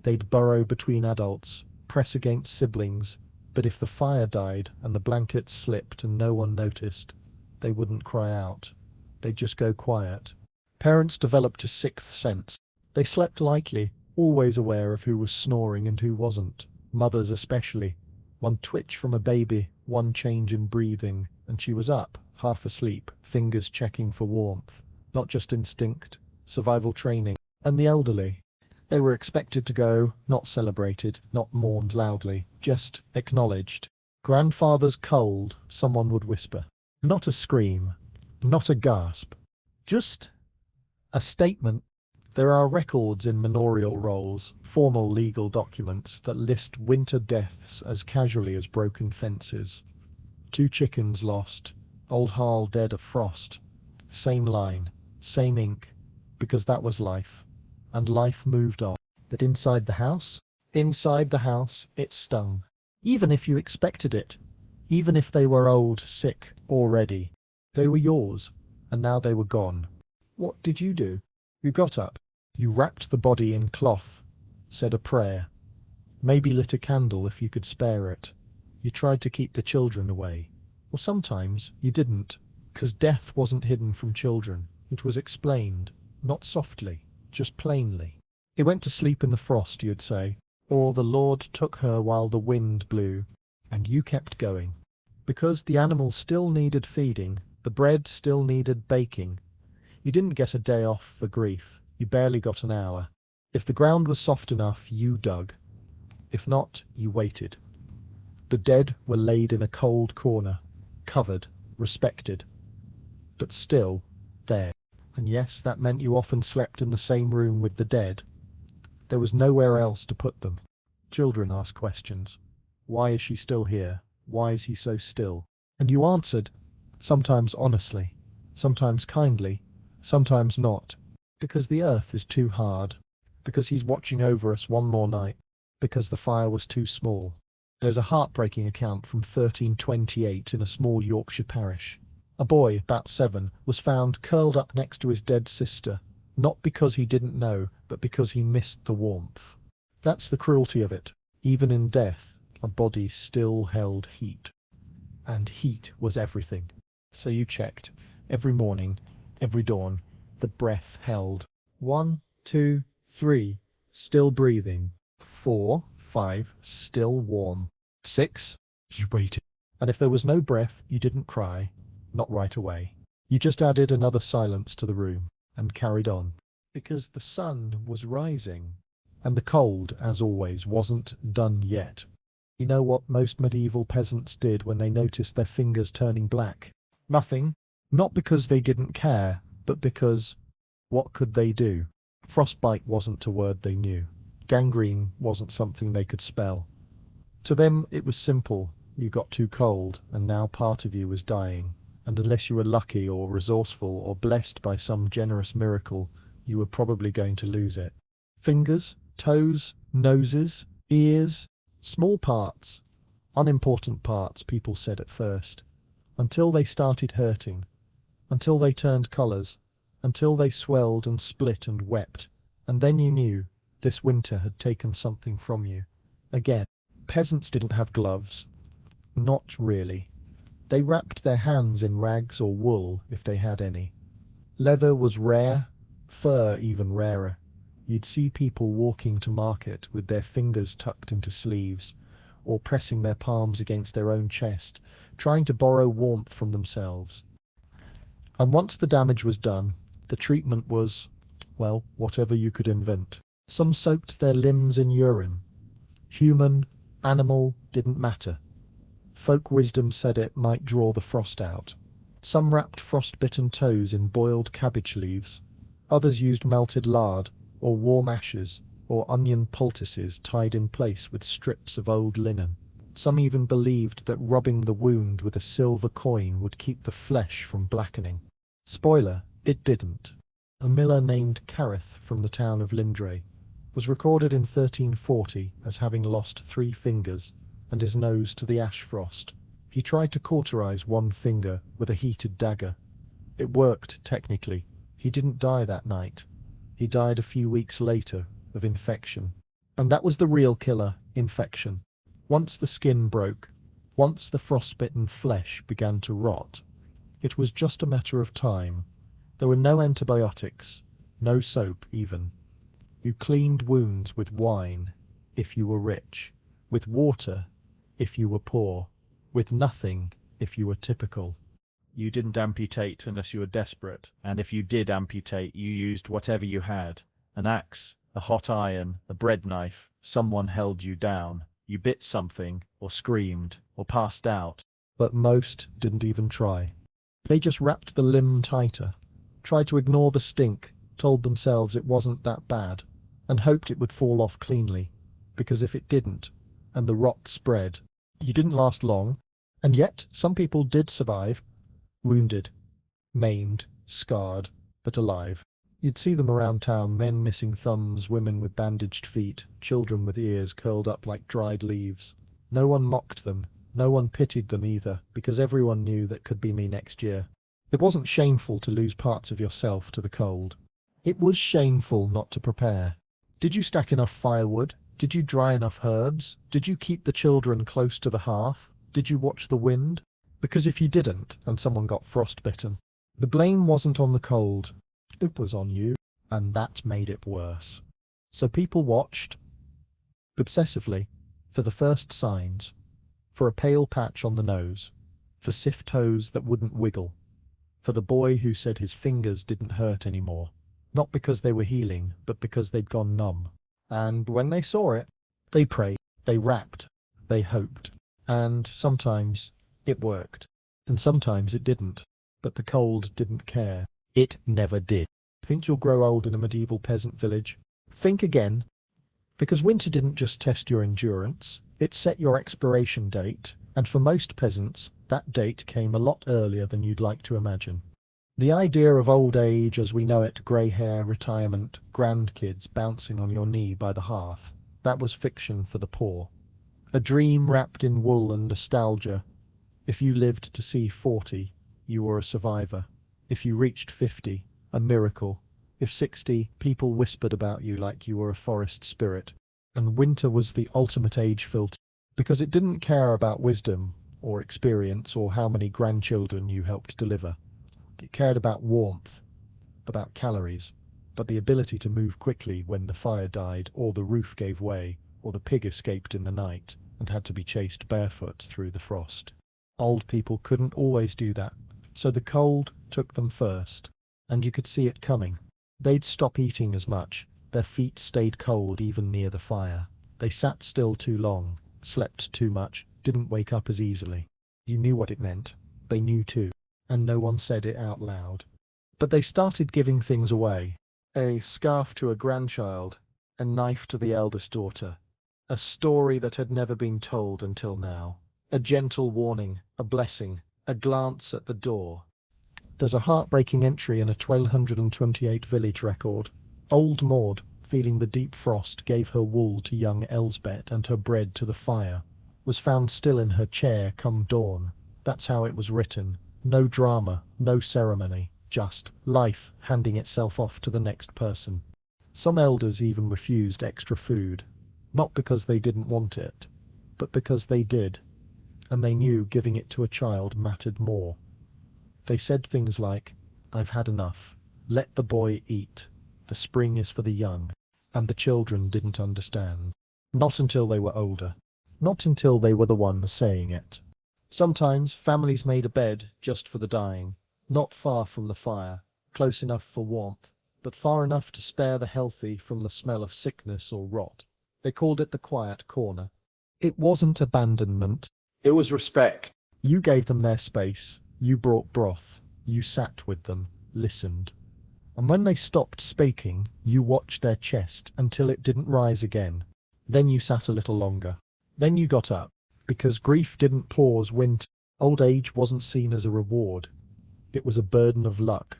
Speaker 1: They'd burrow between adults, press against siblings, but if the fire died and the blankets slipped and no one noticed, they wouldn't cry out. They'd just go quiet. Parents developed a sixth sense. They slept lightly, always aware of who was snoring and who wasn't. Mothers especially. One twitch from a baby, one change in breathing, and she was up, half asleep, fingers checking for warmth. Not just instinct, survival training. And the elderly. They were expected to go, not celebrated, not mourned loudly, just acknowledged. Grandfather's cold, someone would whisper. Not a scream, not a gasp, just a statement. There are records in manorial rolls, formal legal documents, that list winter deaths as casually as broken fences. 2 chickens lost, old Harl dead of frost. Same line, same ink, because that was life. And life moved on. But inside the house? Inside the house, it stung. Even if you expected it. Even if they were old, sick, already. They were yours, and now they were gone. What did you do? You got up. You wrapped the body in cloth, said a prayer. Maybe lit a candle if you could spare it. You tried to keep the children away. Or sometimes you didn't, 'cause death wasn't hidden from children. It was explained, not softly, just plainly. He went to sleep in the frost, you'd say, or the Lord took her while the wind blew, and you kept going. Because the animals still needed feeding, the bread still needed baking. You didn't get a day off for grief, you barely got an hour. If the ground was soft enough, you dug. If not, you waited. The dead were laid in a cold corner, covered, respected, but still there. And yes, that meant you often slept in the same room with the dead. There was nowhere else to put them. Children asked questions. Why is she still here? Why is he so still? And you answered, sometimes honestly, sometimes kindly, sometimes not. Because the earth is too hard. Because he's watching over us one more night. Because the fire was too small. There's a heartbreaking account from 1328 in a small Yorkshire parish. A boy, about 7, was found curled up next to his dead sister, not because he didn't know, but because he missed the warmth. That's the cruelty of it. Even in death, a body still held heat. And heat was everything. So you checked, every morning, every dawn, the breath held. 1, 2, 3, still breathing. 4, 5, still warm. 6, you waited. And if there was no breath, you didn't cry. Not right away. You just added another silence to the room, and carried on. Because the sun was rising. And the cold, as always, wasn't done yet. You know what most medieval peasants did when they noticed their fingers turning black? Nothing. Not because they didn't care, but because, what could they do? Frostbite wasn't a word they knew. Gangrene wasn't something they could spell. To them it was simple. You got too cold, and now part of you was dying. And unless you were lucky or resourceful or blessed by some generous miracle, you were probably going to lose it. Fingers, toes, noses, ears, small parts, unimportant parts, people said at first, until they started hurting, until they turned colours, until they swelled and split and wept, and then you knew this winter had taken something from you. Again, peasants didn't have gloves. Not really. They wrapped their hands in rags or wool, if they had any. Leather was rare, fur even rarer. You'd see people walking to market with their fingers tucked into sleeves, or pressing their palms against their own chest, trying to borrow warmth from themselves. And once the damage was done, the treatment was, well, whatever you could invent. Some soaked their limbs in urine. Human, animal, didn't matter. Folk wisdom said it might draw the frost out. Some wrapped frost-bitten toes in boiled cabbage leaves. Others used melted lard, or warm ashes, or onion poultices tied in place with strips of old linen. Some even believed that rubbing the wound with a silver coin would keep the flesh from blackening. Spoiler, it didn't. A miller named Carith from the town of Lindray was recorded in 1340 as having lost 3 fingers and his nose to the ash frost. He tried to cauterize one finger with a heated dagger. It worked, technically. He didn't die that night. He died a few weeks later of infection. And that was the real killer, infection. Once the skin broke, once the frostbitten flesh began to rot, it was just a matter of time. There were no antibiotics, no soap even. You cleaned wounds with wine, if you were rich, with water, if you were poor, with nothing, if you were typical.
Speaker 5: You didn't amputate unless you were desperate, and if you did amputate, you used whatever you had. An axe, a hot iron, a bread knife, someone held you down. You bit something, or screamed, or passed out.
Speaker 1: But most didn't even try. They just wrapped the limb tighter, tried to ignore the stink, told themselves it wasn't that bad, and hoped it would fall off cleanly, because if it didn't, and the rot spread, you didn't last long, and yet some people did survive. Wounded, maimed, scarred, but alive. You'd see them around town, men missing thumbs, women with bandaged feet, children with ears curled up like dried leaves. No one mocked them, no one pitied them either, because everyone knew that could be me next year. It wasn't shameful to lose parts of yourself to the cold. It was shameful not to prepare. Did you stack enough firewood? Did you dry enough herbs? Did you keep the children close to the hearth? Did you watch the wind? Because if you didn't, and someone got frostbitten, the blame wasn't on the cold. It was on you, and that made it worse. So people watched, obsessively, for the first signs, for a pale patch on the nose, for stiff toes that wouldn't wiggle, for the boy who said his fingers didn't hurt anymore, not because they were healing, but because they'd gone numb. And when they saw it, they prayed, they rapped, they hoped, and sometimes it worked, and sometimes it didn't, but the cold didn't care. It never did. Think you'll grow old in a medieval peasant village? Think again, because winter didn't just test your endurance, it set your expiration date, and for most peasants, that date came a lot earlier than you'd like to imagine. The idea of old age as we know it, grey hair, retirement, grandkids bouncing on your knee by the hearth, that was fiction for the poor. A dream wrapped in wool and nostalgia. If you lived to see 40, you were a survivor. If you reached 50, a miracle. If 60, people whispered about you like you were a forest spirit. And winter was the ultimate age filter, because it didn't care about wisdom, or experience, or how many grandchildren you helped deliver. It cared about warmth, about calories, but the ability to move quickly when the fire died, or the roof gave way, or the pig escaped in the night, and had to be chased barefoot through the frost. Old people couldn't always do that, so the cold took them first, and you could see it coming. They'd stop eating as much, their feet stayed cold even near the fire. They sat still too long, slept too much, didn't wake up as easily. You knew what it meant, they knew too, and no one said it out loud. But they started giving things away. A scarf to a grandchild, a knife to the eldest daughter, a story that had never been told until now, a gentle warning, a blessing, a glance at the door. There's a heartbreaking entry in a 1228 village record. Old Maud, feeling the deep frost, gave her wool to young Elsbeth and her bread to the fire, was found still in her chair come dawn. That's how it was written. No drama, no ceremony, just life handing itself off to the next person. Some elders even refused extra food, not because they didn't want it, but because they did, and they knew giving it to a child mattered more. They said things like, "I've had enough. Let the boy eat. The spring is for the young." And the children didn't understand. Not until they were older. Not until they were the ones saying it. Sometimes families made a bed just for the dying, not far from the fire, close enough for warmth, but far enough to spare the healthy from the smell of sickness or rot. They called it the quiet corner. It wasn't abandonment.
Speaker 5: It was respect.
Speaker 1: You gave them their space. You brought broth. You sat with them, listened. And when they stopped speaking, you watched their chest until it didn't rise again. Then you sat a little longer. Then you got up, because grief didn't pause winter. Old age wasn't seen as a reward. It was a burden of luck.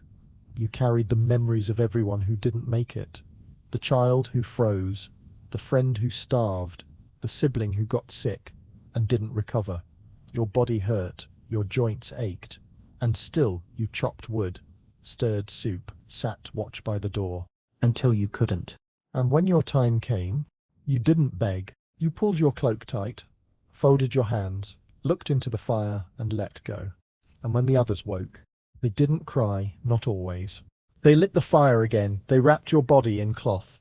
Speaker 1: You carried the memories of everyone who didn't make it. The child who froze, the friend who starved, the sibling who got sick and didn't recover, Your body hurt, your joints ached, and still you chopped wood, stirred soup, sat watch by the door.
Speaker 4: Until you couldn't.
Speaker 1: And when your time came, you didn't beg. You pulled your cloak tight, folded your hands, looked into the fire, and let go. And when the others woke, they didn't cry, not always. They lit the fire again, they wrapped your body in cloth.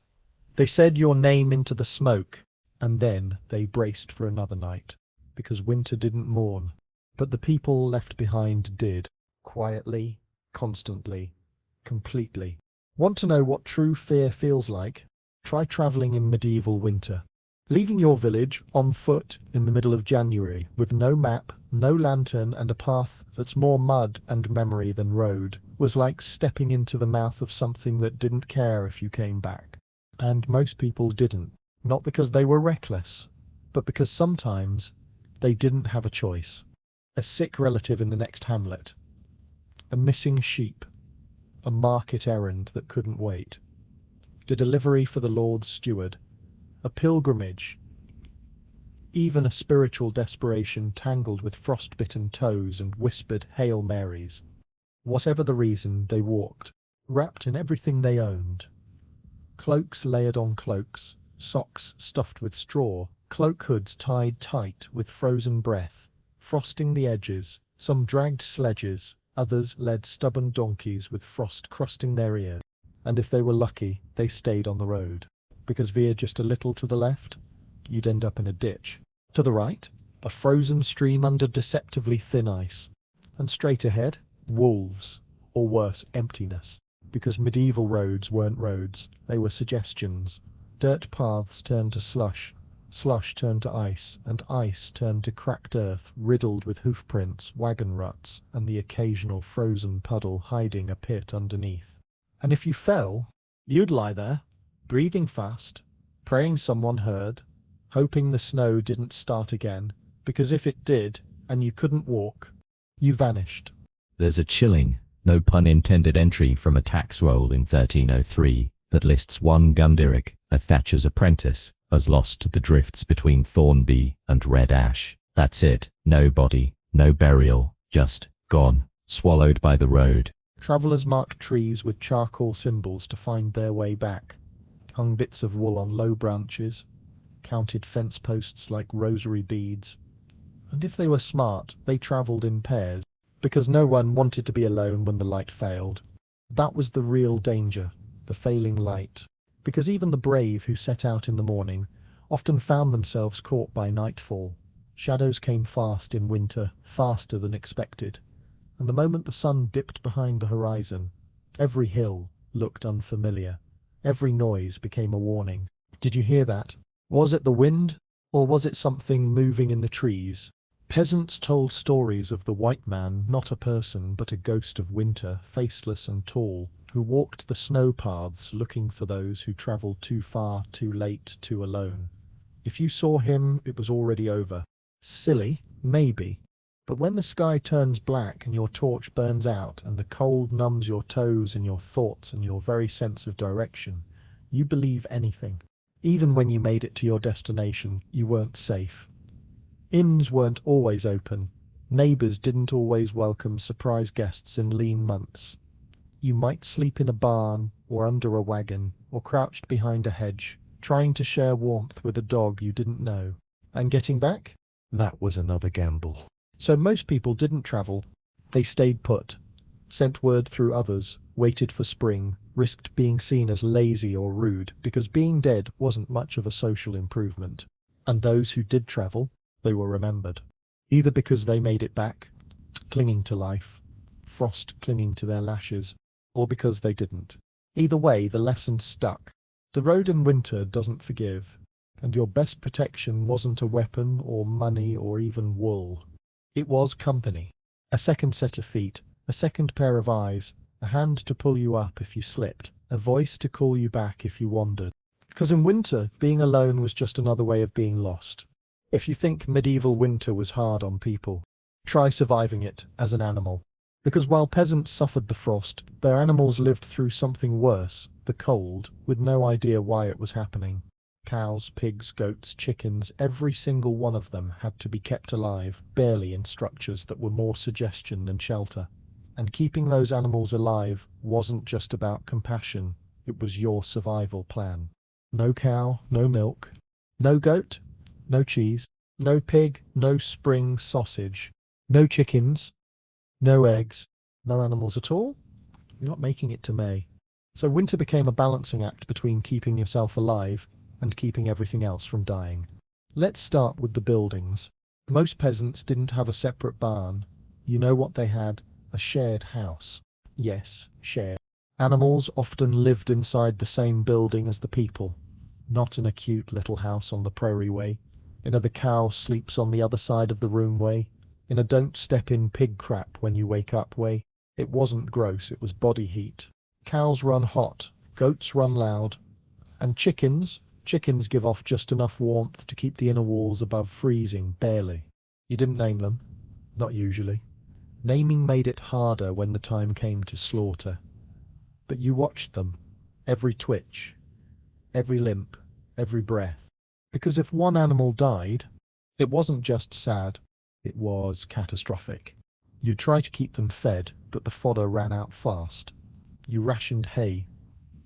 Speaker 1: They said your name into the smoke, and then they braced for another night, because winter didn't mourn, but the people left behind did, quietly, constantly, completely. Want to know what true fear feels like? Try travelling in medieval winter. Leaving your village on foot in the middle of January with no map, no lantern, and a path that's more mud and memory than road was like stepping into the mouth of something that didn't care if you came back. And most people didn't, not because they were reckless, but because sometimes they didn't have a choice. A sick relative in the next hamlet, a missing sheep, a market errand that couldn't wait, the delivery for the Lord's steward, a pilgrimage, even a spiritual desperation tangled with frost-bitten toes and whispered Hail Marys. Whatever the reason, they walked, wrapped in everything they owned. Cloaks layered on cloaks, socks stuffed with straw, cloak hoods tied tight with frozen breath, frosting the edges. Some dragged sledges, others led stubborn donkeys with frost crusting their ears. And if they were lucky, they stayed on the road. Because veer just a little to the left, you'd end up in a ditch. To the right, a frozen stream under deceptively thin ice. And straight ahead, wolves, or worse, emptiness. Because medieval roads weren't roads, they were suggestions. Dirt paths turned to slush, slush turned to ice, and ice turned to cracked earth riddled with hoofprints, wagon ruts, and the occasional frozen puddle hiding a pit underneath. And if you fell, you'd lie there, breathing fast, praying someone heard, hoping the snow didn't start again, because if it did, and you couldn't walk, you vanished.
Speaker 6: There's a chilling, no pun intended entry from a tax roll in 1303 that lists one Gundyric, a Thatcher's apprentice, as lost to the drifts between Thornby and Red Ash. That's it, no body, no burial, just gone, swallowed by the road.
Speaker 1: Travellers marked trees with charcoal symbols to find their way back, hung bits of wool on low branches, counted fence posts like rosary beads, and if they were smart, they travelled in pairs, because no one wanted to be alone when the light failed. That was the real danger, the failing light, because even the brave who set out in the morning often found themselves caught by nightfall. Shadows came fast in winter, faster than expected, and the moment the sun dipped behind the horizon, every hill looked unfamiliar. Every noise became a warning. Did you hear that? Was it the wind, or was it something moving in the trees? Peasants told stories of the white man, not a person, but a ghost of winter, faceless and tall, who walked the snow paths looking for those who travelled too far, too late, too alone. If you saw him, it was already over. Silly, maybe. But when the sky turns black and your torch burns out and the cold numbs your toes and your thoughts and your very sense of direction, you believe anything. Even when you made it to your destination, you weren't safe. Inns weren't always open. Neighbours didn't always welcome surprise guests in lean months. You might sleep in a barn, or under a wagon, or crouched behind a hedge, trying to share warmth with a dog you didn't know. And getting back? That was another gamble. So most people didn't travel. They stayed put, sent word through others, waited for spring, risked being seen as lazy or rude, because being dead wasn't much of a social improvement. And those who did travel, they were remembered. Either because they made it back, clinging to life, frost clinging to their lashes, or because they didn't. Either way, the lesson stuck. The road in winter doesn't forgive, and your best protection wasn't a weapon or money or even wool. It was company. A second set of feet, a second pair of eyes, a hand to pull you up if you slipped, a voice to call you back if you wandered. Because in winter, being alone was just another way of being lost. If you think medieval winter was hard on people, try surviving it as an animal. Because while peasants suffered the frost, their animals lived through something worse, the cold, with no idea why it was happening. Cows, pigs, goats, chickens, every single one of them had to be kept alive, barely in structures that were more suggestion than shelter. And keeping those animals alive wasn't just about compassion, it was your survival plan. No cow, no milk. No goat, no cheese. No pig, no spring sausage. No chickens, no eggs. No animals at all? You're not making it to May. So winter became a balancing act between keeping yourself alive and keeping everything else from dying. Let's start with the buildings. Most peasants didn't have a separate barn. You know what they had? A shared house. Yes, shared. Animals often lived inside the same building as the people. Not in a cute little house on the prairie way. In a the cow sleeps on the other side of the room way. In a don't step in pig crap when you wake up way. It wasn't gross, it was body heat. Cows run hot, goats run loud. And chickens give off just enough warmth to keep the inner walls above freezing, barely. You didn't name them. Not usually. Naming made it harder when the time came to slaughter. But you watched them. Every twitch. Every limp. Every breath. Because if one animal died, it wasn't just sad. It was catastrophic. You'd try to keep them fed, but the fodder ran out fast. You rationed hay,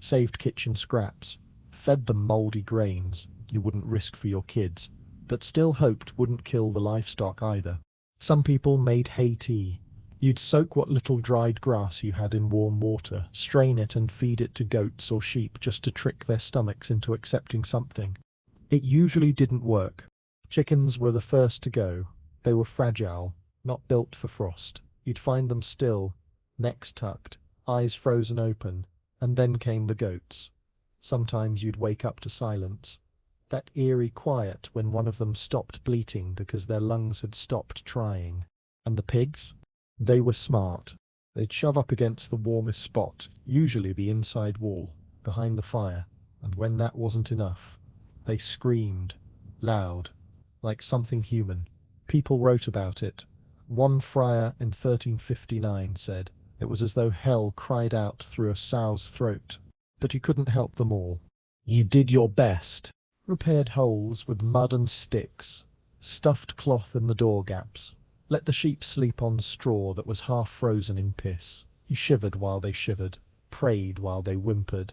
Speaker 1: saved kitchen scraps, fed them mouldy grains you wouldn't risk for your kids, but still hoped wouldn't kill the livestock either. Some people made hay tea. You'd soak what little dried grass you had in warm water, strain it and feed it to goats or sheep just to trick their stomachs into accepting something. It usually didn't work. Chickens were the first to go. They were fragile, not built for frost. You'd find them still, necks tucked, eyes frozen open, and then came the goats. Sometimes you'd wake up to silence. That eerie quiet when one of them stopped bleating because their lungs had stopped trying. And the pigs? They were smart. They'd shove up against the warmest spot, usually the inside wall, behind the fire, and when that wasn't enough, they screamed, loud, like something human. People wrote about it. One friar in 1359 said, it was as though hell cried out through a sow's throat. But you couldn't help them all. You did your best. Repaired holes with mud and sticks, stuffed cloth in the door gaps, let the sheep sleep on straw that was half frozen in piss. You shivered while they shivered, prayed while they whimpered.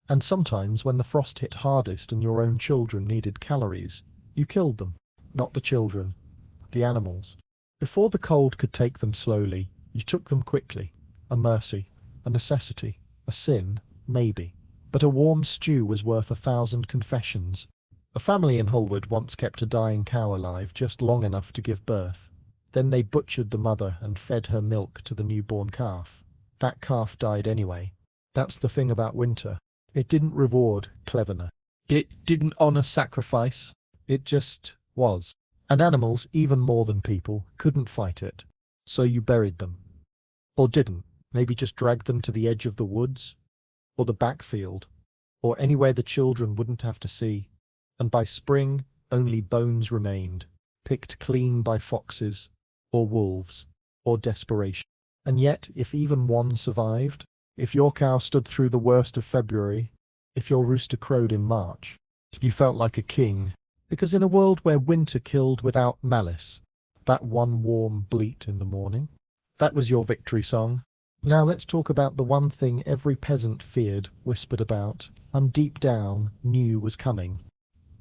Speaker 1: And sometimes when the frost hit hardest and your own children needed calories, you killed them. Not the children, the animals. Before the cold could take them slowly, you took them quickly. A mercy, a necessity, a sin, maybe. But a warm stew was worth 1,000 confessions. A family in Holwood once kept a dying cow alive just long enough to give birth. Then they butchered the mother and fed her milk to the newborn calf. That calf died anyway. That's the thing about winter. It didn't reward cleverness. It didn't honor sacrifice. It just was. And animals, even more than people, couldn't fight it. So you buried them. Or didn't. Maybe just dragged them to the edge of the woods, or the backfield, or anywhere the children wouldn't have to see. And by spring, only bones remained, picked clean by foxes, or wolves, or desperation. And yet, if even one survived, if your cow stood through the worst of February, if your rooster crowed in March, you felt like a king. Because in a world where winter killed without malice, that one warm bleat in the morning, that was your victory song. Now let's talk about the one thing every peasant feared, whispered about, and deep down knew was coming.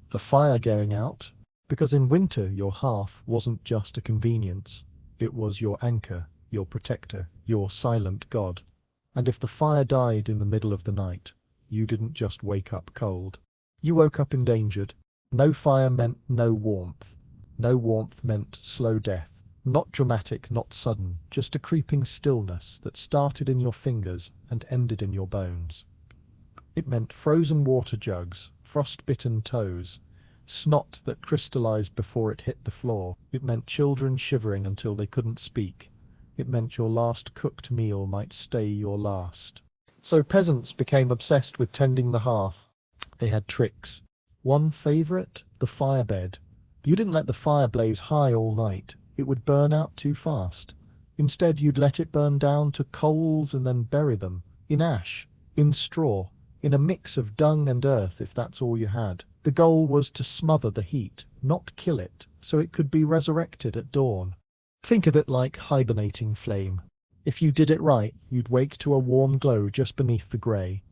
Speaker 1: The fire going out. Because in winter your hearth wasn't just a convenience. It was your anchor, your protector, your silent god. And if the fire died in the middle of the night, you didn't just wake up cold. You woke up endangered. No fire meant no warmth. No warmth meant slow death. Not dramatic, not sudden, just a creeping stillness that started in your fingers and ended in your bones. It meant frozen water jugs, frost-bitten toes, snot that crystallized before it hit the floor. It meant children shivering until they couldn't speak. It meant your last cooked meal might stay your last. So peasants became obsessed with tending the hearth. They had tricks. One favorite, the firebed. You didn't let the fire blaze high all night. It would burn out too fast. Instead, you'd let it burn down to coals and then bury them, in ash, in straw, in a mix of dung and earth if that's all you had. The goal was to smother the heat, not kill it, so it could be resurrected at dawn. Think of it like hibernating flame. If you did it right, you'd wake to a warm glow just beneath the grey.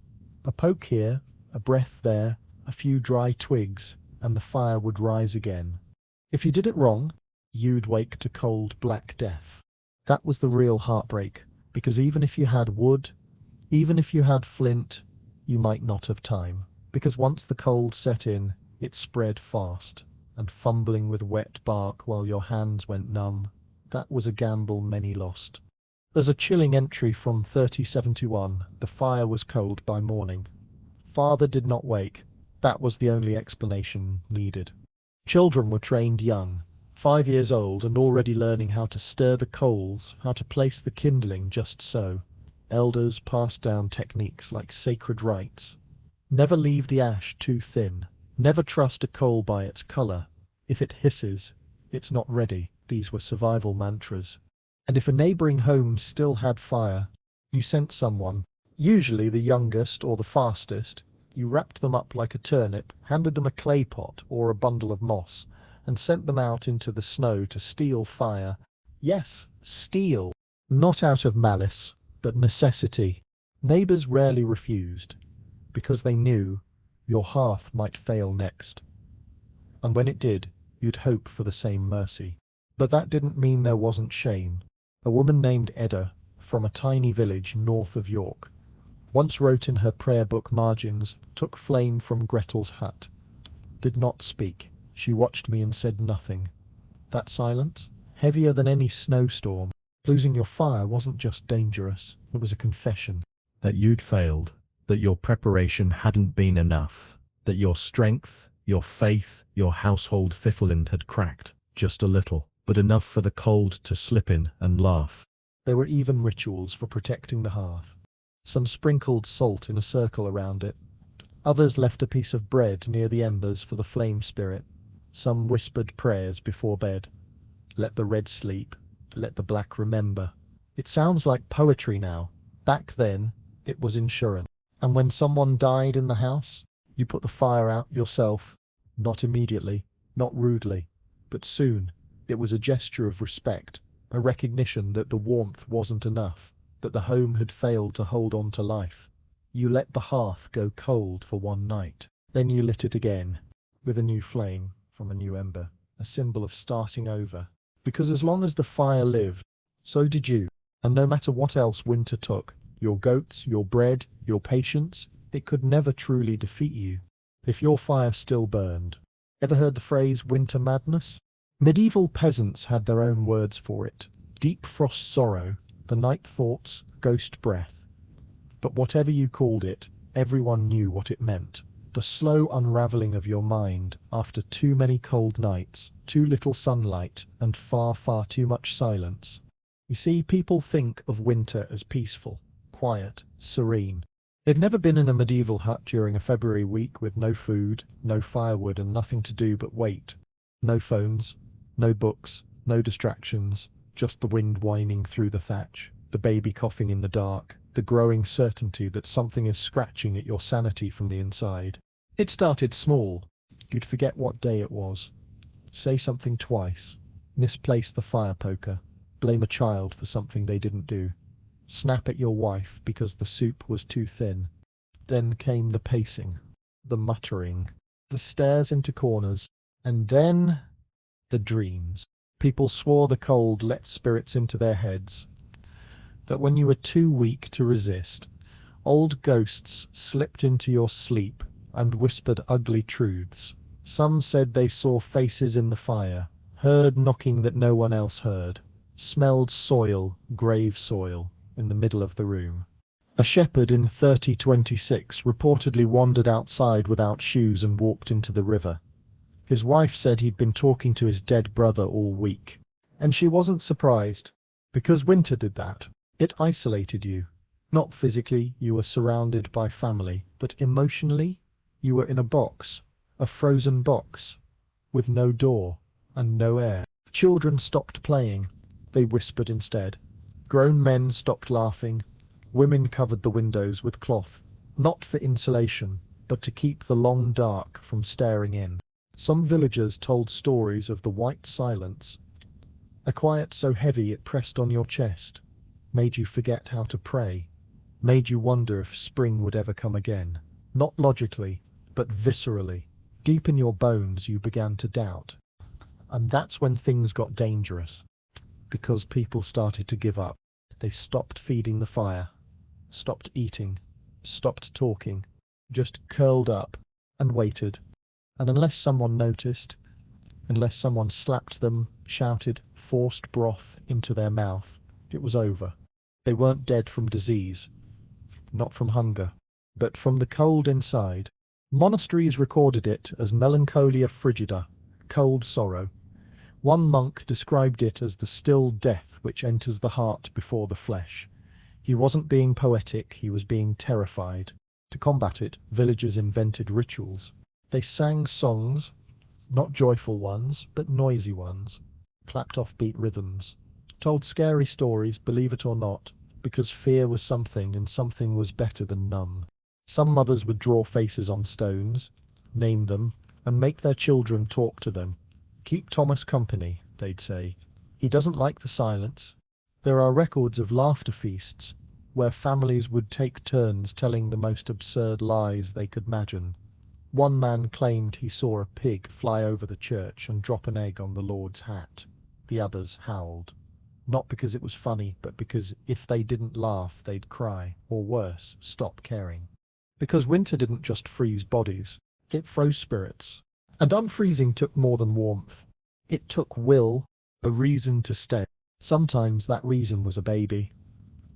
Speaker 1: A poke here, a breath there, a few dry twigs, and the fire would rise again. If you did it wrong, you'd wake to cold black death. That was the real heartbreak, because even if you had wood, even if you had flint, you might not have time. Because once the cold set in, it spread fast, and fumbling with wet bark while your hands went numb, that was a gamble many lost. There's a chilling entry from 3071, the fire was cold by morning. Father did not wake, that was the only explanation needed. Children were trained young, 5 years old and already learning how to stir the coals, how to place the kindling just so. Elders passed down techniques like sacred rites. Never leave the ash too thin. Never trust a coal by its colour. If it hisses, it's not ready. These were survival mantras. And if a neighbouring home still had fire, you sent someone, usually the youngest or the fastest. You wrapped them up like a turnip, handed them a clay pot or a bundle of moss, and sent them out into the snow to steal fire. Yes, steal. Not out of malice, but necessity. Neighbours rarely refused, because they knew your hearth might fail next. And when it did, you'd hope for the same mercy. But that didn't mean there wasn't shame. A woman named Edda, from a tiny village north of York, once wrote in her prayer book margins, "Took flame from Gretel's hut." Did not speak. She watched me and said nothing. That silence, heavier than any snowstorm. Losing your fire wasn't just dangerous, it was a confession.
Speaker 3: That you'd failed, that your preparation hadn't been enough, that your strength, your faith, your household fiffleland had cracked, just a little, but enough for the cold to slip in and laugh.
Speaker 1: There were even rituals for protecting the hearth. Some sprinkled salt in a circle around it. Others left a piece of bread near the embers for the flame spirit. Some whispered prayers before bed. Let the red sleep, let the black remember. It sounds like poetry now. Back then, it was insurance. And when someone died in the house, you put the fire out yourself. Not immediately, not rudely, but soon. It was a gesture of respect, a recognition that the warmth wasn't enough, that the home had failed to hold on to life. You let the hearth go cold for one night. Then you lit it again, with a new flame from a new ember, a symbol of starting over. Because as long as the fire lived, so did you. And no matter what else winter took, your goats, your bread, your patience, it could never truly defeat you, if your fire still burned. Ever heard the phrase winter madness? Medieval peasants had their own words for it. Deep frost sorrow, the night thoughts, ghost breath. But whatever you called it, everyone knew what it meant. The slow unravelling of your mind after too many cold nights, too little sunlight, and far, far too much silence. You see, people think of winter as peaceful, quiet, serene. They've never been in a medieval hut during a February week with no food, no firewood, and nothing to do but wait. No phones, no books, no distractions, just the wind whining through the thatch, the baby coughing in the dark, the growing certainty that something is scratching at your sanity from the inside. It started small. You'd forget what day it was. Say something twice. Misplace the fire poker. Blame a child for something they didn't do. Snap at your wife because the soup was too thin. Then came the pacing, the muttering, the stares into corners, and then the dreams. People swore the cold let spirits into their heads. That when you were too weak to resist, old ghosts slipped into your sleep and whispered ugly truths. Some said they saw faces in the fire, heard knocking that no one else heard, smelled soil, grave soil, in the middle of the room. A shepherd in 3026 reportedly wandered outside without shoes and walked into the river. His wife said he'd been talking to his dead brother all week, and she wasn't surprised, because winter did that. It isolated you. Not physically, you were surrounded by family, but emotionally, you were in a box, a frozen box, with no door and no air. Children stopped playing. They whispered instead. Grown men stopped laughing. Women covered the windows with cloth, not for insulation, but to keep the long dark from staring in. Some villagers told stories of the white silence, a quiet so heavy it pressed on your chest, made you forget how to pray, made you wonder if spring would ever come again. Not logically, but viscerally. Deep in your bones you began to doubt. And that's when things got dangerous. Because people started to give up. They stopped feeding the fire, stopped eating, stopped talking, just curled up and waited. And unless someone noticed, unless someone slapped them, shouted, forced broth into their mouth, it was over. They weren't dead from disease, not from hunger, but from the cold inside. Monasteries recorded it as melancholia frigida, cold sorrow. One monk described it as the still death which enters the heart before the flesh. He wasn't being poetic, he was being terrified. To combat it, villagers invented rituals. They sang songs, not joyful ones, but noisy ones, clapped offbeat rhythms, told scary stories, believe it or not, because fear was something and something was better than none. Some mothers would draw faces on stones, name them, and make their children talk to them. Keep Thomas company, they'd say. He doesn't like the silence. There are records of laughter feasts, where families would take turns telling the most absurd lies they could imagine. One man claimed he saw a pig fly over the church and drop an egg on the Lord's hat. The others howled. Not because it was funny, but because if they didn't laugh, they'd cry, or worse, stop caring. Because winter didn't just freeze bodies, it froze spirits. And unfreezing took more than warmth. It took will, a reason to stay. Sometimes that reason was a baby.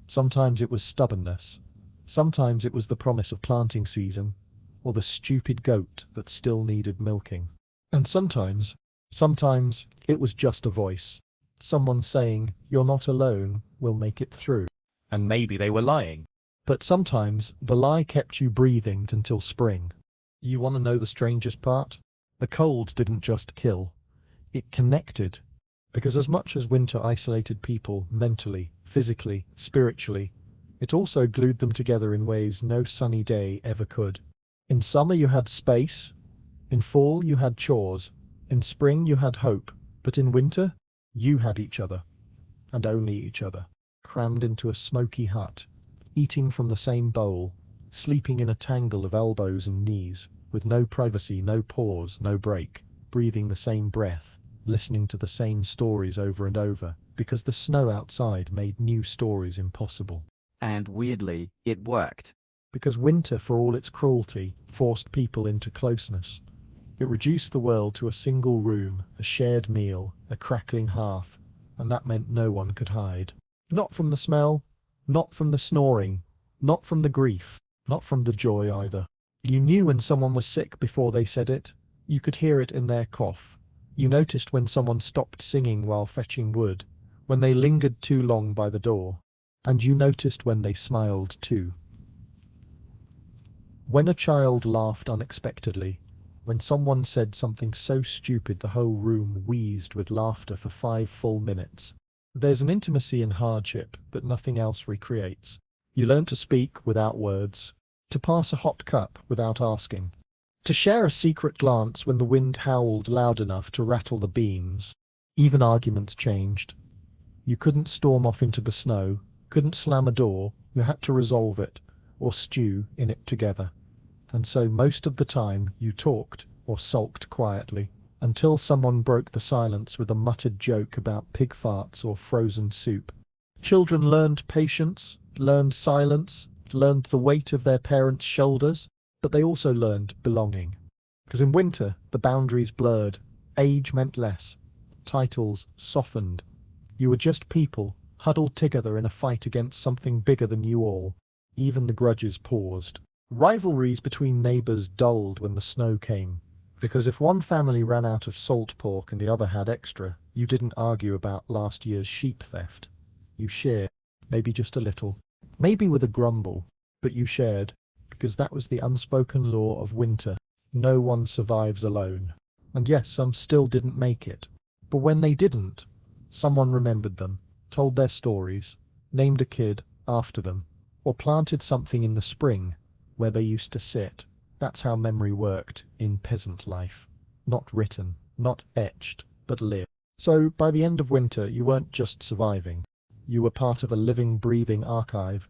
Speaker 1: Sometimes it was stubbornness. Sometimes it was the promise of planting season, or the stupid goat that still needed milking. And sometimes it was just a voice. Someone saying, "You're not alone, we'll make it through."
Speaker 5: And maybe they were lying.
Speaker 1: But sometimes the lie kept you breathing until spring. You want to know the strangest part? The cold didn't just kill. It connected. Because as much as winter isolated people mentally, physically, spiritually, it also glued them together in ways no sunny day ever could. In summer you had space. In fall you had chores. In spring you had hope. But in winter, you had each other. And only each other. Crammed into a smoky hut. Eating from the same bowl, sleeping in a tangle of elbows and knees, with no privacy, no pause, no break, breathing the same breath, listening to the same stories over and over, because the snow outside made new stories impossible.
Speaker 7: And weirdly, it worked.
Speaker 1: Because winter, for all its cruelty, forced people into closeness. It reduced the world to a single room, a shared meal, a crackling hearth, and that meant no one could hide. Not from the smell, not from the snoring, not from the grief, not from the joy either. You knew when someone was sick before they said it. You could hear it in their cough. You noticed when someone stopped singing while fetching wood, when they lingered too long by the door. And you noticed when they smiled too. When a child laughed unexpectedly, when someone said something so stupid the whole room wheezed with laughter for 5 full minutes. There's an intimacy in hardship that nothing else recreates. You learn to speak without words, to pass a hot cup without asking, to share a secret glance when the wind howled loud enough to rattle the beams. Even arguments changed. You couldn't storm off into the snow, couldn't slam a door, you had to resolve it, or stew in it together. And so most of the time you talked or sulked quietly, until someone broke the silence with a muttered joke about pig farts or frozen soup. Children learned patience, learned silence, learned the weight of their parents' shoulders, but they also learned belonging. Because in winter, the boundaries blurred, age meant less, titles softened. You were just people, huddled together in a fight against something bigger than you all. Even the grudges paused. Rivalries between neighbours dulled when the snow came. Because if one family ran out of salt pork and the other had extra, you didn't argue about last year's sheep theft. You shared, maybe just a little, maybe with a grumble, but you shared, because that was the unspoken law of winter. No one survives alone. And yes, some still didn't make it. But when they didn't, someone remembered them, told their stories, named a kid after them, or planted something in the spring where they used to sit. That's how memory worked in peasant life. Not written, not etched, but lived. So by the end of winter, you weren't just surviving. You were part of a living, breathing archive,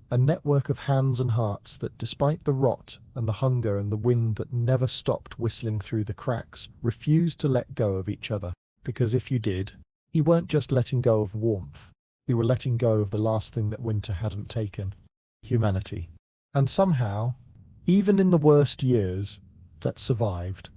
Speaker 1: a network of hands and hearts that, despite the rot and the hunger and the wind that never stopped whistling through the cracks, refused to let go of each other. Because if you did, you weren't just letting go of warmth. You were letting go of the last thing that winter hadn't taken: humanity. And somehow, even in the worst years that survived,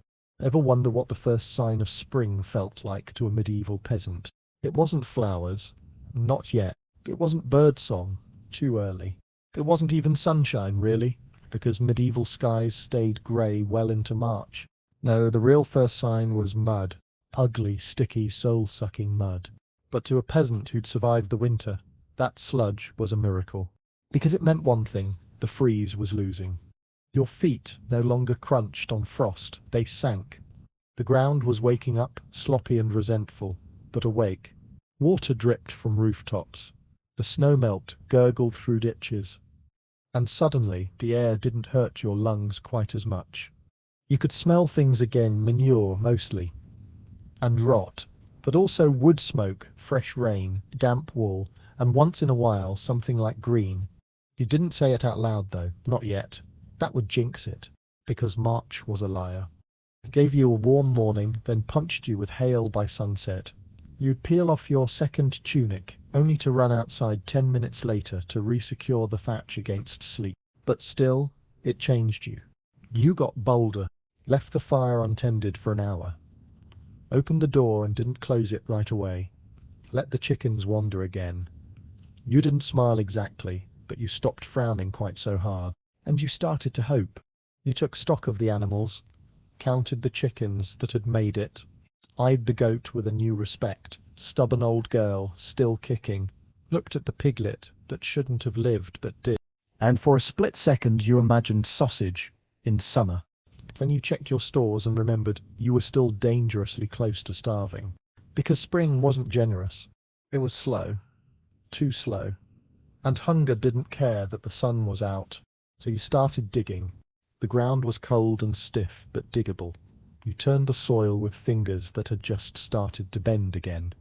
Speaker 1: ever wonder what the first sign of spring felt like to a medieval peasant? It wasn't flowers, not yet. It wasn't birdsong, too early. It wasn't even sunshine, really, because medieval skies stayed grey well into March. No, the real first sign was mud. Ugly, sticky, soul-sucking mud. But to a peasant who'd survived the winter, that sludge was a miracle. Because it meant one thing: the freeze was losing. Your feet no longer crunched on frost, they sank. The ground was waking up, sloppy and resentful, but awake. Water dripped from rooftops. The snowmelt gurgled through ditches. And suddenly the air didn't hurt your lungs quite as much. You could smell things again: manure mostly, and rot, but also wood smoke, fresh rain, damp wool, and once in a while something like green. You didn't say it out loud though, not yet. That would jinx it, because March was a liar. It gave you a warm morning, then punched you with hail by sunset. You'd peel off your second tunic, only to run outside 10 minutes later to resecure the thatch against sleep. But still, it changed you. You got bolder, left the fire untended for an hour, opened the door and didn't close it right away, let the chickens wander again. You didn't smile exactly, but you stopped frowning quite so hard. And you started to hope. You took stock of the animals, counted the chickens that had made it, eyed the goat with a new respect, stubborn old girl, still kicking, looked at the piglet that shouldn't have lived but did. And for a split second you imagined sausage in summer. Then you checked your stores and remembered you were still dangerously close to starving. Because spring wasn't generous. It was slow. Too slow. And hunger didn't care that the sun was out. So you started digging. The ground was cold and stiff, but diggable. You turned the soil with fingers that had just started to bend again.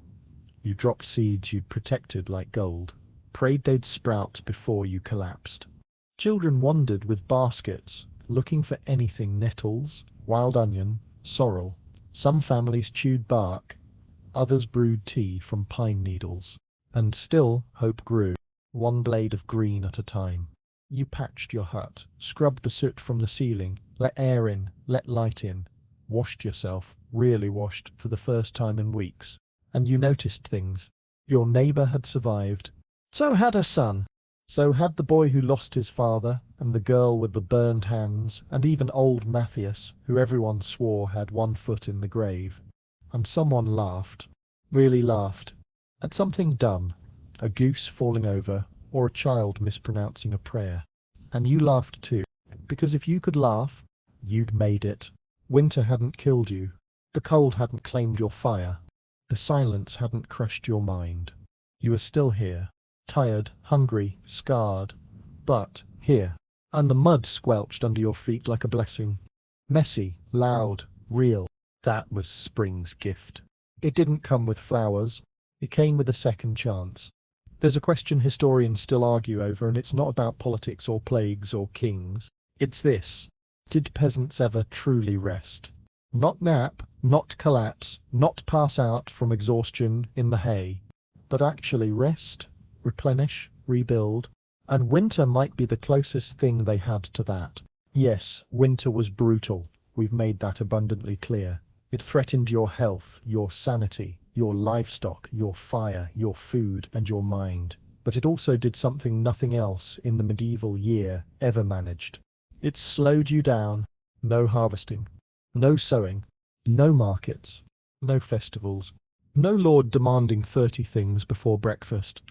Speaker 1: You dropped seeds you'd protected like gold, prayed they'd sprout before you collapsed. Children wandered with baskets, looking for anything: nettles, wild onion, sorrel. Some families chewed bark, others brewed tea from pine needles. And still hope grew, one blade of green at a time. You patched your hut, scrubbed the soot from the ceiling, let air in, let light in, washed yourself, really washed, for the first time in weeks. And you noticed things. Your neighbour had survived. So had her son. So had the boy who lost his father, and the girl with the burned hands, and even old Matthias, who everyone swore had one foot in the grave. And someone laughed, really laughed, at something dumb, a goose falling over, or a child mispronouncing a prayer. And you laughed too, because if you could laugh, you'd made it. Winter hadn't killed you. The cold hadn't claimed your fire. The silence hadn't crushed your mind. You were still here, tired, hungry, scarred, but here. And the mud squelched under your feet like a blessing. Messy, loud, real. That was spring's gift. It didn't come with flowers. It came with a second chance. There's a question historians still argue over, and it's not about politics or plagues or kings. It's this: did peasants ever truly rest? Not nap, not collapse, not pass out from exhaustion in the hay, but actually rest, replenish, rebuild. And winter might be the closest thing they had to that. Yes, winter was brutal. We've made that abundantly clear. It threatened your health, your sanity, your livestock, your fire, your food, and your mind. But it also did something nothing else in the medieval year ever managed. It slowed you down. No harvesting, no sowing, no markets, no festivals, no lord demanding 30 things before breakfast.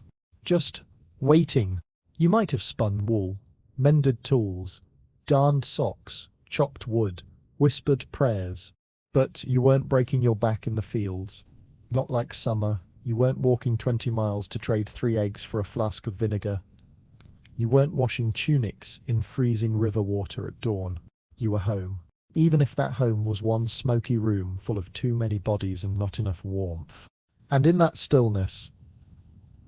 Speaker 1: Just waiting. You might have spun wool, mended tools, darned socks, chopped wood, whispered prayers, but you weren't breaking your back in the fields. Not like summer. You weren't walking 20 miles to trade 3 eggs for a flask of vinegar. You weren't washing tunics in freezing river water at dawn. you were home. Even if that home was one smoky room full of too many bodies and not enough warmth. And in that stillness,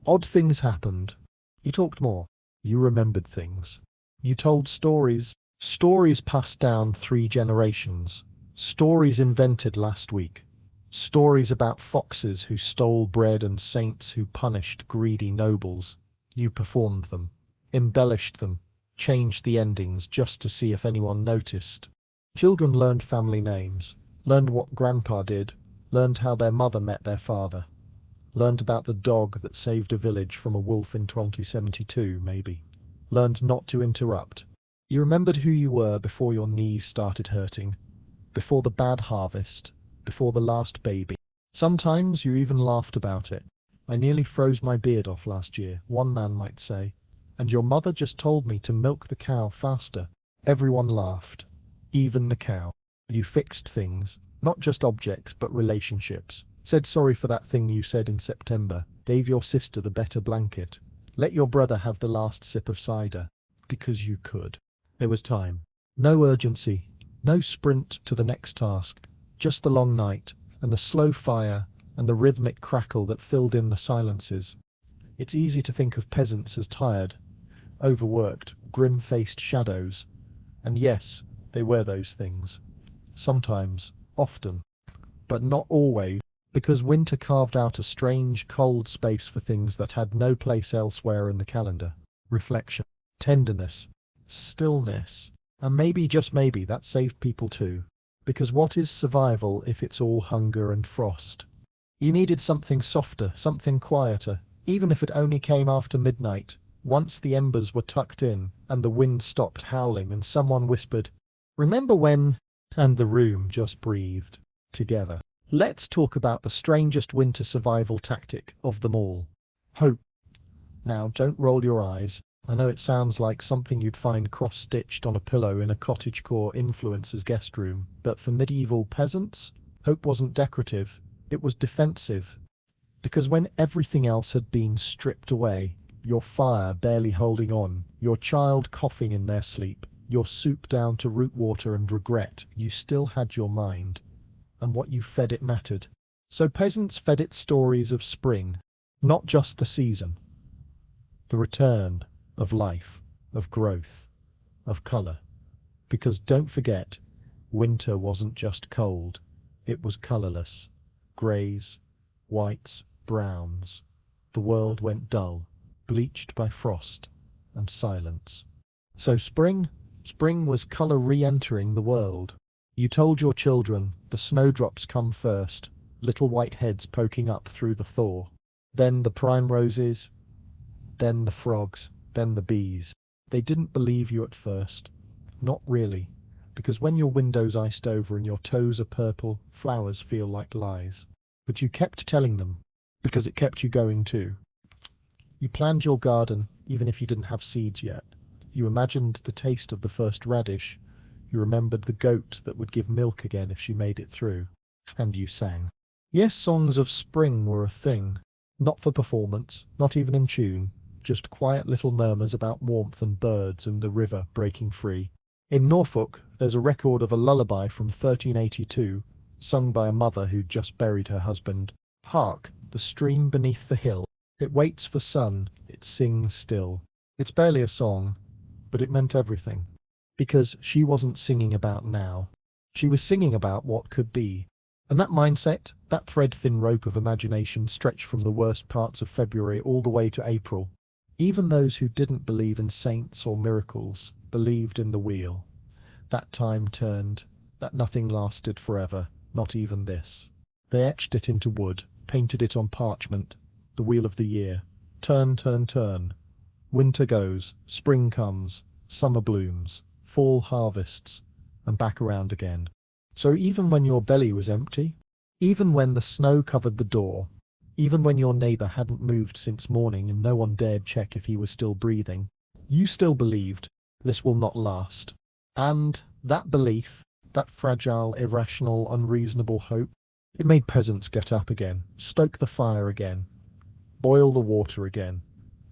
Speaker 1: odd things happened. You talked more. You remembered things. You told stories. Stories passed down 3 generations. Stories invented last week. Stories about foxes who stole bread and saints who punished greedy nobles. You performed them, embellished them, changed the endings just to see if anyone noticed. Children learned family names, learned what grandpa did, learned how their mother met their father, learned about the dog that saved a village from a wolf in 2072, maybe. Learned not to interrupt. You remembered who you were before your knees started hurting, before the bad harvest, before the last baby. Sometimes you even laughed about it. I nearly froze my beard off last year, one man might say, and your mother just told me to milk the cow faster. Everyone laughed, even the cow. You fixed things, not just objects but relationships. Said sorry for that thing you said in September, gave your sister the better blanket, let your brother have the last sip of cider, because you could. There was time. No urgency, no sprint to the next task, just the long night, and the slow fire, and the rhythmic crackle that filled in the silences. It's easy to think of peasants as tired, overworked, grim-faced shadows. And yes, they were those things. Sometimes, often, but not always, because winter carved out a strange, cold space for things that had no place elsewhere in the calendar. Reflection, tenderness, stillness, and maybe, just maybe, that saved people too. Because what is survival if it's all hunger and frost? You needed something softer, something quieter, even if it only came after midnight, once the embers were tucked in, and the wind stopped howling and someone whispered, "Remember when?" And the room just breathed together. Let's talk about the strangest winter survival tactic of them all. Hope. Now, don't roll your eyes. I know it sounds like something you'd find cross-stitched on a pillow in a cottagecore influencer's guest room, but for medieval peasants, hope wasn't decorative, it was defensive. Because when everything else had been stripped away, your fire barely holding on, your child coughing in their sleep, your soup down to root water and regret, you still had your mind. And what you fed it mattered. So peasants fed it stories of spring, not just the season. The return of life, of growth, of colour. Because don't forget, winter wasn't just cold, it was colourless. Greys, whites, browns. The world went dull, bleached by frost and silence. So spring was colour re-entering the world. You told your children the snowdrops come first, little white heads poking up through the thaw. Then the primroses, then the frogs, then the bees. They didn't believe you at first. Not really, because when your window's iced over and your toes are purple, flowers feel like lies. But you kept telling them, because it kept you going too. You planned your garden, even if you didn't have seeds yet. You imagined the taste of the first radish. You remembered the goat that would give milk again if she made it through. And you sang. Yes, songs of spring were a thing. Not for performance, not even in tune. Just quiet little murmurs about warmth and birds and the river breaking free. In Norfolk, there's a record of a lullaby from 1382, sung by a mother who'd just buried her husband. Hark, the stream beneath the hill. It waits for sun, it sings still. It's barely a song, but it meant everything. Because she wasn't singing about now. She was singing about what could be. And that mindset, that thread-thin rope of imagination stretched from the worst parts of February all the way to April. Even those who didn't believe in saints or miracles believed in the wheel. That time turned, that nothing lasted forever, not even this. They etched it into wood, painted it on parchment, the wheel of the year. Turn, turn, turn. Winter goes, spring comes, summer blooms, fall harvests, and back around again. So even when your belly was empty, even when the snow covered the door, even when your neighbour hadn't moved since morning and no one dared check if he was still breathing, you still believed this will not last. And that belief, that fragile, irrational, unreasonable hope, it made peasants get up again, stoke the fire again, boil the water again,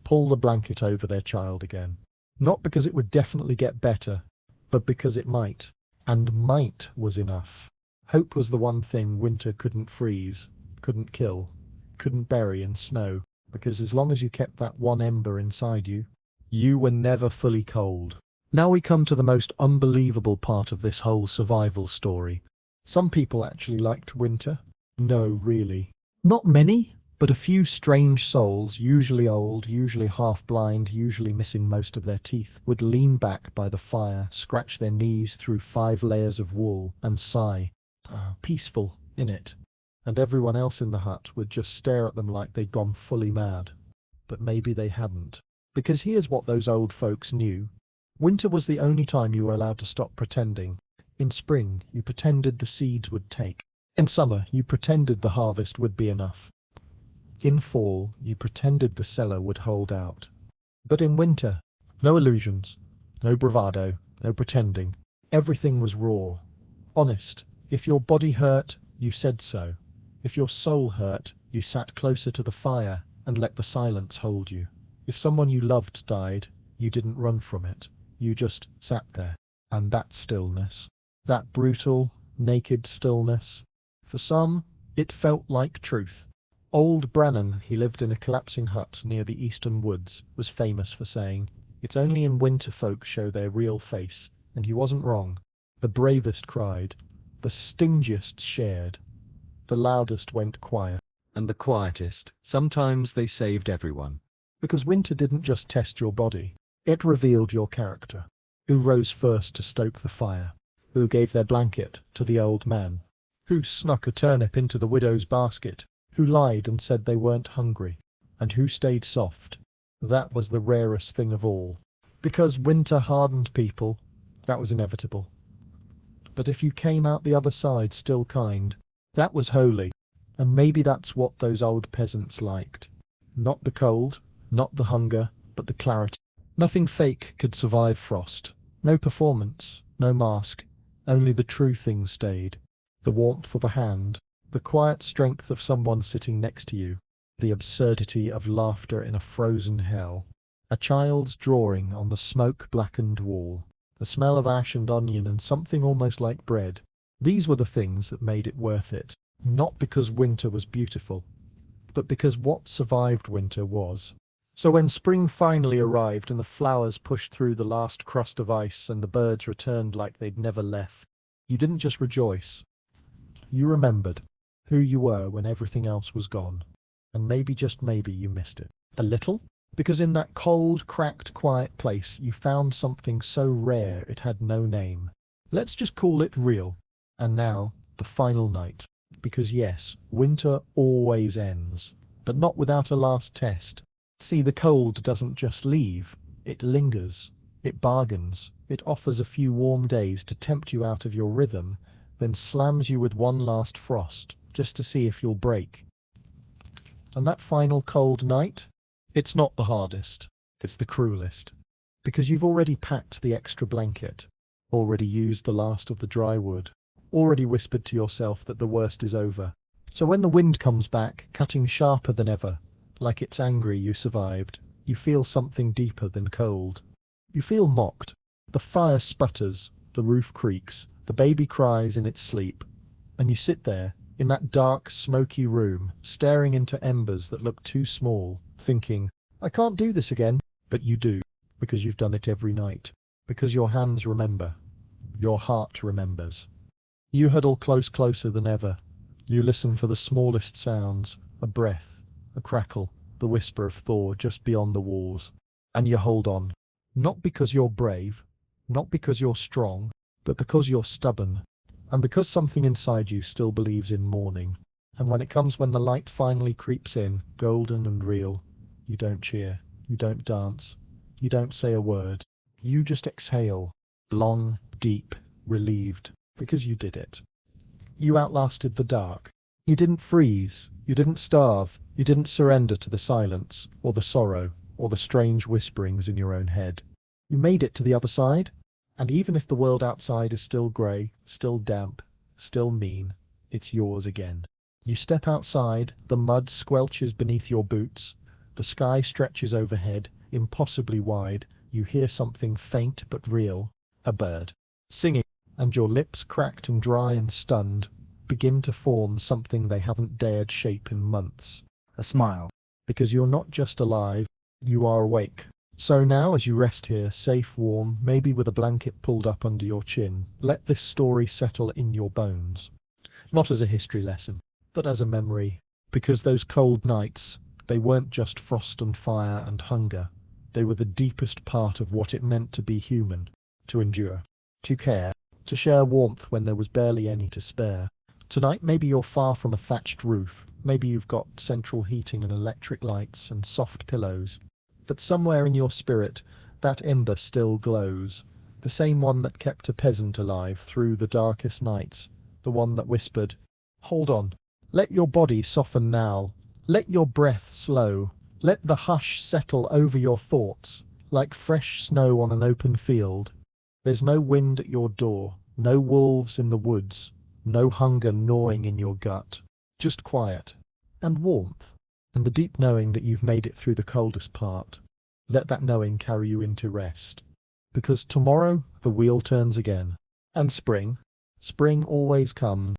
Speaker 1: pull the blanket over their child again. Not because it would definitely get better, but because it might. And might was enough. Hope was the one thing winter couldn't freeze, couldn't kill, couldn't bury in snow, because as long as you kept that one ember inside you, you were never fully cold. Now we come to the most unbelievable part of this whole survival story. Some people actually liked winter. No, really. Not many, but a few strange souls, usually old, usually half-blind, usually missing most of their teeth, would lean back by the fire, scratch their knees through 5 layers of wool, and sigh. Peaceful, innit? And everyone else in the hut would just stare at them like they'd gone fully mad. But maybe they hadn't. Because here's what those old folks knew. Winter was the only time you were allowed to stop pretending. In spring, you pretended the seeds would take. In summer, you pretended the harvest would be enough. In fall, you pretended the cellar would hold out. But in winter, no illusions, no bravado, no pretending. Everything was raw. Honest. If your body hurt, you said so. If your soul hurt, you sat closer to the fire and let the silence hold you. If someone you loved died, you didn't run from it. You just sat there. And that stillness, that brutal, naked stillness, for some, it felt like truth. Old Brannan, he lived in a collapsing hut near the eastern woods, was famous for saying, "It's only in winter folk show their real face," and he wasn't wrong. The bravest cried, the stingiest shared, the loudest went quiet, and the quietest, sometimes they saved everyone. Because winter didn't just test your body, it revealed your character. Who rose first to stoke the fire? Who gave their blanket to the old man? Who snuck a turnip into the widow's basket? Who lied and said they weren't hungry? And who stayed soft? That was the rarest thing of all. Because winter hardened people, that was inevitable. But if you came out the other side still kind, that was holy. And maybe that's what those old peasants liked. Not the cold, not the hunger, but the clarity. Nothing fake could survive frost. No performance, no mask. Only the true thing stayed. The warmth of a hand, the quiet strength of someone sitting next to you, the absurdity of laughter in a frozen hell, a child's drawing on the smoke-blackened wall, the smell of ash and onion and something almost like bread. These were the things that made it worth it, not because winter was beautiful, but because what survived winter was. So when spring finally arrived and the flowers pushed through the last crust of ice and the birds returned like they'd never left, you didn't just rejoice. You remembered who you were when everything else was gone. And maybe, just maybe, you missed it. A little? Because in that cold, cracked, quiet place, you found something so rare it had no name. Let's just call it real. And now, the final night. Because yes, winter always ends. But not without a last test. See, the cold doesn't just leave. It lingers. It bargains. It offers a few warm days to tempt you out of your rhythm, then slams you with one last frost, just to see if you'll break. And that final cold night? It's not the hardest. It's the cruelest. Because you've already packed the extra blanket, already used the last of the dry wood, already whispered to yourself that the worst is over. So when the wind comes back, cutting sharper than ever, like it's angry you survived, you feel something deeper than cold. You feel mocked. The fire sputters, the roof creaks, the baby cries in its sleep, and you sit there, in that dark, smoky room, staring into embers that look too small, thinking, I can't do this again. But you do, because you've done it every night, because your hands remember, your heart remembers. You huddle closer than ever. You listen for the smallest sounds, a breath, a crackle, the whisper of thaw just beyond the walls. And you hold on, not because you're brave, not because you're strong, but because you're stubborn, and because something inside you still believes in morning. And when the light finally creeps in, golden and real, you don't cheer, you don't dance, you don't say a word. You just exhale, long, deep, relieved, because you did it. You outlasted the dark. You didn't freeze, you didn't starve, you didn't surrender to the silence, or the sorrow, or the strange whisperings in your own head. You made it to the other side. And even if the world outside is still grey, still damp, still mean, it's yours again. You step outside, the mud squelches beneath your boots, the sky stretches overhead, impossibly wide, you hear something faint but real, a bird, singing, and your lips, cracked and dry and stunned, begin to form something they haven't dared shape in months.
Speaker 2: A smile.
Speaker 1: Because you're not just alive, you are awake. So now, as you rest here, safe, warm, maybe with a blanket pulled up under your chin, let this story settle in your bones. Not as a history lesson, but as a memory. Because those cold nights, they weren't just frost and fire and hunger. They were the deepest part of what it meant to be human, to endure, to care, to share warmth when there was barely any to spare. Tonight, maybe you're far from a thatched roof. Maybe you've got central heating and electric lights and soft pillows. But somewhere in your spirit, that ember still glows. The same one that kept a peasant alive through the darkest nights. The one that whispered, "Hold on. Let your body soften now. Let your breath slow. Let the hush settle over your thoughts, like fresh snow on an open field. There's no wind at your door, no wolves in the woods, no hunger gnawing in your gut. Just quiet and warmth, and the deep knowing that you've made it through the coldest part. Let that knowing carry you into rest. Because tomorrow the wheel turns again. And spring always comes.